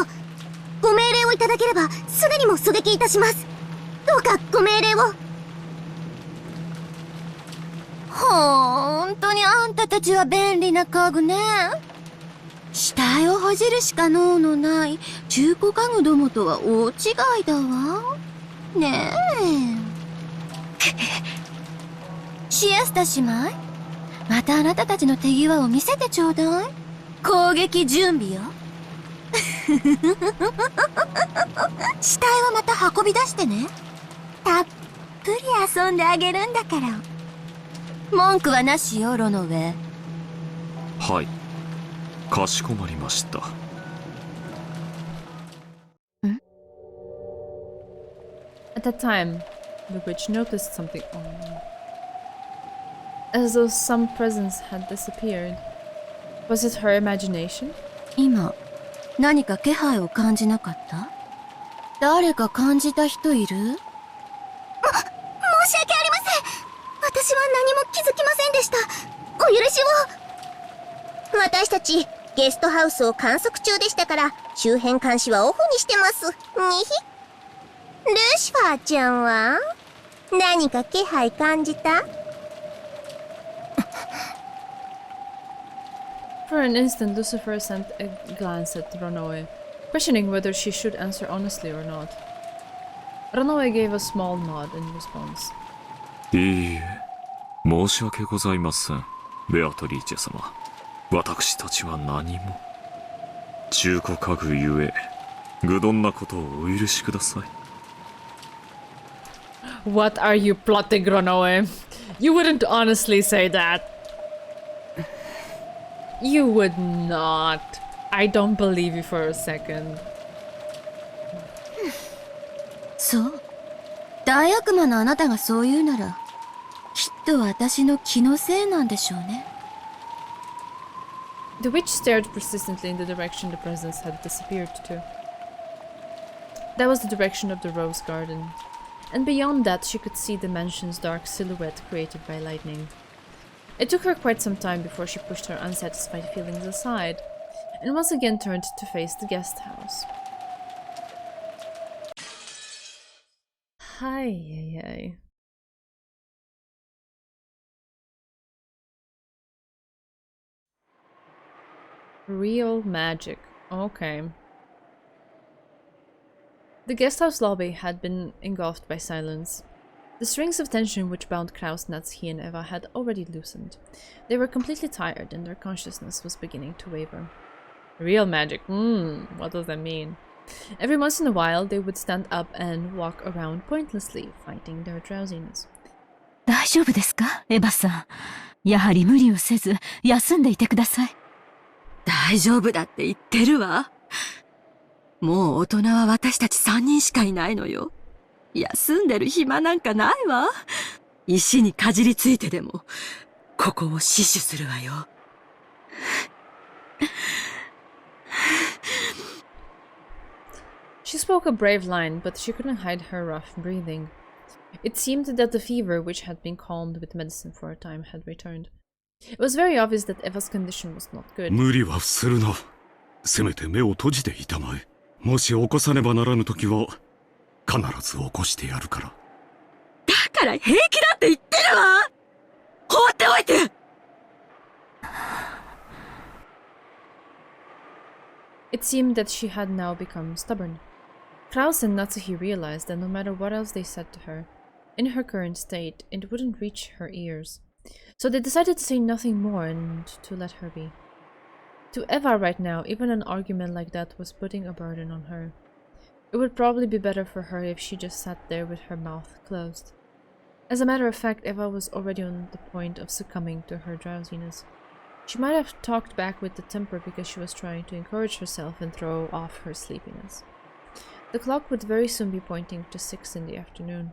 ご命令をいただければ、すぐにも狙撃いたします。どうかご命令を。ほんとにあんたたちは便利な家具ね。死体をほじるしか能のない中古家具どもとは大違いだわ。ねえ。シエスタ姉妹、またあなたたちの手際を見せてちょうだい。攻撃準備よ。死体はまた運び出してね。たっぷり遊んであげるんだから。文句はなしよ、ロノウェイ。はい、かしこまりました。At that time, the witch noticed something wrong. As though some presence had disappeared. Was it her imagination? 今、何か気配を感じなかった？誰か感じた人いる？申し訳ありません。私は何も気づきませんでした。お許しを。私たち、ゲストハウスを観測中でしたから、周辺監視はオフにしてます。にひ。ルシファーちゃんは何か気配感じた？ For an instant, Lucifer sent a glance at Ronoe, questioning whether she should answer honestly or not. Ronoe gave a small nod in response. いいえ、申し訳ございません、ベアトリーチェ様。私たちは何も。中古家具ゆえ、愚鈍なことをお許しください。What are you plotting, Ronoe? You wouldn't honestly say that. You would not. I don't believe you for a second. そう。大悪魔のあなたがそう言うなら、きっと私の気のせいなんでしょうね。The witch stared persistently in the direction the presence had disappeared to. That was the direction of the rose garden. And beyond that she could see the mansion's dark silhouette created by lightning. It took her quite some time before she pushed her unsatisfied feelings aside, and once again turned to face the guest house. Hi. Real magic. Okay. The guesthouse lobby had been engulfed by silence. The strings of tension which bound Kraus, Natsuki, and Eva had already loosened. They were completely tired, and their consciousness was beginning to waver. Real magic. What does that mean? Every once in a while, they would stand up and walk around pointlessly, fighting their drowsiness. 大丈夫ですか、エヴァさん。やはり無理をせず、休んでいてください。大丈夫だって言ってるわ。もう大人は私たち3人しかいないのよ。休んでる暇なんかないわ。石にかじりついてでも、ここを死守するわよ。She spoke a brave line, but she couldn't hide her rough breathing. It seemed that the fever, which had been calmed with medicine for a time, had returned. It was very obvious that Eva's condition was not good. 無理はするな。せめて目を閉じていたまえ。もし起こさねばならぬときは、必ず起こしてやるから。だから平気だって言ってるわ。放っておいて。It seemed that she had now become stubborn. Kraus and Natsuhi realized that no matter what else they said to her, in her current state, it wouldn't reach her ears. So they decided to say nothing more and to let her be. To Eva right now, even an argument like that was putting a burden on her. It would probably be better for her if she just sat there with her mouth closed. As a matter of fact, Eva was already on the point of succumbing to her drowsiness. She might have talked back with the temper because she was trying to encourage herself and throw off her sleepiness. The clock would very soon be pointing to 6 in the afternoon.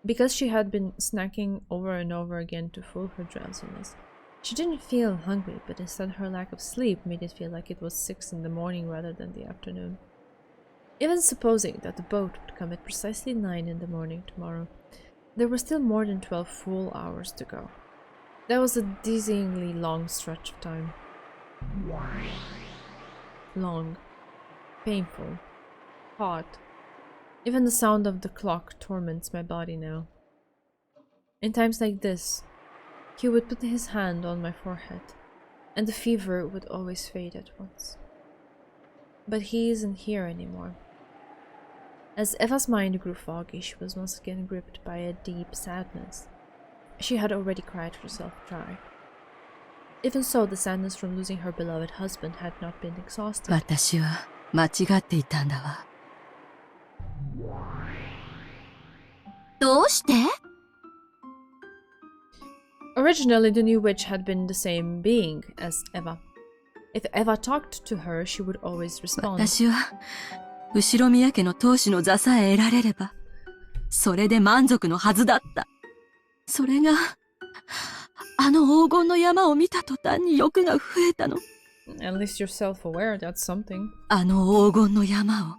Because she had been snacking over and over again to fool her drowsiness, she didn't feel hungry, but instead her lack of sleep made it feel like it was 6 in the morning rather than the afternoon. Even supposing that the boat would come at precisely 9 in the morning tomorrow, there were still more than 12 full hours to go. That was a dizzyingly long stretch of time. Long, painful, hot. Even the sound of the clock torments my body now. In times like this, he would put his hand on my forehead, and the fever would always fade at once. But he isn't here anymore. As Eva's mind grew foggy, she was once again gripped by a deep sadness. She had already cried herself dry. Even so, the sadness from losing her beloved husband had not been exhausted. 私は間違っていたんだわ。どうして？ Originally, the new witch had been the same being as Eva. If Eva talked to her, she would always respond. 私は後宮家の当主の座さえ得られれば、それで満足のはずだった。それが、あの黄金の山を見た途端に欲が増えたの。At least you're self-aware, that's something. あの黄金の山を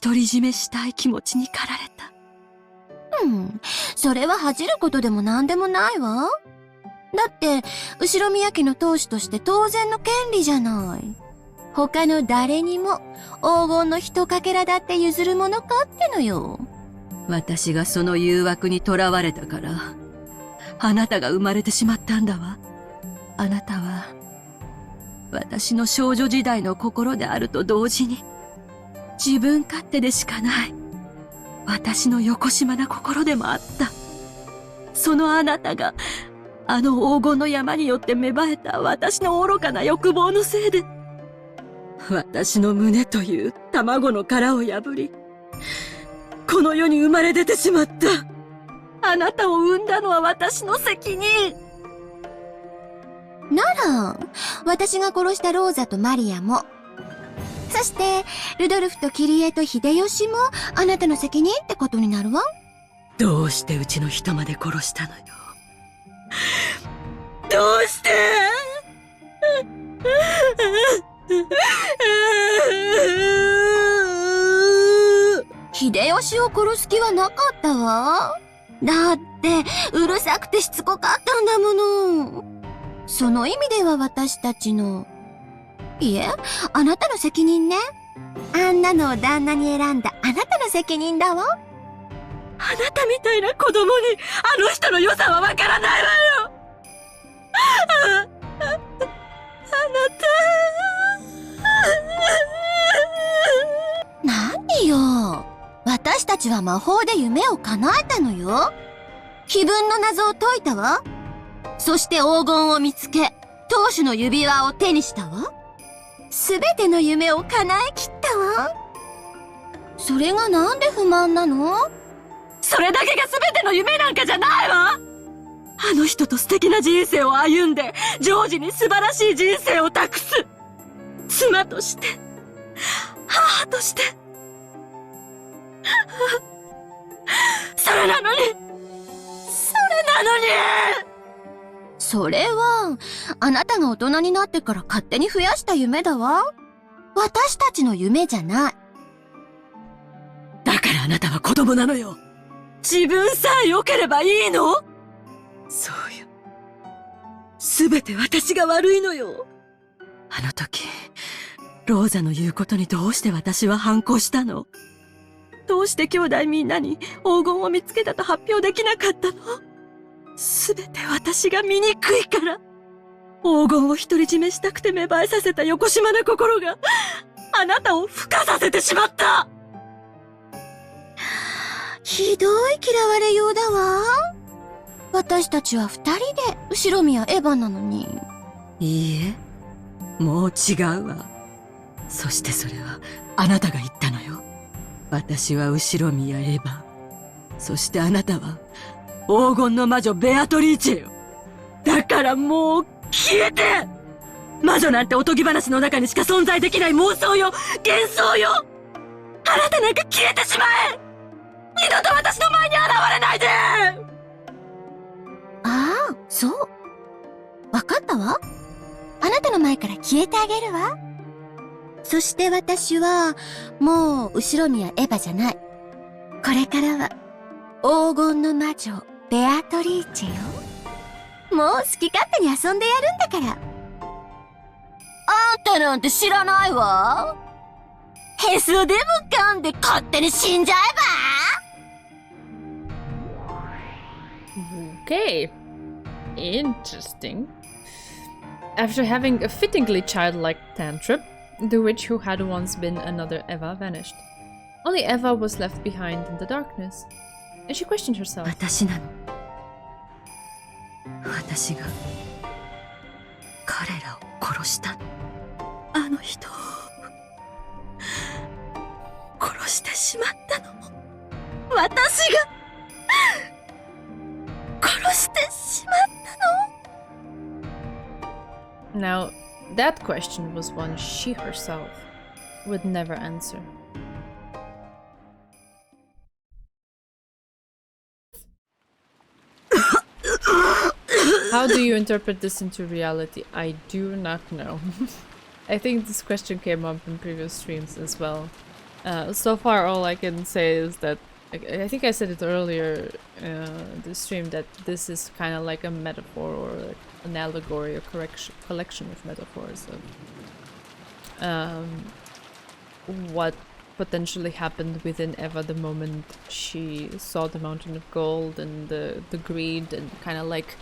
独り占めしたい気持ちに駆られた。それは恥じることでも何でもないわ。だって、後宮家の当主として当然の権利じゃない。他の誰にも黄金の一かけらだって譲るものかってのよ。私がその誘惑に囚われたから、あなたが生まれてしまったんだわ。あなたは、私の少女時代の心であると同時に、自分勝手でしかない、私のよこしまな心でもあった。そのあなたが、あの黄金の山によって芽生えた私の愚かな欲望のせいで、私の胸という卵の殻を破り、この世に生まれ出てしまった。あなたを産んだのは私の責任。なら、私が殺したローザとマリアも、そして、ルドルフとキリエと秀吉もあなたの責任ってことになるわ。どうしてうちの人まで殺したのよ。どうして秀吉を殺す気はなかったわ。だって、うるさくてしつこかったんだもの。その意味では私たちの、いえ、あなたの責任ね。あんなのを旦那に選んだあなたの責任だわ。あなたみたいな子供にあの人の良さはわからないわよ。あなた。何よ。私たちは魔法で夢を叶えたのよ。碑文の謎を解いたわ。そして黄金を見つけ、当主の指輪を手にしたわ。すべての夢を叶えきったわ。それがなんで不満なの？それだけが全ての夢なんかじゃないわ。あの人と素敵な人生を歩んで、ジョージに素晴らしい人生を託す。妻として、母として。それなのに、それは、あなたが大人になってから勝手に増やした夢だわ。私たちの夢じゃない。だからあなたは子供なのよ。自分さえ良ければいいの？そうよ。すべて私が悪いのよ。あの時、ローザの言うことにどうして私は反抗したの？どうして兄弟みんなに黄金を見つけたと発表できなかったの？すべて私が醜いから。黄金を独り占めしたくて芽生えさせたよこしまな心が、あなたを孵化させてしまった。ひどい嫌われようだわ。私たちは二人で後宮エヴァなのに。いいえ、もう違うわ。そしてそれはあなたが言ったのよ。私は後宮エヴァ。そしてあなたは黄金の魔女ベアトリーチェよ。だからもう消えて！魔女なんておとぎ話の中にしか存在できない妄想よ！幻想よ！あなたなんか消えてしまえ！二度と私の前に現れないで！ああ、そう。わかったわ。あなたの前から消えてあげるわ。そして私は、もう後ろにはエヴァじゃない。これからは、黄金の魔女、ベアトリーチェよ。もう好き勝手に遊んでやるんだから。あんたなんて知らないわ。へそでも噛んで勝手に死んじゃえば。Okay. Interesting. After having a fittingly childlike tantrum, the witch who had once been another Eva vanished. Only Eva was left behind in the darkness, and she questioned herself. 私なの。私が彼らを殺したの。あの人を殺してしまったのも私が殺してしまったの。 Now, that question was one she herself would never answer. How do you interpret this into reality? I do not know. I think this question came up in previous streams as well. So far, all I can say is that I think I said it earlier in the stream that this is kind of like a metaphor or like an allegory or collection of metaphors of what potentially happened within Eva the moment she saw the mountain of gold and the greed and kind of like,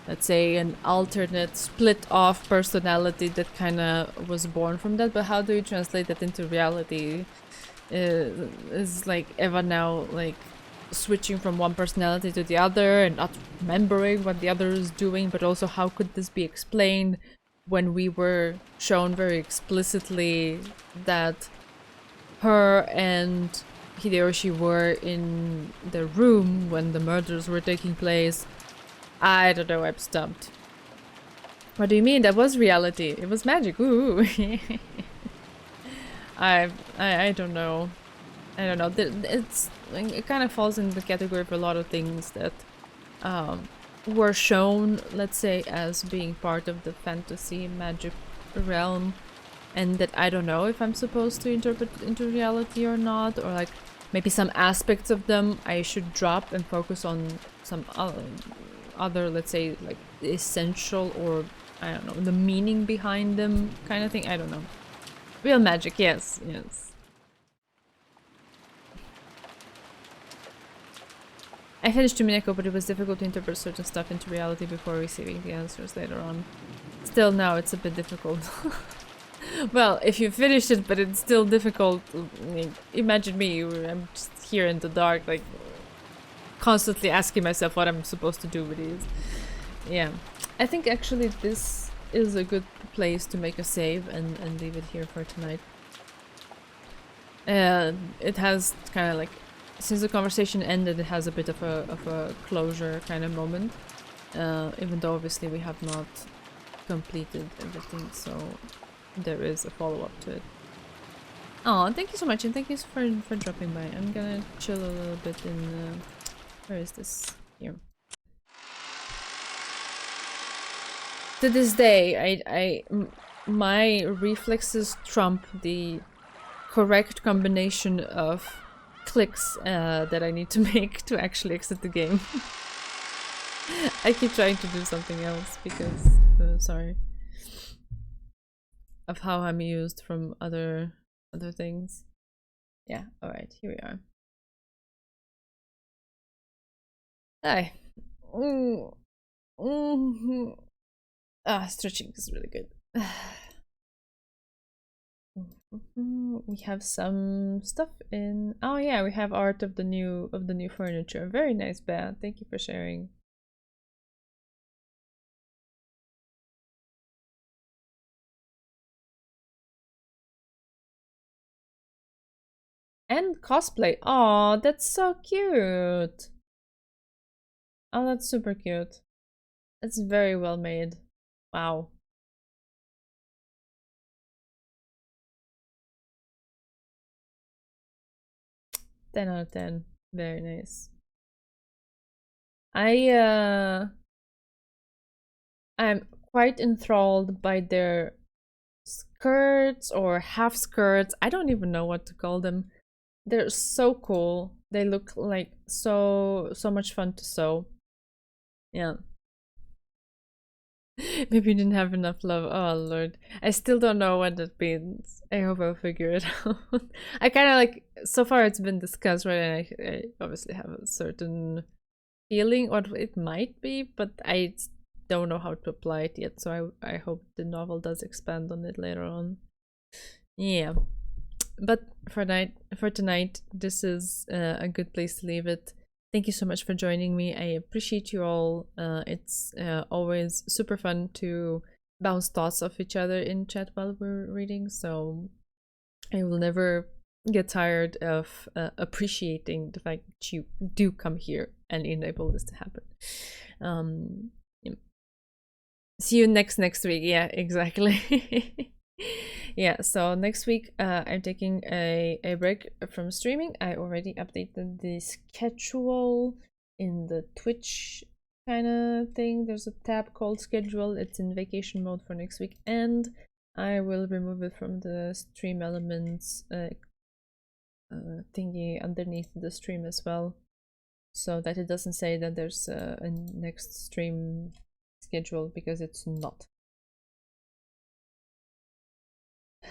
let's say, an alternate split off personality that kind of was born from that. But how do you translate that into reality? Is like Eva now like switching from one personality to the other and not remembering what the other is doing, but also how could this be explained when we were shown very explicitly that her and Hideyoshi were in the room when the murders were taking place? I don't know, I'm stumped. What do you mean? That was reality. It was magic. Ooh. I don't know. I don't know. It's it kind of falls in the category of a lot of things that were shown, let's say, as being part of the fantasy magic realm, and that I don't know if I'm supposed to interpret into reality or not, or like maybe some aspects of them I should drop and focus on some other, let's say, like essential or I don't know, the meaning behind them kind of thing. I don't know. Real magic, yes, yes. I finished Umineko, but it was difficult to interpret certain stuff into reality before receiving the answers later on. Still now it's a bit difficult. Well, if you finished it, but it's still difficult, like, imagine me, I'm just here in the dark, like, constantly asking myself what I'm supposed to do with these. Yeah. I think actually this is a good place to make a save and leave it here for tonight. It has kind of like, since the conversation ended, it has a bit of a closure kind of moment. Even though obviously we have not completed everything, so there is a follow-up to it. Oh, thank you so much, and thank you for dropping by. I'm gonna chill a little bit in where is this? Here. To this day, my reflexes trump the correct combination of clicks that I need to make to actually exit the game. I keep trying to do something else because, sorry, of how I'm used from other things. Yeah, alright, here we are. Hi. Stretching is really good. We have some stuff in. Oh yeah, we have art of the new furniture. Very nice, Beth. Thank you for sharing. And cosplay. Oh, that's so cute. Oh, that's super cute. That's very well made. Wow. Ten out of 10. Very nice. I'm quite enthralled by their skirts or half skirts. I don't even know what to call them. They're so cool. They look like so much fun to sew. Yeah. Maybe you didn't have enough love. Oh lord. I still don't know what that means. I hope I'll figure it out. I kind of like, so far it's been discussed, right? And I obviously have a certain feeling what it might be, but I don't know how to apply it yet. So I hope the novel does expand on it later on. Yeah. But for tonight, this is a good place to leave it. Thank you so much for joining me. I appreciate you all. It's always super fun to bounce thoughts off each other in chat while we're reading. So I will never get tired of appreciating the fact that you do come here and enable this to happen. Yeah. See you next week. Yeah, exactly. Yeah, so next week I'm taking a break from streaming. I already updated the schedule in the Twitch kind of thing. There's a tab called schedule. It's in vacation mode for next week, and I will remove it from the stream elements thingy underneath the stream as well, so that it doesn't say that there's a next stream schedule, because it's not.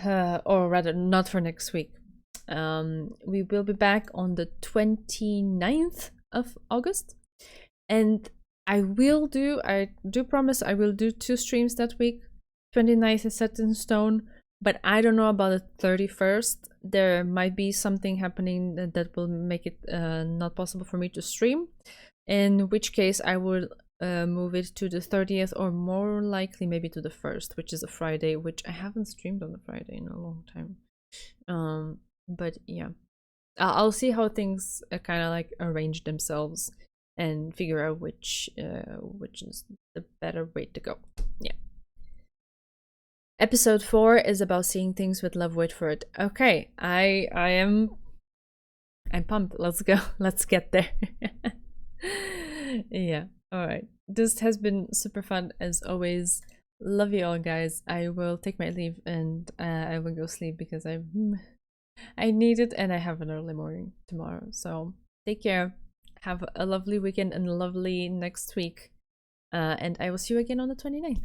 Or rather, not for next week. We will be back on the 29th of August, and I do promise I will do 2 streams that week. 29th is set in stone, but I don't know about the 31st. There might be something happening that will make it not possible for me to stream, in which case I will move it to the 30th, or more likely maybe to the 1st, which is a Friday, which I haven't streamed on a Friday in a long time. But yeah, I'll see how things kind of like arrange themselves and figure out which is the better way to go. Yeah. Episode 4 is about seeing things with love. Wait for it. Okay, I'm pumped. Let's go. Let's get there. Yeah. All right. This has been super fun as always. Love you all, guys. I will take my leave, and I will go sleep because I need it, and I have an early morning tomorrow. So take care. Have a lovely weekend and a lovely next week. And I will see you again on the 29th.